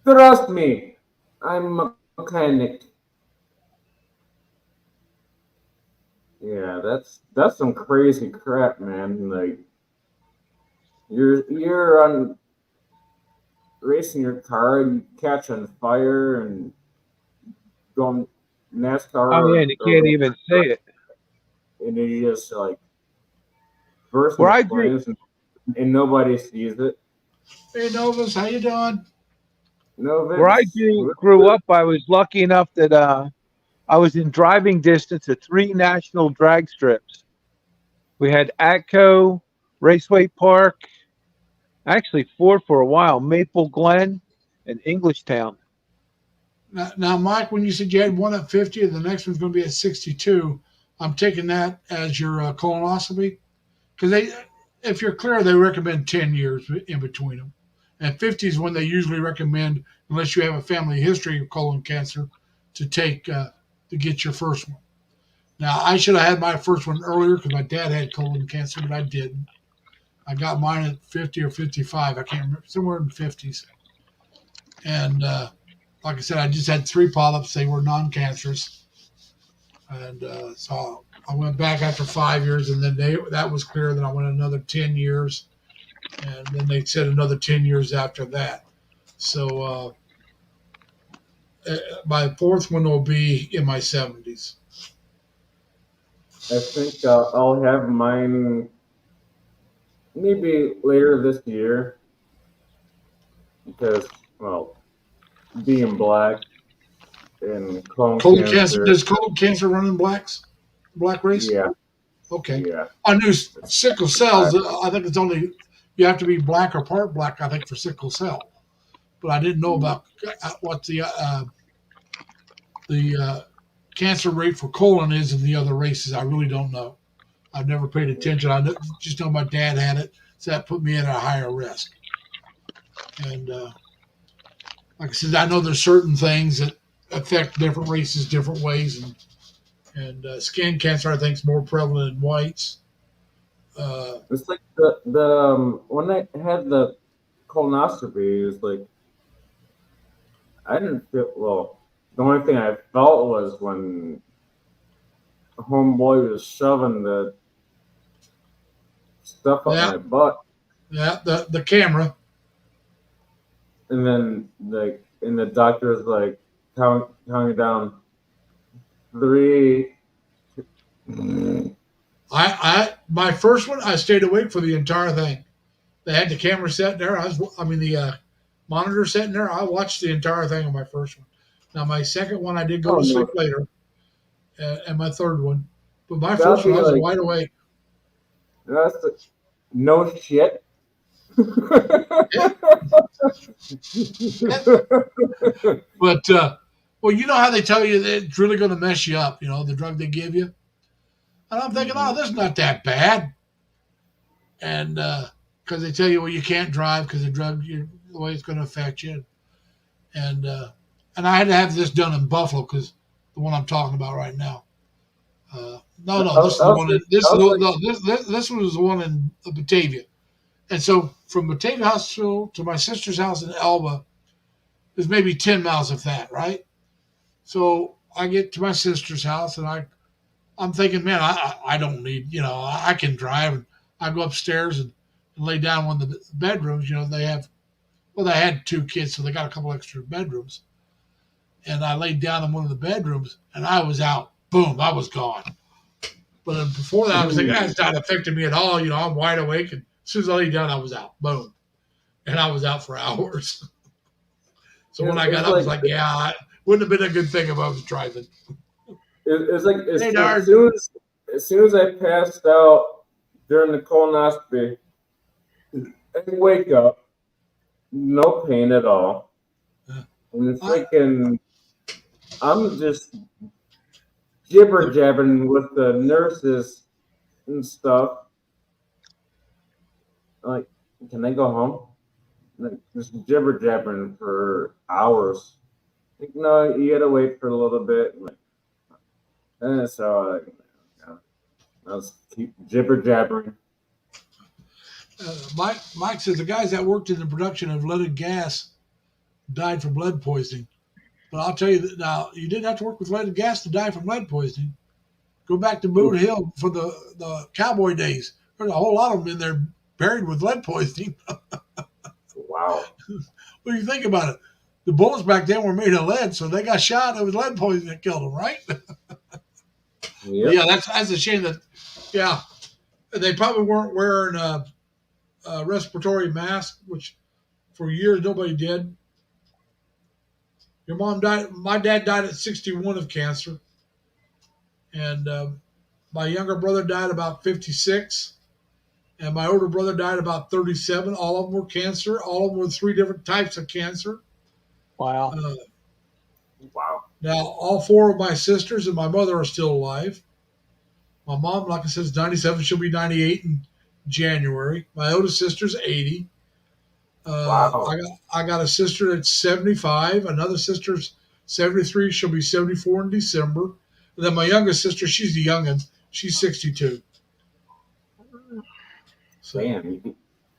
Trust me, I'm a mechanic. Yeah, that's some crazy crap, man. Like you're on racing your car, and you catch on fire and going NASCAR. Oh yeah, and you can't even see it. And then you just like burst Where into flames, and nobody sees it. Hey Novus, how you doing? Novus. Where I grew up, I was lucky enough that I was in driving distance of 3 national drag strips. We had Atco, Raceway Park, actually 4 for a while, Maple Glen, and Englishtown. Now, Mike, when you said you had one at 50 and the next one's going to be at 62, I'm taking that as your colonoscopy. Because if you're clear, they recommend 10 years in between them. And 50 is when they usually recommend, unless you have a family history of colon cancer, to take to get your first one. Now, I should have had my first one earlier because my dad had colon cancer, but I didn't. I got mine at 50 or 55. I can't remember, somewhere in the 50s. And like I said, I just had 3 polyps. They were non-cancerous. And so I went back after 5 years, and then that was clear. Then I went another 10 years. And then they said another 10 years after that. So my 4th one will be in my 70s. I think I'll have mine maybe later this year, because, well, being black and colon cancer. Does colon cancer run in blacks? black race? Yeah, Okay. yeah. I knew sickle cells. I think it's only you have to be black or part black. I think for sickle cell, but I didn't know about what the cancer rate for colon is in the other races. I really don't know. I've never paid attention. Just know my dad had it, so that put me at a higher risk. And like I said, I know there's certain things that affect different races different ways, and skin cancer I think is more prevalent in whites. It's like the when I had the colonoscopy, it was like I didn't feel well. The only thing I felt was when homeboy was shoving the stuff up Yeah, my butt, yeah, the camera. and then the doctor was like counting down 3. I my first one I stayed awake for the entire thing. They had the camera set there. The monitor set in there. I watched the entire thing on my first one. Now my second one I did go Oh to sleep no, later, and my third one, but my that'll first one be I was like wide awake. that's like, no shit. Yeah, yeah. But well, you know how they tell you that it's really going to mess you up. You know the drug they give you, and I'm thinking, oh, this is not that bad. And because they tell you, well, you can't drive because the way it's going to affect you, and I had to have this done in Buffalo because the one I'm talking about right now. No, this is the one. This was the one in Batavia, and so from Batavia Hospital to my sister's house in Elba is maybe 10 miles of that, right? So I get to my sister's house and I'm thinking, man, I don't need, I can drive. And I go upstairs and lay down in one of the bedrooms. They had 2 kids, so they got a couple extra bedrooms. And I laid down in one of the bedrooms and I was out. Boom, I was gone. But before that, I was thinking, it's not affecting me at all. I'm wide awake. And as soon as I laid down, I was out. Boom. And I was out for hours. So when I got up, I was like, yeah, it wouldn't have been a good thing if I was driving. It's like Hey, as soon as I passed out during the colonoscopy, I wake up, no pain at all, and freaking, I'm just jibber jabbering with the nurses and stuff. Like, can they go home? Like, just jibber jabbering for hours. Like, no, you gotta wait for a little bit. And so I'll keep jibber jabbering. Mike says the guys that worked in the production of leaded gas died from lead poisoning. But I'll tell you that now, you didn't have to work with leaded gas to die from lead poisoning. Go back to Boot Hill for the cowboy days. There's a whole lot of them in there buried with lead poisoning. Wow. What do you think about it? The bullets back then were made of lead, so they got shot. It was lead poisoning that killed them, right? Yep. Yeah, that's a shame that. Yeah, they probably weren't wearing a respiratory mask, which for years nobody did. Your mom died. My dad died at 61 of cancer, and my younger brother died about 56, and my older brother died about 37. All of them were cancer. All of them were 3 different types of cancer. Wow. Wow. Now, all 4 of my sisters and my mother are still alive. My mom, like I said, is 97. She'll be 98 in January. My oldest sister's 80. Wow. I got a sister that's 75. Another sister's 73. She'll be 74 in December. And then my youngest sister, she's the youngin'. She's 62. So, Man,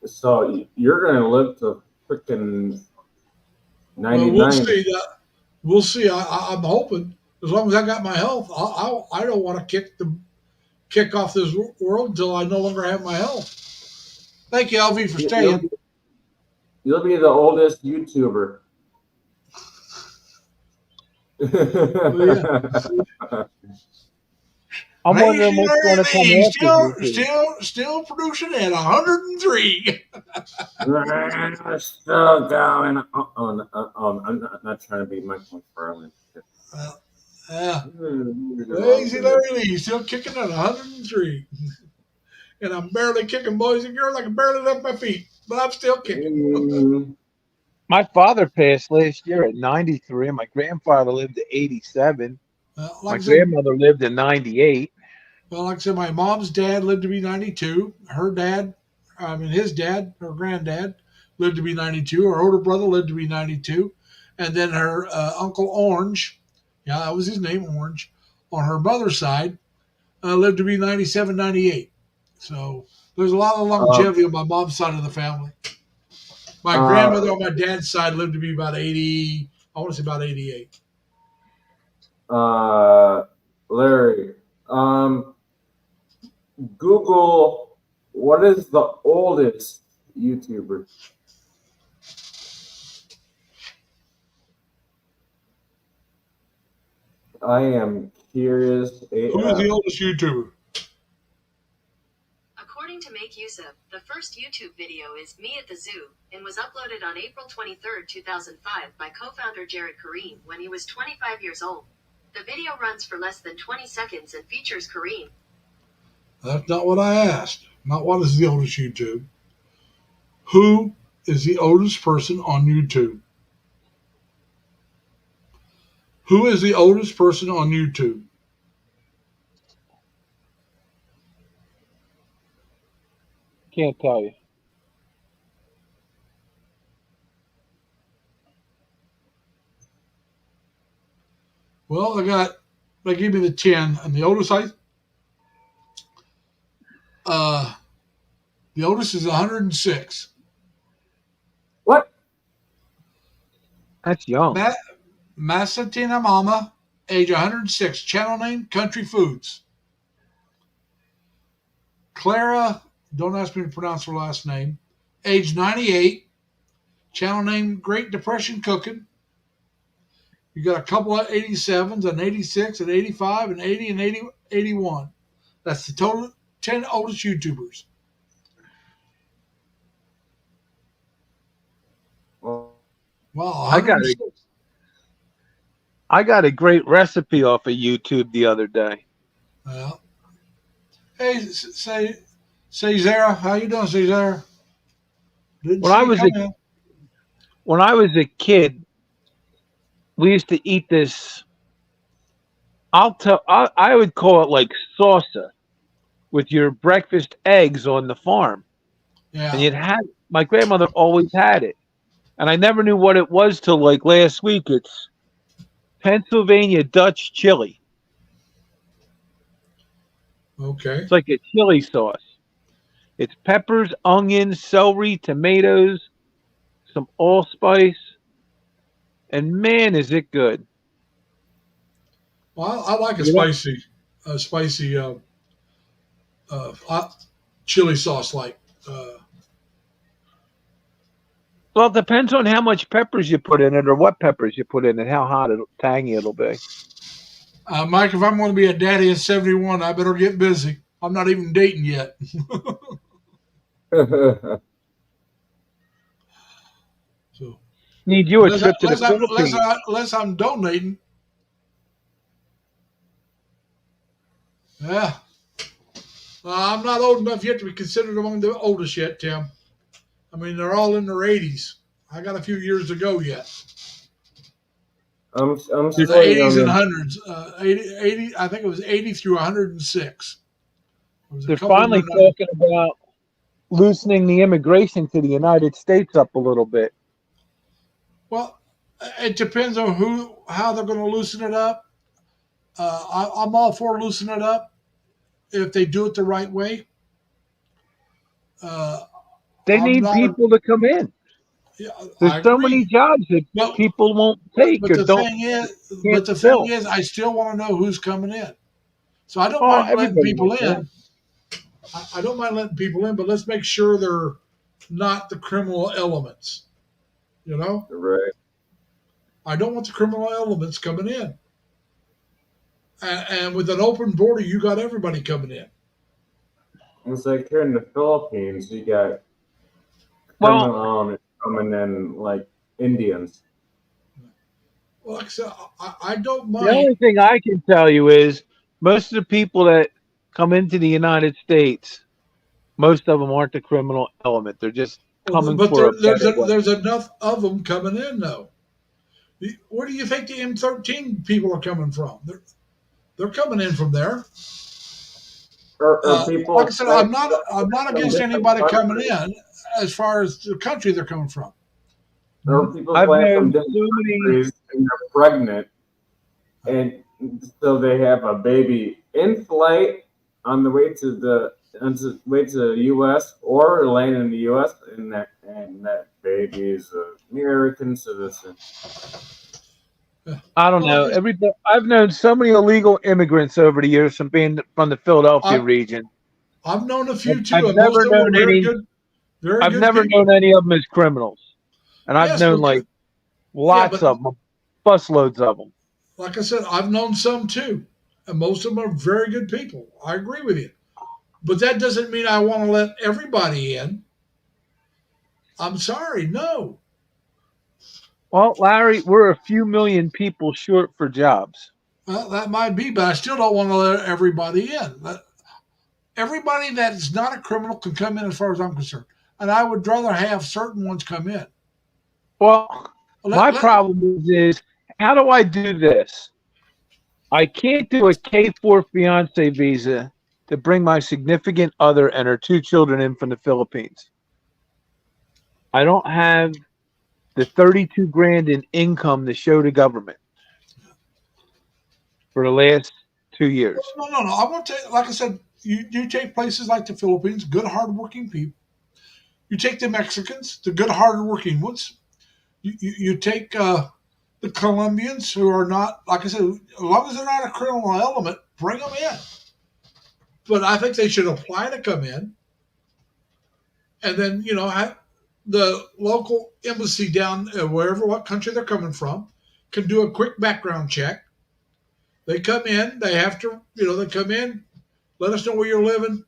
so you're gonna live to freaking 99. we'll see. We'll see. I'm hoping, as long as I got my health, I don't want to kick off this world until I no longer have my health. Thank you, LV, for staying. You'll be the oldest YouTuber. I'm wondering what's going to come after. Still producing at 103. Still going. I'm not trying to be Michael McFarlane. Lazy Larry Lee, still kicking at 103. And I'm barely kicking, boys and girls. I can barely lift my feet, but I'm still kicking. My father passed last year at 93, and my grandfather lived to 87. Like My I said, grandmother lived to 98. well, like I said, my mom's dad lived to be 92. Her dad, his dad, her granddad, lived to be 92. Her older brother lived to be 92. And then her Uncle Orange, yeah, that was his name, Orange, on her mother's side, lived to be 97, 98. So there's a lot of longevity on my mom's side of the family. My grandmother on my dad's side lived to be about 80, I want to say about 88. Larry, Google, what is the oldest YouTuber? I am curious. Who is the oldest YouTuber? According to Make Use Of, the first YouTube video is Me at the Zoo and was uploaded on April 23, 2005 by co-founder Jared Kareem when he was 25 years old. The video runs for less than 20 seconds and features Kareem. That's not what I asked. Not what is the oldest YouTube. Who is the oldest person on YouTube? Who is the oldest person on YouTube? Can't tell you. Well, they gave me the 10, and the oldest is 106. What? That's young. Masatina Mama, age 106. Channel name, Country Foods. Clara, don't ask me to pronounce her last name, age 98. Channel name, Great Depression Cooking. You got a couple of 87s, an 86, an 85, an 80, and 81. That's the total 10 oldest YouTubers. Wow, I got a great recipe off of YouTube the other day. Well, hey, say Zara, how you doing, Zara? When I was a kid, we used to eat this. I would call it like salsa with your breakfast eggs on the farm. Yeah. And my grandmother always had it. And I never knew what it was till like last week. It's Pennsylvania Dutch chili. Okay. It's like a chili sauce. It's peppers, onions, celery, tomatoes, some allspice, and man, is it good. Well, I like a spicy chili sauce like. Well, it depends on how much peppers you put in it or what peppers you put in it, how hot tangy it'll be. Mike, if I'm going to be a daddy at 71, I better get busy. I'm not even dating yet. So need you a trip to the Philippines. Unless I'm donating. Yeah. I'm not old enough yet to be considered among the oldest yet, Tim. I mean, they're all in their 80s. I got a few years to go yet. I'm the 80s and 100s. 80, I think it was 80 through 106. They're finally talking about loosening the immigration to the United States up a little bit. Well, it depends on how they're going to loosen it up. I'm all for loosening it up if they do it the right way. They need people to come in. Yeah, there's so many jobs that people won't take. But the thing is, I still want to know who's coming in. So I don't mind letting people in. I don't mind letting people in, but let's make sure they're not the criminal elements. You know? Right. I don't want the criminal elements coming in. And with an open border, you got everybody coming in. It's like here in the Philippines, you got criminal elements coming in like Indians. Well, like I said, I don't The mind. only thing I can tell you is most of the people that come into the United States, most of them aren't the criminal element. They're just coming But for a better way. there's enough of them coming in though. Where do you think the M13 people are coming from? They're coming in from there. Or Like I people said, from I'm not against different anybody coming countries, in as far as the country they're coming from. or people I've flying from known different so many. countries and they're pregnant, and so they have a baby in flight on the way to the U.S. or land in the U.S. and that baby is an American citizen. I don't Well, know. Everybody, I've known so many illegal immigrants over the years from being from the Philadelphia I've region. I've known a few I've, too, I've and most never of them are known any. very I've good never people. known any of them as criminals, and I've Yes, known but like yeah, lots but of them, busloads of them. like I said, I've known some too, and most of them are very good people. I agree with you, but that doesn't mean I want to let everybody in. I'm sorry, no. Well, Larry, we're a few million people short for jobs. Well, that might be, but I still don't want to let everybody in. Everybody that's not a criminal can come in, as far as I'm concerned, and I would rather have certain ones come in. Well, Let, my let, problem is how do I do this? I can't do a K4 fiance visa to bring my significant other and her two children in from the Philippines. I don't have the 32 grand in income to show the government for the last 2 years. no. I want to, like I said, you take places like the Philippines, good, hardworking people. You take the Mexicans, the good, hardworking ones. You take the Colombians who are not, like I said, as long as they're not a criminal element, bring them in. But I think they should apply to come in, and then have the local embassy down wherever what country they're coming from can do a quick background check. They come in, they have to, they come in, let us know where you're living,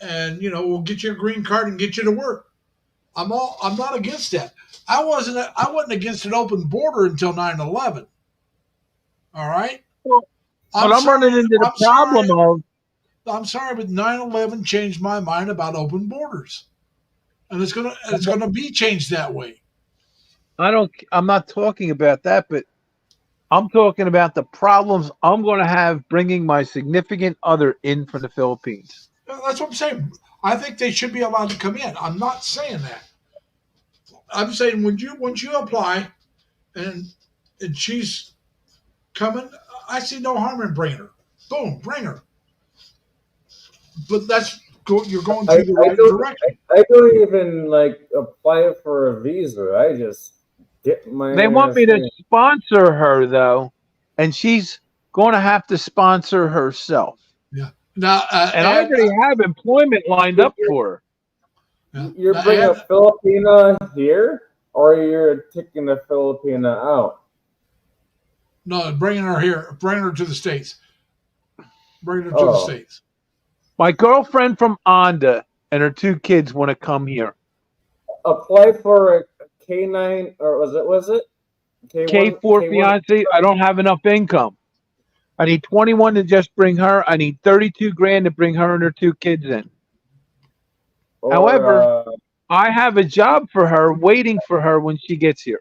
and we'll get you a green card and get you to work. I'm not against that. I wasn't against an open border until 9/11. All right. Well, but I'm I'm sorry. running into the I'm sorry. problem of I'm sorry, but 9/11 changed my mind about open borders, and it's gonna be changed that way. I'm not talking about that, but I'm talking about the problems I'm going to have bringing my significant other in from the Philippines. That's what I'm saying. I think they should be allowed to come in. I'm not saying that. I'm saying once you apply and she's coming, I see no harm in bringing her. Boom, bring her. But you're going I, through the I right don't direction. I don't even like apply for a visa. I just get my They want ass me to in. sponsor her though, and she's going to have to sponsor herself. Yeah. Now, And I already have employment lined up for her. You're now bringing a add, Filipina here, or you're taking a Filipina out. no, bringing her here, bringing her to the states, bringing her to the Oh, states. My girlfriend from Onda and her two kids want to come here. apply for a K9, or was it K1 K4 K1? fiance, I don't have enough income. I need 21 to just bring her. I need 32 grand to bring her and her two kids in. Or However, I have a job for her waiting for her when she gets here.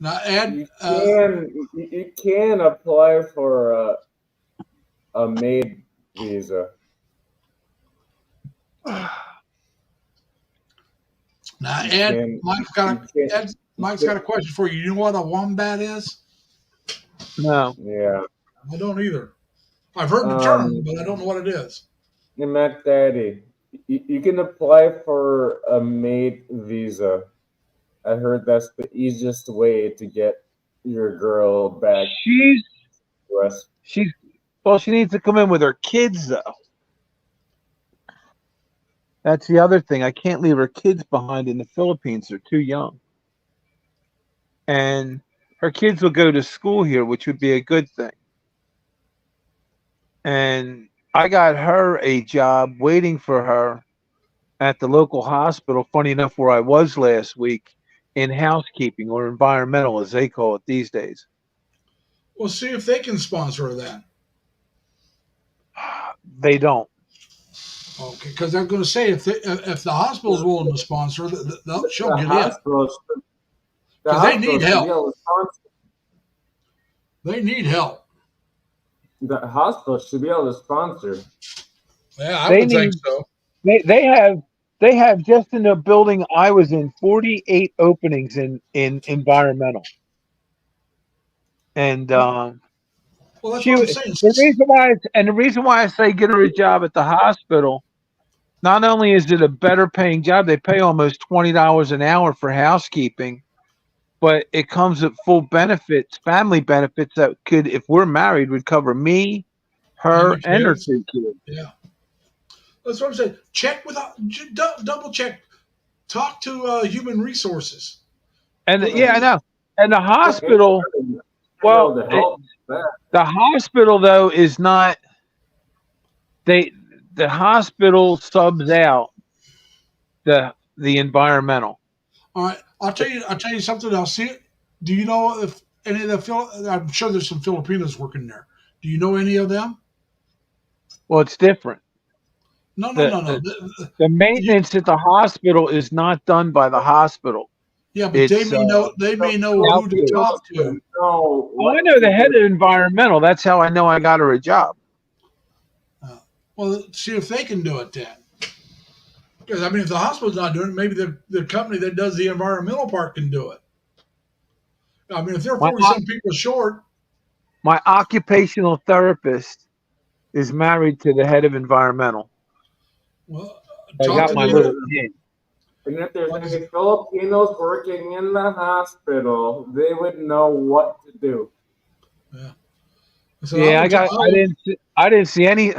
Now add, you can apply for a maid visa. now You Ed, can Mike's got a question for you. You know what a wombat is? No. yeah. I don't either. I've heard the term, Um, but I don't know what it is. Mac Daddy, you can apply for a maid visa. I heard that's the easiest way to get your girl back She's to us. she's well, she needs to come in with her kids though. That's the other thing. I can't leave her kids behind in the Philippines. They're too young. And her kids will go to school here, which would be a good thing. And I got her a job waiting for her at the local hospital, funny enough, where I was last week in housekeeping or environmental, as they call it these days. Well, see if they can sponsor that. They don't. Okay, because I'm going to say if the hospital's willing to sponsor, she'll The get in hospital, the because they hospital need should be help. able to sponsor. They need help. The hospital should be able to sponsor. Yeah, I They would think need. so. They have just in the building I was in 48 openings in environmental. And Well, that's she what I'm saying. the reason why I say get her a job at the hospital, not only is it a better paying job, they pay almost $20 an hour for housekeeping, but it comes with full benefits, family benefits that could, if we're married, would cover me, And her, the and her kids. 2 kids. Yeah, that's what I'm saying. Check with double check. Talk to human resources. And yeah, I know. And the hospital, well, To help that. the hospital though is not. The hospital subs out the environmental. All right, I'll tell you something else. See, do you know if any of the I'm sure there's some Filipinos working there. Do you know any of them? Well, it's different. No. The maintenance at the hospital is not done by the hospital. Yeah, but they may know. They may know who to talk to. No, Oh, I know the head of environmental. That's how I know I got her a job. Well, see if they can do it then. Because I mean, if the hospital's not doing it, maybe the company that does the environmental part can do it. I mean, if they're 40-some people short. My occupational therapist is married to the head of environmental. Well, I got my little kid. And if there's any Filipinos working in the hospital, they would know what to do. Yeah. So Yeah, I didn't see any.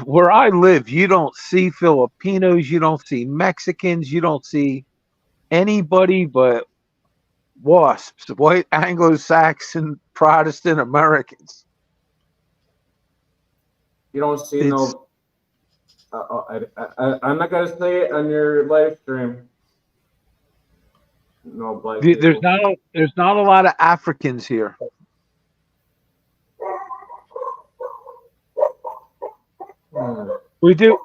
Where I live, you don't see Filipinos, you don't see Mexicans, you don't see anybody but WASPs, white Anglo-Saxon Protestant Americans. You don't see no. I'm not gonna say it on your live stream. No black people. There's not a lot of Africans here. We do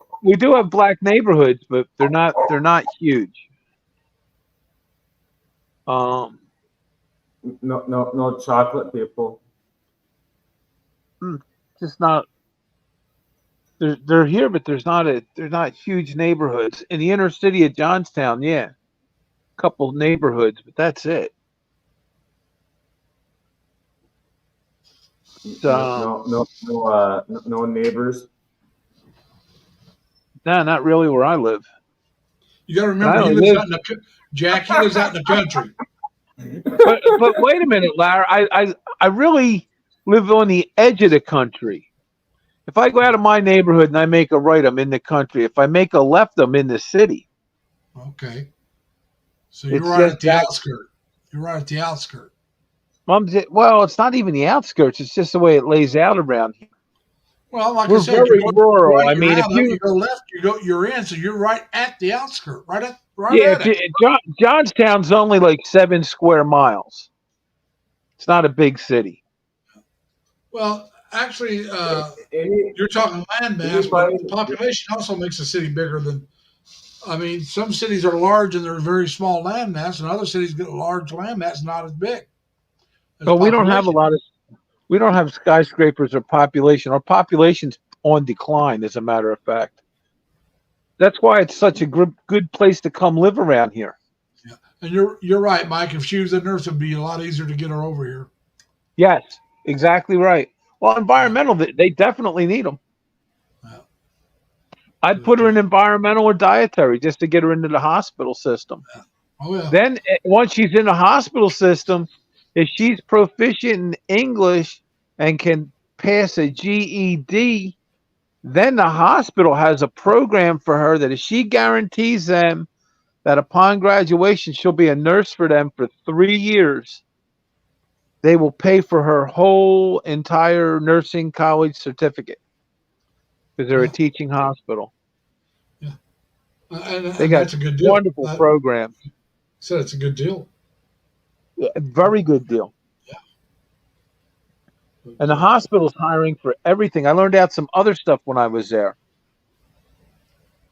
have black neighborhoods, but they're not huge. No chocolate people. Just not. They're here, but they're not huge neighborhoods. In the inner city of Johnstown, yeah, a couple neighborhoods, but that's it. No neighbors. No, not really where I live. You got to remember, he lives out in the country. But wait a minute, Larry. I really live on the edge of the country. If I go out of my neighborhood and I make a right, I'm in the country. If I make a left, I'm in the city. Okay. So you're right at the outskirts. You're right at the outskirts. Well, it's not even the outskirts. It's just the way it lays out around here. Well, like we're I said, very rural. Right, I mean, if you go left, you're in. So you're right at the outskirts, right at it. Johnstown's only like 7 square miles. It's not a big city. Well, actually, you're talking land mass, but the population also makes a city bigger than. I mean, some cities are large and they're very small land mass, and other cities get a large land mass, not as big. So we don't have we don't have skyscrapers or population. Our population's on decline, as a matter of fact. That's why it's such a good place to come live around here. Yeah, and you're right, Mike. If she was a nurse, it'd be a lot easier to get her over here. Yes, exactly right. Well, environmental, they definitely need them. Yeah. I'd put her in environmental or dietary just to get her into the hospital system. Yeah. Oh, yeah. Then once she's in the hospital system, if she's proficient in English and can pass a GED, then the hospital has a program for her that if she guarantees them that upon graduation she'll be a nurse for them for 3 years, they will pay for her whole entire nursing college certificate because they're a teaching hospital. Yeah, and they got that's a good deal. Wonderful program. So it's a good deal. Very good deal. Yeah. And the hospital's hiring for everything. I learned out some other stuff when I was there.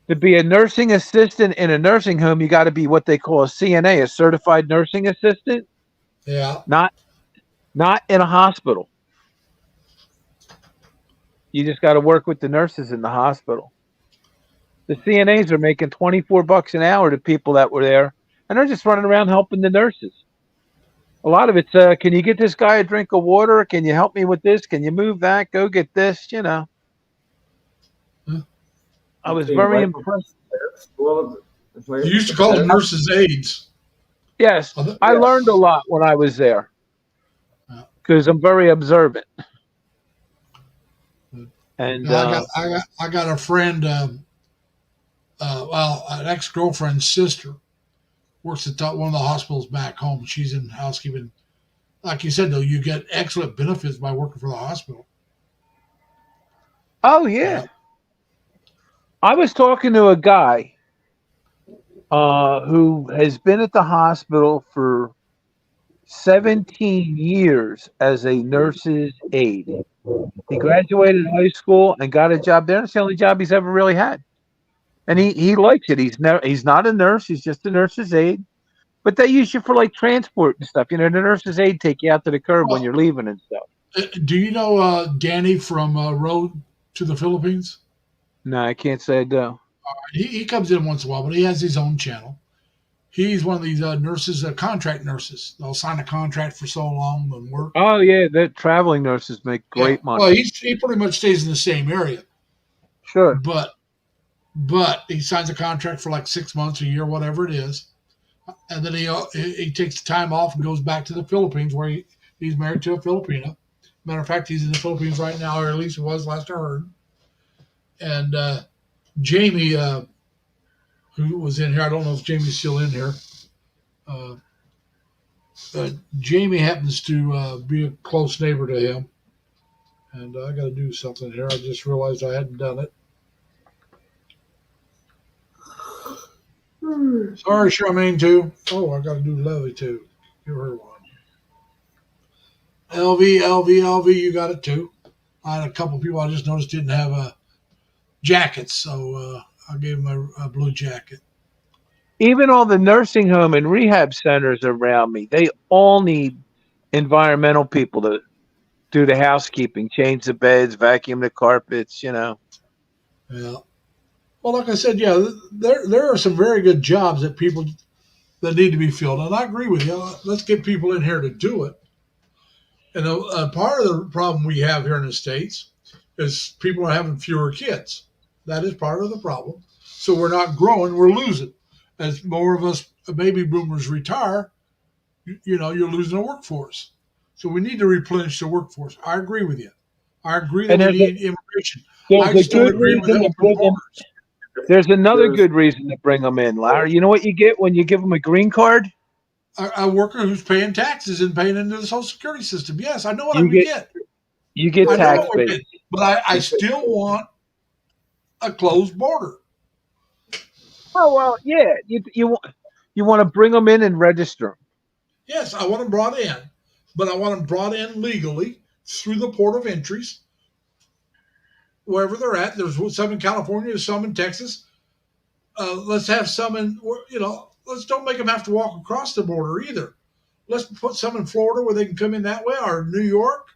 To be a nursing assistant in a nursing home, you got to be what they call a CNA, a certified nursing assistant, Yeah. not in a hospital. You just got to work with the nurses in the hospital. The CNAs are making $24 an hour to people that were there, and they're just running around helping the nurses. A lot of it's, can you get this guy a drink of water? Can you help me with this? Can you move that? Go get this, you know. I was very impressed. You used to call them nurses' aides. Yes, I learned a lot when I was there because I'm very observant. And I got a friend, well, an ex-girlfriend's sister works at one of the hospitals back home. She's in housekeeping. Like you said, though, you get excellent benefits by working for the hospital. Oh yeah, I was talking to a guy who has been at the hospital for 17 years as a nurse's aide. He graduated high school and got a job there. It's the only job he's ever really had, and he likes it. He's not a nurse. He's just a nurse's aide. But they use you for like transport and stuff. You know, the nurse's aide take you out to the curb when you're leaving and stuff. Do you know Danny from Road to the Philippines? No, I can't say I do. He comes in once in a while, but he has his own channel. He's one of these nurses, contract nurses. They'll sign a contract for so long and work. Oh yeah, the traveling nurses make great money. Well, he pretty much stays in the same area. Sure. But he signs a contract for like 6 months, a year, whatever it is. And then he takes the time off and goes back to the Philippines where he's married to a Filipina. Matter of fact, he's in the Philippines right now, or at least he was last I heard. And Jamie, who was in here, I don't know if Jamie's still in here. But Jamie happens to be a close neighbor to him. And I got to do something here. I just realized I hadn't done it. Sorry, Charmaine, too. Oh, I got to do Levy, too. Give her one. LV, you got it, too. I had a couple people I just noticed didn't have jackets, so I gave them a blue jacket. Even all the nursing home and rehab centers around me, they all need environmental people to do the housekeeping, change the beds, vacuum the carpets, you know. Yeah. Well, like I said, yeah, there are some very good jobs that need to be filled. And I agree with you. Let's get people in here to do it. And part of the problem we have here in the States is people are having fewer kids. That is part of the problem. So we're not growing, we're losing. As more of us baby boomers retire, you're losing a workforce. So we need to replenish the workforce. I agree with you. I agree that we need immigration. I just don't agree with open borders. There's another good reason to bring them in, Larry. You know what you get when you give them a green card? A worker who's paying taxes and paying into the Social Security system. Yes, I know what I would get. You get tax base. But I still want a closed border. Oh, well, yeah. You want to bring them in and register them. Yes, I want them brought in. But I want them brought in legally through the port of entries, wherever they're at. There's some in California, there's some in Texas. Let's have some in, let's don't make them have to walk across the border either. Let's put some in Florida where they can come in that way, or New York.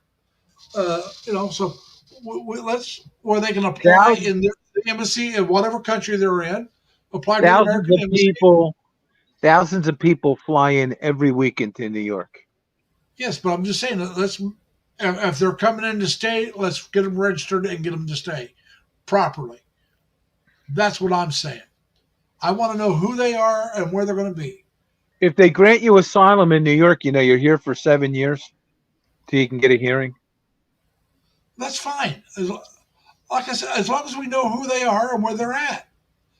So let's where they can apply in the embassy in whatever country they're in. Apply to the American embassy. Thousands of people fly in every weekend to New York. Yes, but I'm just saying, if they're coming in to stay, let's get them registered and get them to stay properly. That's what I'm saying. I want to know who they are and where they're going to be. If they grant you asylum in New York, you're here for 7 years till you can get a hearing. That's fine. Like I said, as long as we know who they are and where they're at.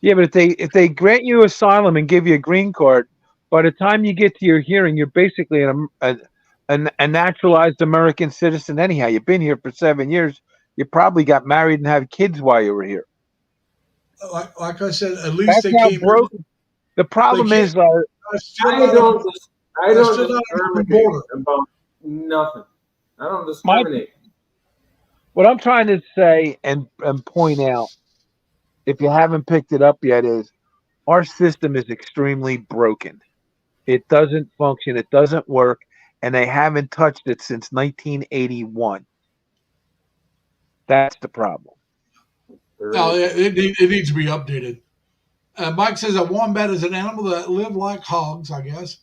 Yeah, but if they grant you asylum and give you a green card, by the time you get to your hearing, you're basically a naturalized American citizen anyhow. You've been here for 7 years. You probably got married and had kids while you were here. Like I said, at least they came. The problem is, I don't discriminate about nothing. I don't discriminate. What I'm trying to say and point out, if you haven't picked it up yet, is our system is extremely broken. It doesn't function. It doesn't work, and they haven't touched it since 1981. That's the problem. No, it needs to be updated. Mike says a wombat is an animal that live like hogs, I guess.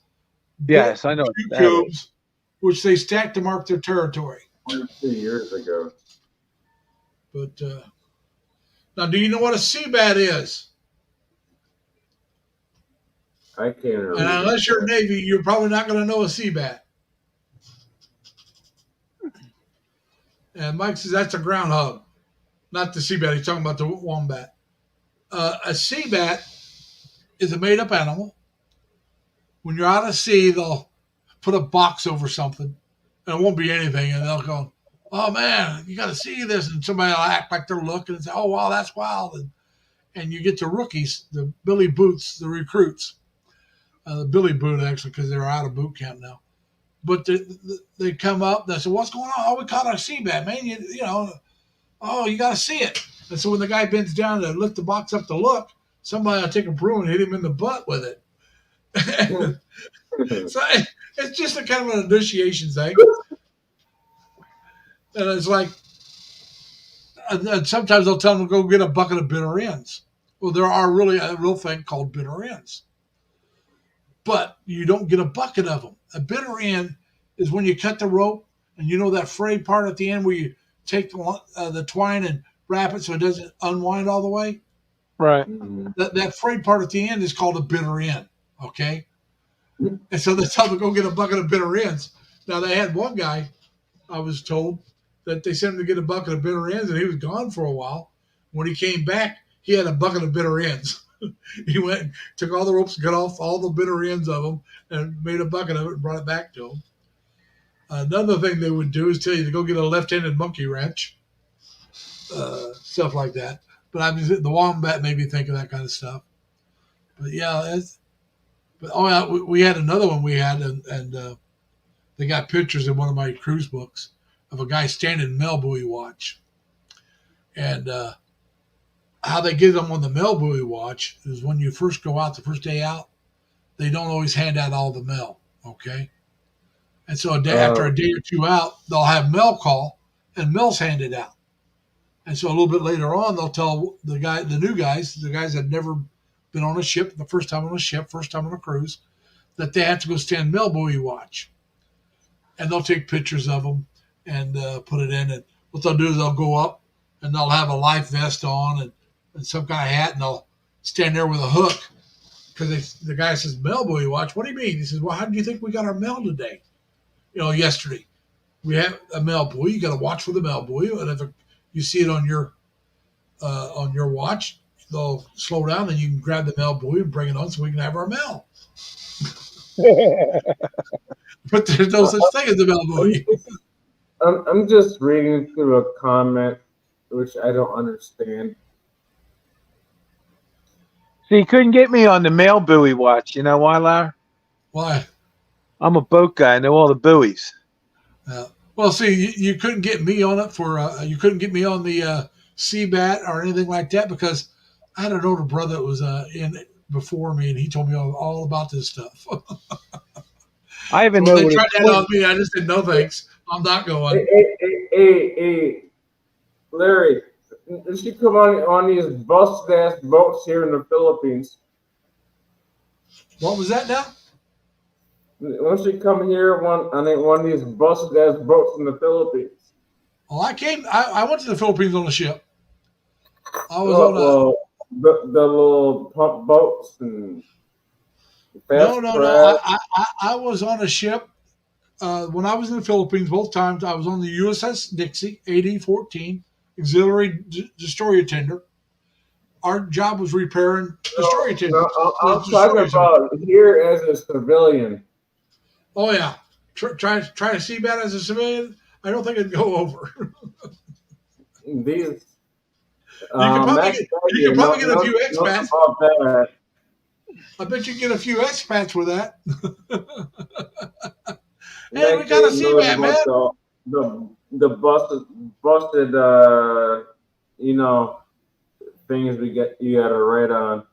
Yes, I know what Two that is. cubes, which they stack to mark their territory. 2 years ago. But now, do you know what a seabat is? I can't remember. And unless you're Navy, you're probably not going to know a seabat. And Mike says that's a groundhog, not the seabat. He's talking about the wombat. A seabat is a made-up animal. When you're out at sea, they'll put a box over something, and it won't be anything, and they'll go, "Oh man, you got to see this," and somebody will act like they're looking and say, "Oh wow, that's wild," and you get the rookies, the Billy Boots, the recruits, the Billy Boot actually, because they're out of boot camp now. But they come up, they say, "What's going on?" "Oh, we caught our seabat, man. You know, oh, you got to see it." And so when the guy bends down to lift the box up to look, somebody will take a broom and hit him in the butt with it. So it's just a kind of an initiation thing. And it's like, and sometimes they'll tell them to go get a bucket of bitter ends. Well, there are really a real thing called bitter ends. But you don't get a bucket of them. A bitter end is when you cut the rope and you know that frayed part at the end where you take the twine and wrap it so it doesn't unwind all the way. Right. That frayed part at the end is called a bitter end. Okay. And so they tell them to go get a bucket of bitter ends. Now they had one guy, I was told, that they sent him to get a bucket of bitter ends, and he was gone for a while. When he came back, he had a bucket of bitter ends. He went and took all the ropes, cut off all the bitter ends of them, and made a bucket of it and brought it back to him. Another thing they would do is tell you to go get a left-handed monkey wrench, stuff like that. But I mean, the wombat made me think of that kind of stuff. But yeah, we had another one we had, and they got pictures in one of my cruise books of a guy standing mail buoy watch. And how they get them on the mail buoy watch is when you first go out, the first day out, they don't always hand out all the mail, okay? And so after a day or two out, they'll have mail call, and mail's handed out. And so a little bit later on, they'll tell the new guys that had never been on a ship, the first time on a ship, first time on a cruise, that they have to go stand mail buoy watch. And they'll take pictures of them and put it in. And what they'll do is they'll go up and they'll have a life vest on and some kind of hat, and they'll stand there with a hook because the guy says, "Mail buoy watch? What do you mean?" He says, "Well, how do you think we got our mail today? Yesterday. We have a mail buoy. You got to watch for the mail buoy. And if you see it on your watch, they'll slow down and you can grab the mail buoy and bring it on so we can have our mail." But there's no such thing as a mail buoy. I'm just reading through a comment which I don't understand. See, you couldn't get me on the mail buoy watch. You know why, Larry? Why? I'm a boat guy. I know all the buoys. Well, see, you couldn't get me on it you couldn't get me on the Seabat or anything like that because I had an older brother that was in before me, and he told me all about this stuff. I even So know they what tried it's that on me. I just said, no thanks. I'm not going. Hey, Larry, you should come on these busted ass boats here in the Philippines. What was that now? Why don't you come here on one of these busted ass boats in the Philippines? Well, I went to the Philippines on a ship. I was the little pump boats and No. I was on a ship when I was in the Philippines. Both times I was on the USS Dixie, AD-14, auxiliary destroyer tender. Our job was repairing destroyer tenders. No, I'm talking about here as a civilian. Oh yeah, try to see that as a civilian. I don't think it'd go over. These. You could probably get a few expats. I bet you get a few expats with that. Hey, we got to see that, man. the busted you know, things you gotta write on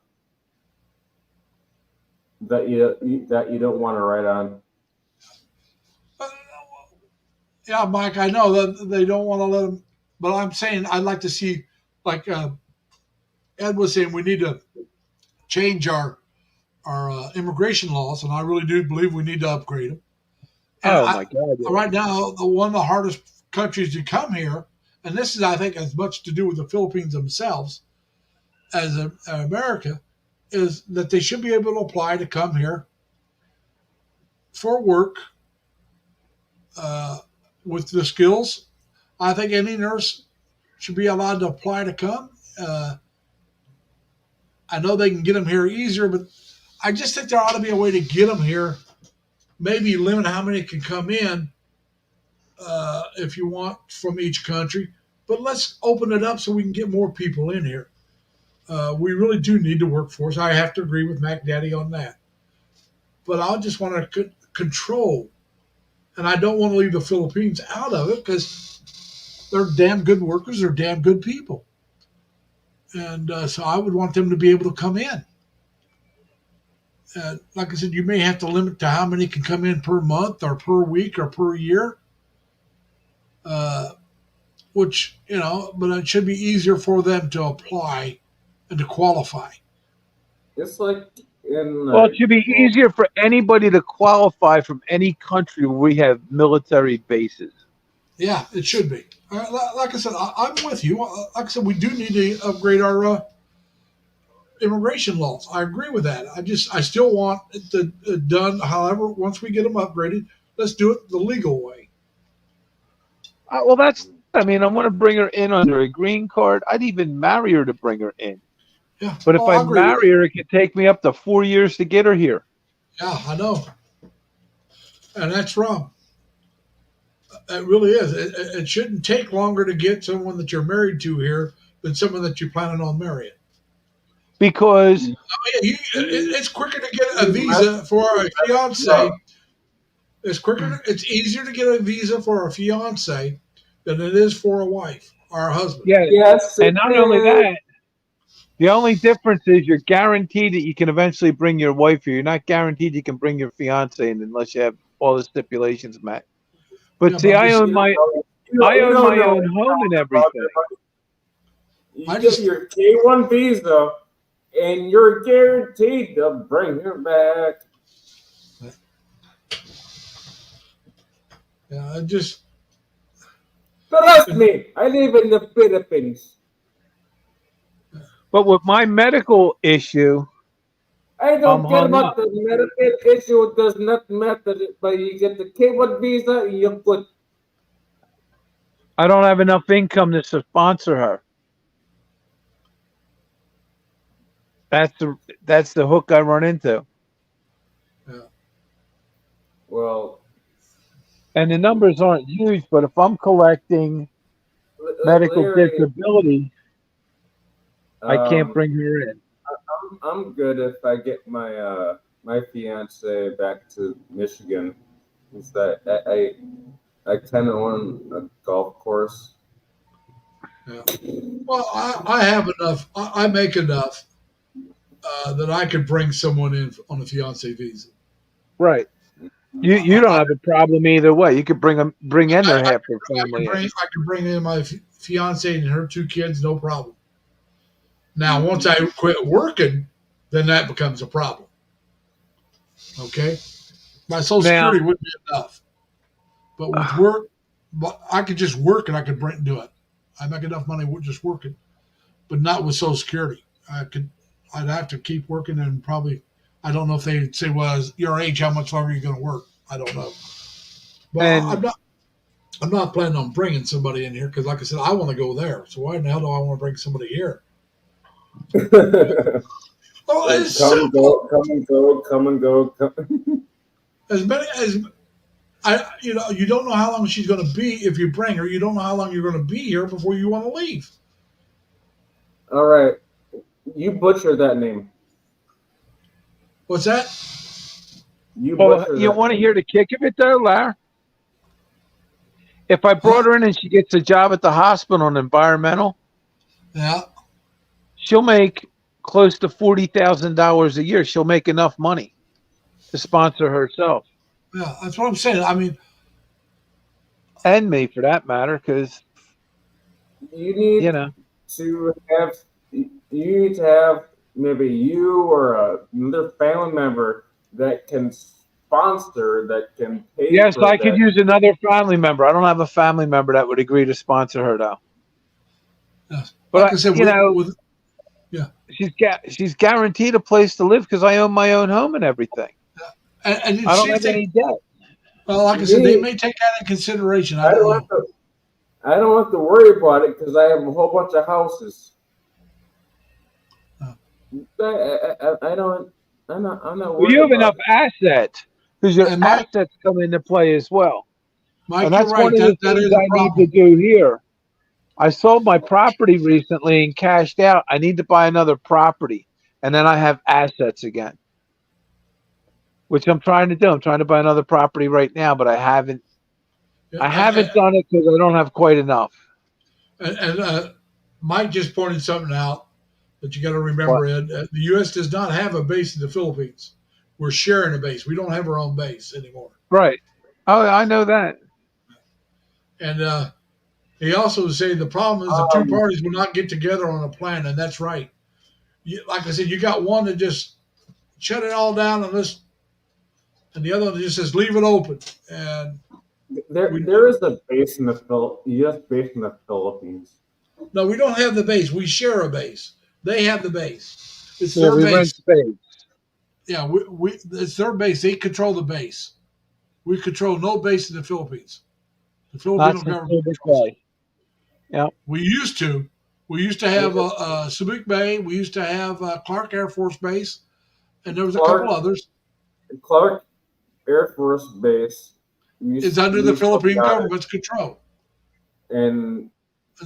that you don't want to write on. Yeah, Mike, I know that they don't want to let them, but I'm saying I'd like to see, like Ed was saying, we need to change our immigration laws, and I really do believe we need to upgrade them. And Oh my God! Yeah. right now, one of the hardest countries to come here, and this is, I think, as much to do with the Philippines themselves as America, is that they should be able to apply to come here for work with the skills. I think any nurse should be allowed to apply to come. I know they can get them here easier, but I just think there ought to be a way to get them here. Maybe limit how many can come in if you want from each country. But let's open it up so we can get more people in here. We really do need the workforce. I have to agree with Mac Daddy on that. But I just want to control. And I don't want to leave the Philippines out of it because they're damn good workers. They're damn good people. And so I would want them to be able to come in. Like I said, you may have to limit to how many can come in per month or per week or per year. Which, you know, but it should be easier for them to apply and to qualify. It's like Well, it should be easier for anybody to qualify from any country where we have military bases. Yeah, it should be. Like I said, I'm with you. Like I said, we do need to upgrade our immigration laws. I agree with that. I still want it done. However, once we get them upgraded, let's do it the legal way. Well, I want to bring her in under a green card. I'd even marry her to bring her in. Yeah. But if I marry her, it could take me up to 4 years to get her here. Yeah, I know. And that's wrong. It really is. It shouldn't take longer to get someone that you're married to here than someone that you're planning on marrying. Because it's quicker to get a visa for a fiance. It's easier to get a visa for a fiance than it is for a wife or a husband. Yeah. Yes, And not only that, the only difference is you're guaranteed that you can eventually bring your wife here. You're not guaranteed you can bring your fiance in unless you have all the stipulations met. But Yeah, see, but I own my own own home and everything. You get your K1 visa, and you're guaranteed to bring her back. Yeah, Trust me, I live in the Philippines. But with my medical issue, I don't care hung about up. the medical issue. It does not matter. But you get the K1 visa, you put. I don't have enough income to sponsor her. That's the hook I run into. Yeah. Well, and the numbers aren't huge, but if I'm collecting medical Larry, disability, I can't bring her in. I'm good if I get my my fiance back to Michigan. Is that I kind of own a golf course. Yeah. Well, I have enough. I make enough that I could bring someone in on a fiance visa. Right. You don't have a problem either way. You could bring in their half their family. I could bring in my fiance and her 2 kids, no problem. Now, once I quit working, then that becomes a problem. Okay, my Social Security wouldn't be enough, but with work, I could just work and I could do it. I make enough money just working, but not with Social Security. I'd have to keep working and probably. I don't know if they'd say, "Well, as your age, how much longer are you going to work?" I don't know. But I'm not planning on bringing somebody in here because, like I said, I want to go there. So why in the hell do I want to bring somebody here? Oh, it's come and go. As many as you don't know how long she's going to be if you bring her. You don't know how long you're going to be here before you want to leave. All right, you butcher that name. What's that? You want to hear the kick of it, though, Larry? If I brought her in and she gets a job at the hospital in environmental, Yeah. she'll make close to $40,000 a year. She'll make enough money to sponsor herself Yeah. That's what I'm saying. I mean, and me, for that matter, because You need you know. to have you need to have maybe you or another family member that can sponsor, that can pay Yes, for I could that. use another family member. I don't have a family member that would agree to sponsor her, though. yeah. But Like I said, yeah. she's guaranteed a place to live because I own my own home and everything. And I don't see have if they, any debt. well, like I said, they may take that in consideration. I I don't don't know. have to. I don't have to worry about it because I have a whole bunch of houses. Oh. I don't. I'm not Well, worried you have about enough assets because your And Mike, assets come into play as well. Mike, And you're that's one right. of the That things is a I need to problem. do here. I sold my property recently and cashed out. I need to buy another property. And then I have assets again, which I'm trying to do. I'm trying to buy another property right now, but I haven't Yeah, done it because I don't have quite enough. and Mike just pointed something out that you got to But remember, Ed. The U.S. does not have a base in the Philippines. We're sharing a base. We don't have our own base anymore. right. Oh, I know that. And he also said the problem is the two um, parties will not get together on a plan, and that's right. Like I said, you got one that just shut it all down and the other one that just says leave it open. And there is a base in the U.S. base in the Philippines. no, we don't have the base. We share a base. They have the base. It's Yeah, their we base. rent space. Yeah, it's their base. They control the base. We control no base in the Philippines. The Filipino Not since government David controls it. Clay. Yeah. We used to. We used to have Subic Bay. We used to have Clark Air Force Base, and there was a couple others. Clark Air Force Base. It's under the Philippine government's control, and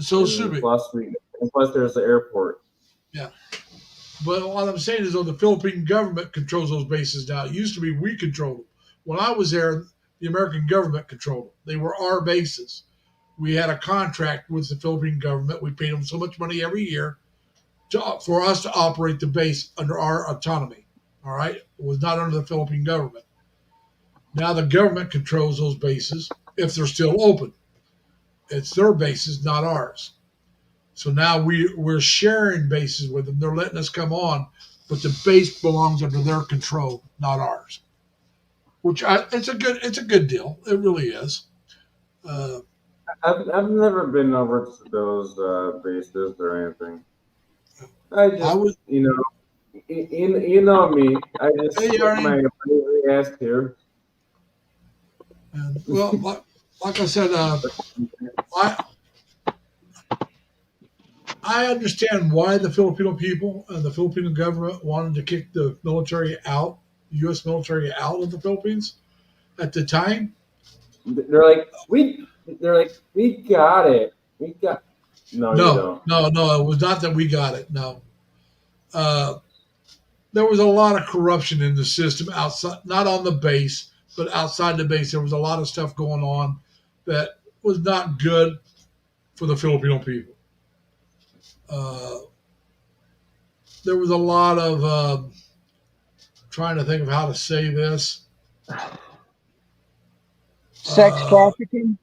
so Subic. Plus there's the airport. Yeah. But what I'm saying is, though, the Philippine government controls those bases now. It used to be we controlled them. When I was there, the American government controlled them. They were our bases. We had a contract with the Philippine government. We paid them so much money every year for us to operate the base under our autonomy. All right? It was not under the Philippine government. Now the government controls those bases if they're still open. It's their bases, not ours. So now we're sharing bases with them. They're letting us come on, but the base belongs under their control, not ours. It's a good deal. It really is. I've never been over to those bases or anything. I just you know me. I just Hey, stick Arnie. my crazy ass here. Well, like I said, I understand why the Filipino people and the Filipino government wanted to kick the military out, the U.S. military out of the Philippines at the time. They're like we got it. We got no, you don't. No. It was not that we got it. No. There was a lot of corruption in the system outside, not on the base, but outside the base. There was a lot of stuff going on that was not good for the Filipino people. There was a lot of trying to think of how to say this. Sex trafficking?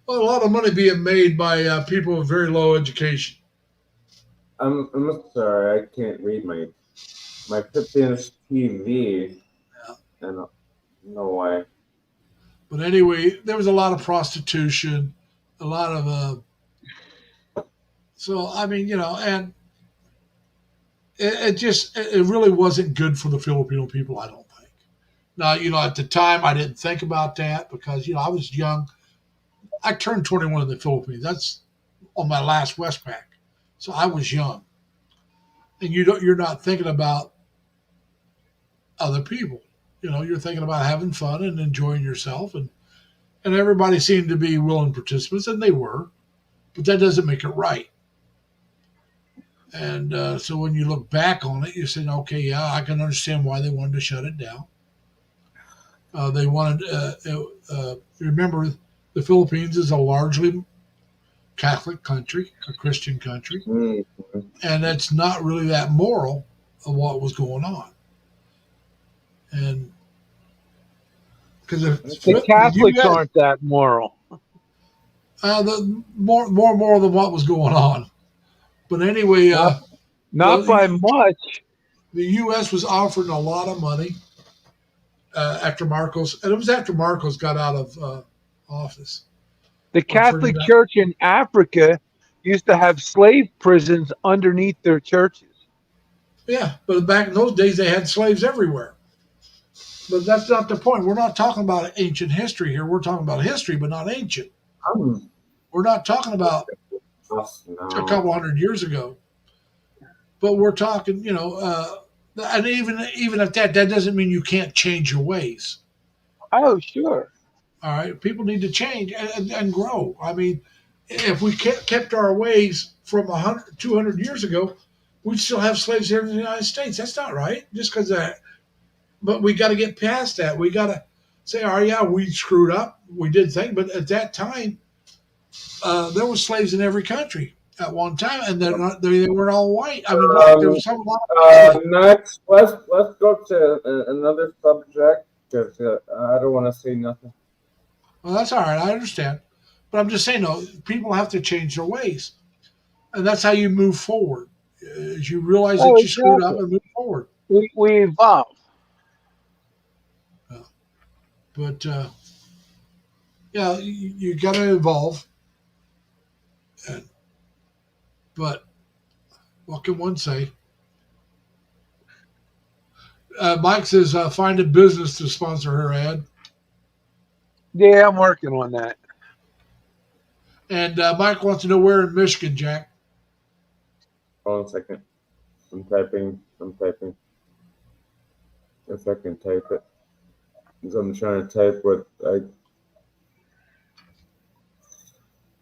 Well, a lot of money being made by people with very low education. I'm sorry. I can't read my 50-inch TV. Yeah. I don't know why. But anyway, there was a lot of prostitution, a lot of so I mean, and it really wasn't good for the Filipino people, I don't think. Now, at the time I didn't think about that because, I was young. I turned 21 in the Philippines. That's on my last Westpac. So I was young. And you're not thinking about other people. You're thinking about having fun and enjoying yourself, and everybody seemed to be willing participants, and they were, but that doesn't make it right. And so when you look back on it, you say, okay, yeah, I can understand why they wanted to shut it down. They wanted, remember, the Philippines is a largely Catholic country, a Christian country, Mm-hmm. and it's not really that moral of what was going on. And because The Catholics aren't that moral. the more moral than what was going on. But anyway, Not by much. the U.S. was offering a lot of money after Marcos, and it was after Marcos got out of office. The Catholic Church in Africa used to have slave prisons underneath their churches. Yeah, but back in those days, they had slaves everywhere. But that's not the point. We're not talking about ancient history here. We're talking about history, but not ancient. We're not talking about a couple hundred years ago. But we're talking, and even at that doesn't mean you can't change your ways. Oh, sure. All right, people need to change and grow. I mean, if we kept our ways from 100, 200 years ago, we'd still have slaves here in the United States. That's not right. Just because that, but we got to get past that. We got to say, "Oh yeah, we screwed up. We did things." But at that time, there were slaves in every country at one time, and they weren't all white. I mean, there was some. Next, let's go to another subject because I don't want to say nothing. Well, that's all right. I understand, but I'm just saying, no, people have to change their ways, and that's how you move forward. As you realize that you screwed up and move forward. We evolve. But yeah, you got to evolve. But what can one say? Mike says, find a business to sponsor her ad. Yeah, I'm working on that. And Mike wants to know where in Michigan, Jack. Hold on a second. I'm typing. If I can type it. Because I'm trying to type what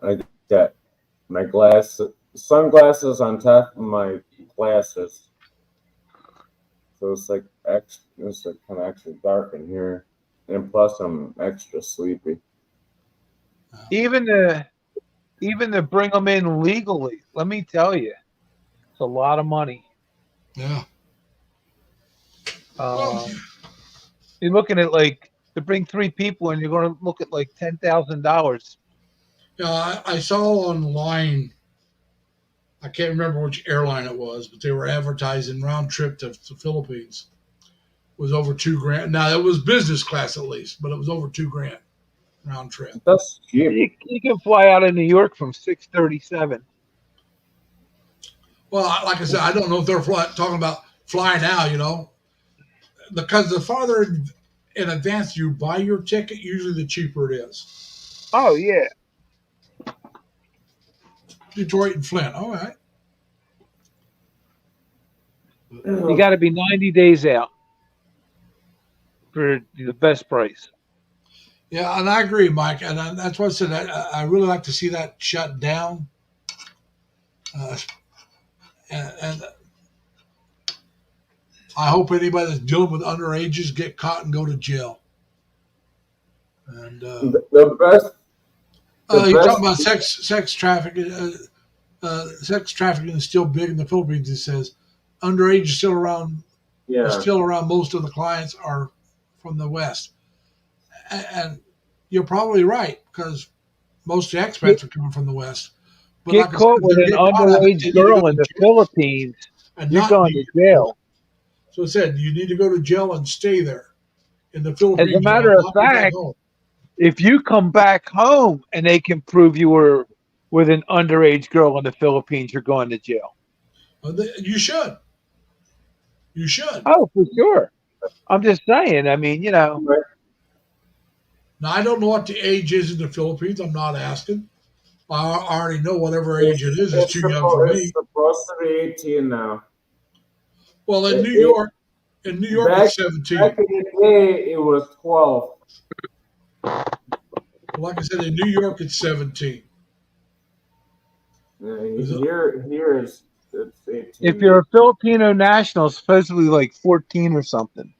I got my sunglasses on top of my glasses. So it's like kind of actually dark in here. And plus I'm extra sleepy. Even to bring them in legally, let me tell you, it's a lot of money. Yeah. You're looking at like to bring 3 people in, you're going to look at like $10,000. Yeah, I saw online. I can't remember which airline it was, but they were advertising round trip to the Philippines was over $2,000. Now it was business class at least, but it was over $2,000 round trip. That's cheap. You can fly out of New York from 637. Well, like I said, I don't know if they're talking about flying out, because the farther in advance you buy your ticket, usually the cheaper it is. Oh, yeah. Detroit and Flint. All right. You got to be 90 days out for the best price. Yeah, and I agree, Mike. And that's what I said. I really like to see that shut down. And I hope anybody that's dealing with underages get caught and go to jail. And the best. You're talking about sex trafficking. Sex trafficking is still big in the Philippines. It says underage is still around. Yeah. Still around. Most of the clients are from the West, and you're probably right because most expats are coming from the West. But Get caught with an underage girl in the Philippines, you're going to jail. So it said you need to go to jail and stay there in the Philippines. As a matter of fact, if you come back home and they can prove you were with an underage girl in the Philippines, you're going to jail. You should. You should. Oh, for sure. I'm just saying. I mean, Now, I don't know what the age is in the Philippines. I'm not asking. I already know whatever age it is. It's too young for me. It's supposed to be 18 now. Well, in New York, it's 17. Back in the day, it was 12. Like I said, in New York, it's 17. Here it's 18. If you're a Filipino national, it's supposedly like 14 or something.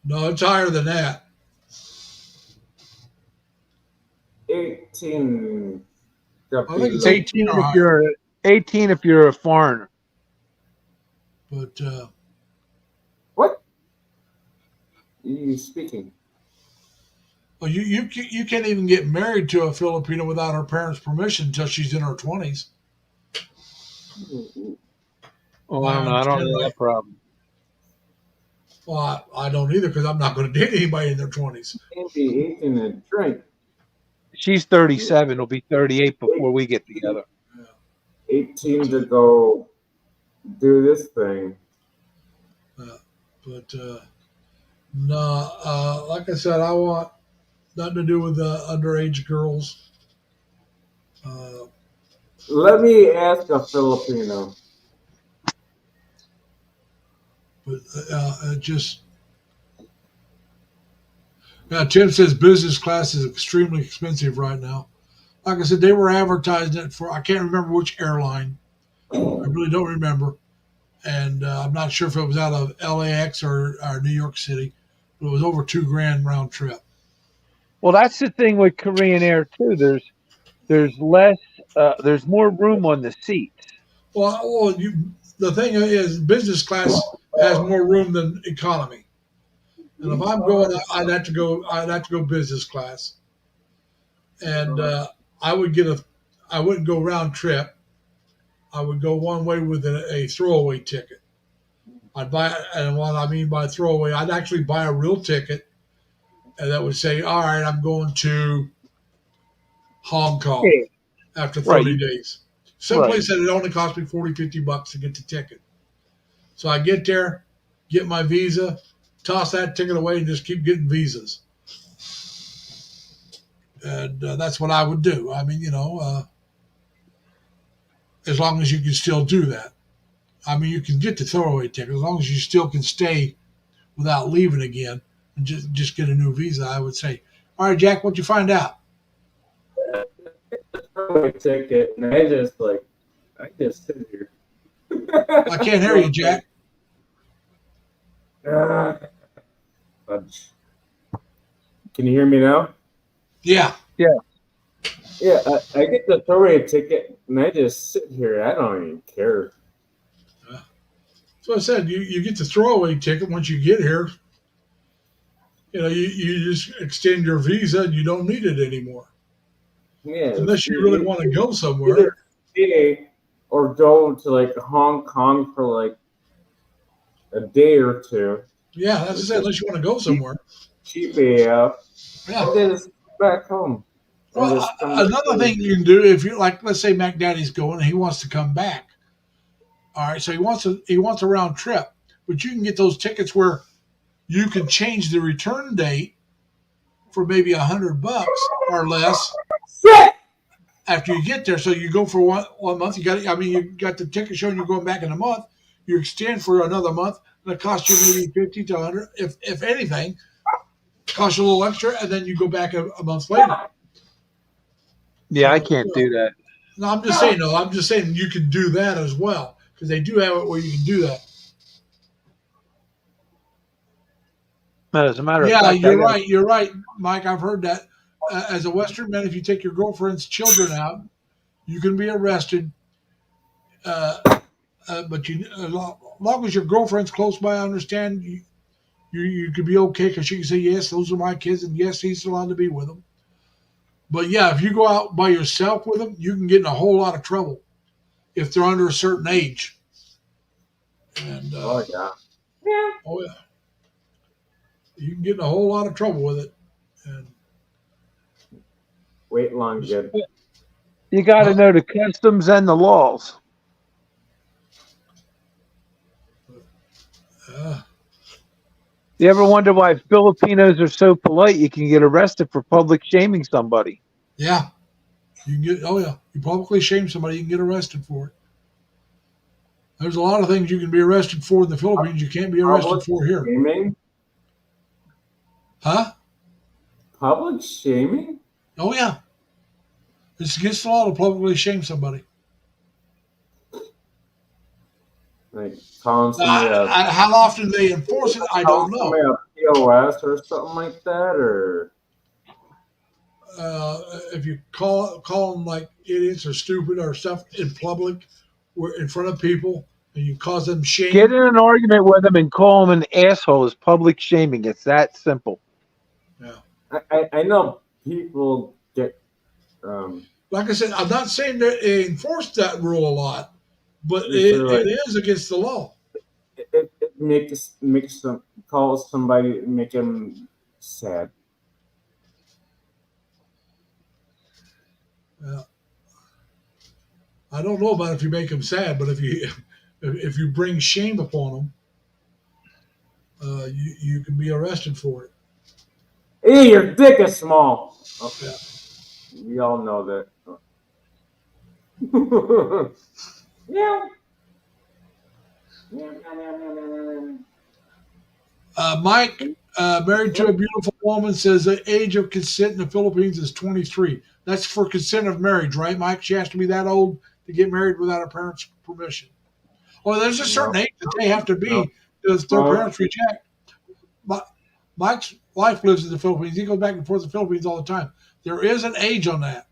No, it's higher than that. 18. I think it's Capilo. 18 or higher. 18 if you're a foreigner. But What? You speaking? well, you can't even get married to a Filipino without her parents' permission until she's in her 20s. Oh, I don't know. I don't know that problem. Well, I don't either because I'm not going to date anybody in their 20s. Can't be 18 and drink. She's 37. It'll be 38 before we get together. 18 to go do this thing. But no, like I said, I want nothing to do with underage girls. Let me ask a Filipino. But it just. Yeah, Tim says business class is extremely expensive right now. Like I said, they were advertising it for, I can't remember which airline. I really don't remember. And I'm not sure if it was out of LAX or New York City, but it was over $2,000 round trip. Well, that's the thing with Korean Air too. There's less. There's more room on the seats. Well, the thing is, business class has more room than economy. And if I'm going, I'd have to go business class. And I wouldn't go round trip. I would go one way with a throwaway ticket. I'd buy, and what I mean by throwaway, I'd actually buy a real ticket, and that would say, all right, I'm going to Hong Kong after 30 days. Someplace that it only cost me $40-$50 to get the ticket. So I get there, get my visa, toss that ticket away, and just keep getting visas. And that's what I would do. I mean, as long as you can still do that. I mean, you can get the throwaway ticket as long as you still can stay without leaving again and just get a new visa. I would say, all right, Jack, what'd you find out? Ticket, and I just sit here. I can't hear you, Jack. Can you hear me now? Yeah. Yeah, I get the throwaway ticket, and I just sit here. I don't even care. So I said, you get the throwaway ticket once you get here. You just extend your visa, and you don't need it anymore. Yeah, unless you really want to go somewhere. Stay or go to like Hong Kong for like a day or two. Yeah, that's what I said. Unless you want to go somewhere. Cheap AF. Yeah. And then just back home. Well, another thing you can do if you like, let's say Mac Daddy's going and he wants to come back. All right, so he wants a round trip, but you can get those tickets where you can change the return date for maybe $100 or less after you get there. So you go for one month. You got the ticket showing you're going back in a month. You extend for another month, and it costs you maybe $50 to $100, if anything. Costs you a little extra, and then you go back a month later. Yeah, I can't do that. No, I'm just saying. I'm just saying you can do that as well because they do have it where you can do that. As a matter of fact, right. You're right, Mike. I've heard that. As a Western man, if you take your girlfriend's children out, you can be arrested. But as long as your girlfriend's close by, I understand you could be okay because she can say, yes, those are my kids, and yes, he's allowed to be with them. But yeah, if you go out by yourself with them, you can get in a whole lot of trouble if they're under a certain age. And oh yeah. You can get in a whole lot of trouble with it. And wait long good. You got to know the customs and the laws. You ever wonder why Filipinos are so polite? You can get arrested for public shaming somebody. Yeah. You can get, you publicly shame somebody, you can get arrested for it. There's a lot of things you can be arrested for in the Philippines you can't be arrested for here. Shaming? Huh? Public shaming? Oh, yeah. It's against the law to publicly shame somebody. Like calling somebody how often they enforce it, I don't know. A POS or something like that, or if you call them like idiots or stupid or stuff in public, in front of people, and you cause them shame. Get in an argument with them and call them an asshole is public shaming. It's that simple. Yeah. I know people get Like I said, I'm not saying that they enforce that rule a lot, but You're right. it is against the law. it makes them call somebody, make them sad. I don't know about if you make them sad, but if you bring shame upon them, you can be arrested for it. Hey, your dick is small. Okay. We all know that. Yeah. Mike, married to a beautiful woman, says the age of consent in the Philippines is 23. That's for consent of marriage, right, Mike? She has to be that old to get married without her parents' permission. Well, there's a certain age that they have to be because their parents reject. But Mike's wife lives in the Philippines. He goes back and forth to the Philippines all the time. There is an age on that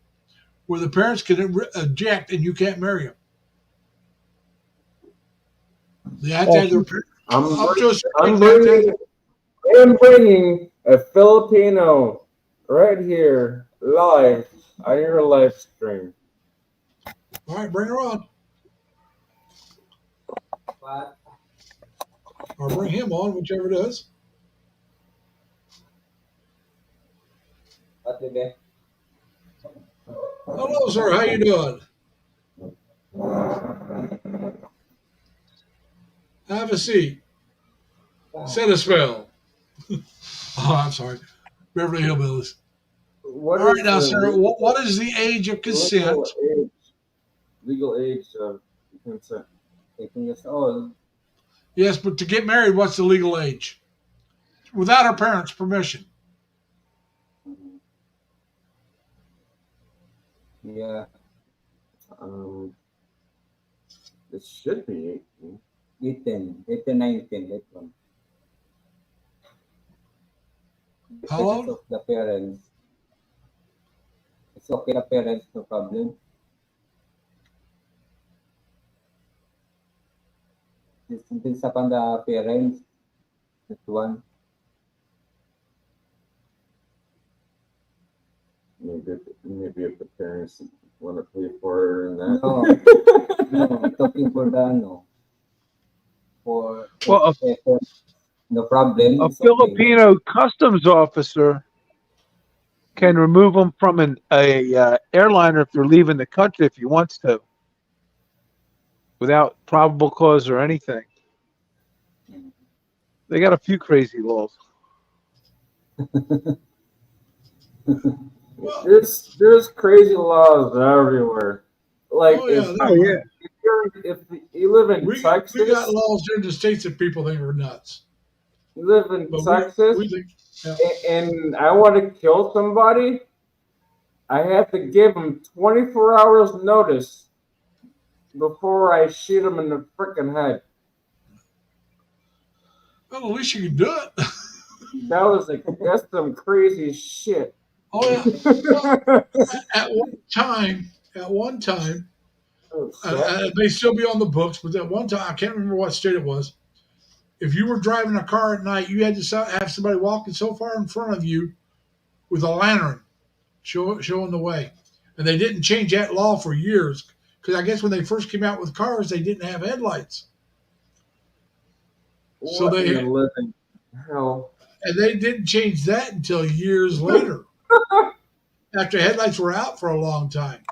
where the parents can eject and you can't marry them. They have to have their parents. I'm bringing a Filipino right here live on your live stream. All right, bring her on. What? Or bring him on, whichever it is. What did they? Hello, sir. How you doing? Have a seat. Set a spell. Oh, I'm sorry. Beverly Hillbillies. All right, now, sir, what is the age of consent? Legal age of consent. 18 years old. Yes, but to get married, what's the legal age? Without our parents' permission. Yeah. It should be 18. 18, 19, that one. How old? Of the parents. It's okay, the parents, no problem. It's depends upon the parents. That one. Maybe if the parents want to pay for it and that. No, talking for the no. For no problem. A Filipino customs officer can remove them from an airliner if they're leaving the country if he wants to, without probable cause or anything. They got a few crazy laws. There's crazy laws everywhere. Like yeah. If you live in Texas, we got laws here in the States that people think are nuts. You live in Texas, we think, and I want to kill somebody, I have to give them 24 hours notice before I shoot them in the freaking head. Well, at least you can do it. That's some crazy shit. Oh yeah. At one time, it may still be on the books, but at one time, I can't remember what state it was. If you were driving a car at night, you had to have somebody walking so far in front of you with a lantern showing the way. And they didn't change that law for years because I guess when they first came out with cars, they didn't have headlights. So they living hell. And they didn't change that until years later, after headlights were out for a long time.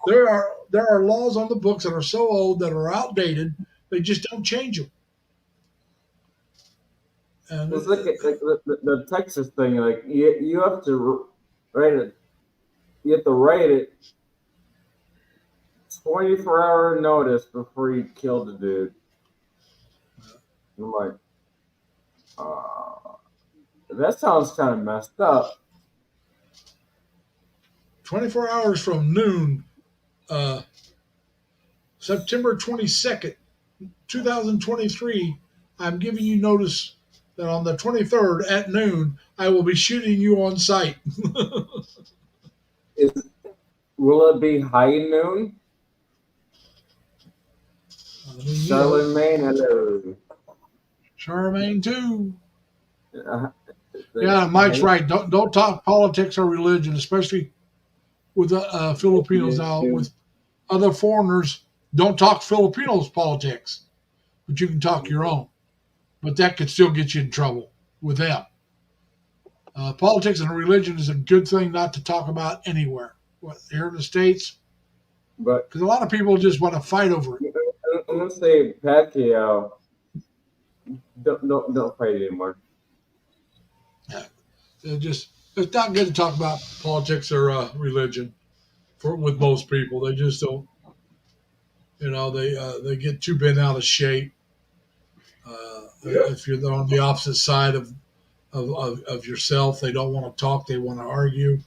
There are laws on the books that are so old that are outdated. They just don't change them. And let's look at the Texas thing. Like you have to write it. You have to write it 24-hour notice before you kill the dude. I'm like, that sounds kind of messed up. 24 hours from noon, September 22nd, 2023, I'm giving you notice that on the 23rd at noon, I will be shooting you on sight. Will it be high noon? Charlemagne, hello. Charlemagne too. Uh, Yeah, Mike's right. Don't talk politics or religion, especially with Filipinos now. With other foreigners, don't talk Filipinos politics, but you can talk your own. But that could still get you in trouble with them. Politics and religion is a good thing not to talk about anywhere. Here in the States, But because a lot of people just want to fight over it. I'm gonna say Pacquiao. Don't fight anymore. It's not good to talk about politics or religion with most people. They just don't. They get too bent out of shape. If you're on the opposite side of yourself, they don't want to talk. They want to argue.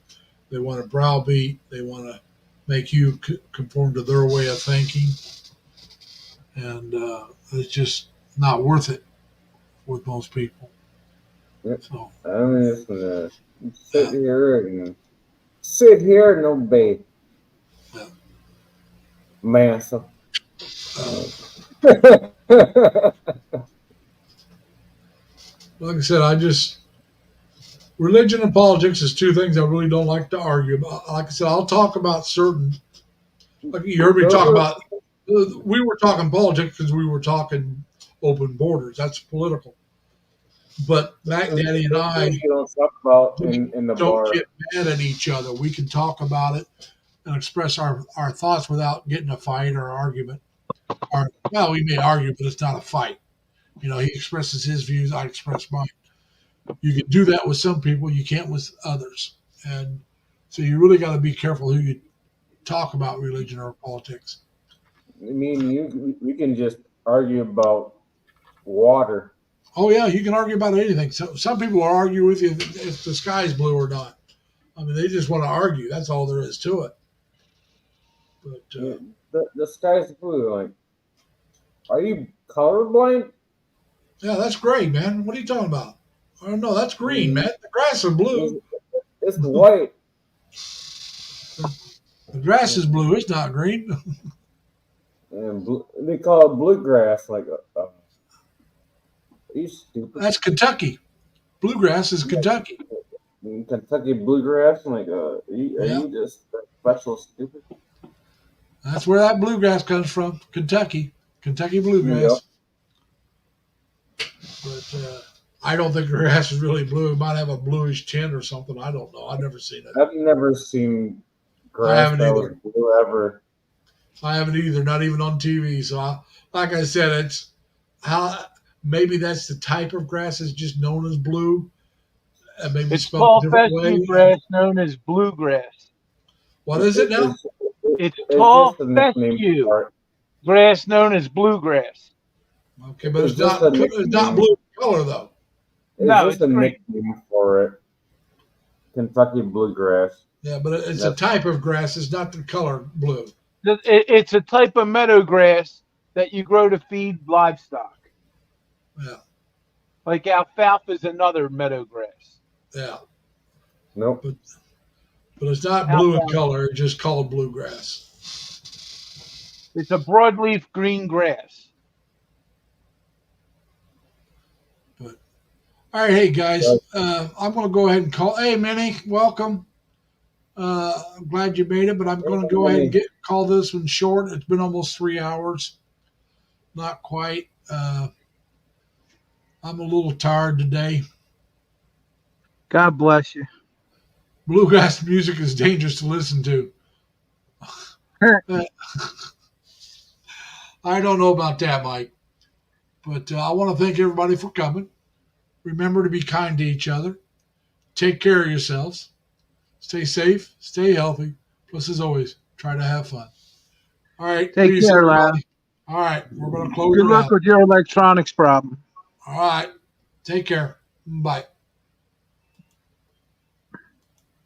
They want to browbeat. They want to make you conform to their way of thinking. And it's just not worth it with most people. Yep. So I'm just gonna sit here and obey. Yeah. Man, so. Like I said, religion and politics is two things I really don't like to argue about. Like I said, I'll talk about certain. Like you heard me talk about. We were talking politics because we were talking open borders. That's political. But Mac Daddy and I don't talk about in the don't bar. get mad at each other. We can talk about it and express our thoughts without getting a fight or argument. Well, we may argue, but it's not a fight. He expresses his views, I express mine. You can do that with some people, you can't with others. And so you really got to be careful who you talk about religion or politics. I mean, we can just argue about water. Oh, yeah, you can argue about anything. So some people will argue with you if the sky's blue or not. I mean, they just want to argue. That's all there is to it. But the sky's blue. Like, are you colorblind? Yeah, that's gray, man. What are you talking about? Oh, no, that's green, man. The grass is blue. It's white. The grass is blue. It's not green. And they call it bluegrass. Like, are you stupid? That's Kentucky. Bluegrass is Kentucky. Kentucky bluegrass. Like, are you just special stupid? That's where that bluegrass comes from. Kentucky bluegrass. Yep. But I don't think the grass is really blue. It might have a bluish tint or something. I don't know. I've never seen it. I've never seen grass that was blue ever. I haven't either. Not even on TV. So, like I said, it's maybe that's the type of grass is just known as blue. Maybe it's tall fescue grass known as bluegrass. What is it now? It's tall fescue grass known as bluegrass. Okay, but it's not blue color though. No, it's a nickname for it. Kentucky bluegrass. Yeah, but it's a type of grass. It's not the color blue. It's a type of meadow grass that you grow to feed livestock. Yeah. Like alfalfa is another meadow grass. Yeah. Nope. But it's not blue in color. It's just called bluegrass. It's a broadleaf green grass. But all right, hey guys, I'm going to go ahead and call. Hey, Minnie, welcome. I'm glad you made it, but I'm going to go ahead and call this one short. It's been almost 3 hours. Not quite. I'm a little tired today. God bless you. Bluegrass music is dangerous to listen to. I don't know about that, Mike. But I want to thank everybody for coming. Remember to be kind to each other. Take care of yourselves. Stay safe. Stay healthy. Plus, as always, try to have fun. All right. Take care, lad. All right. We're going to close. Good luck with your electronics problem. All right. Take care. Bye.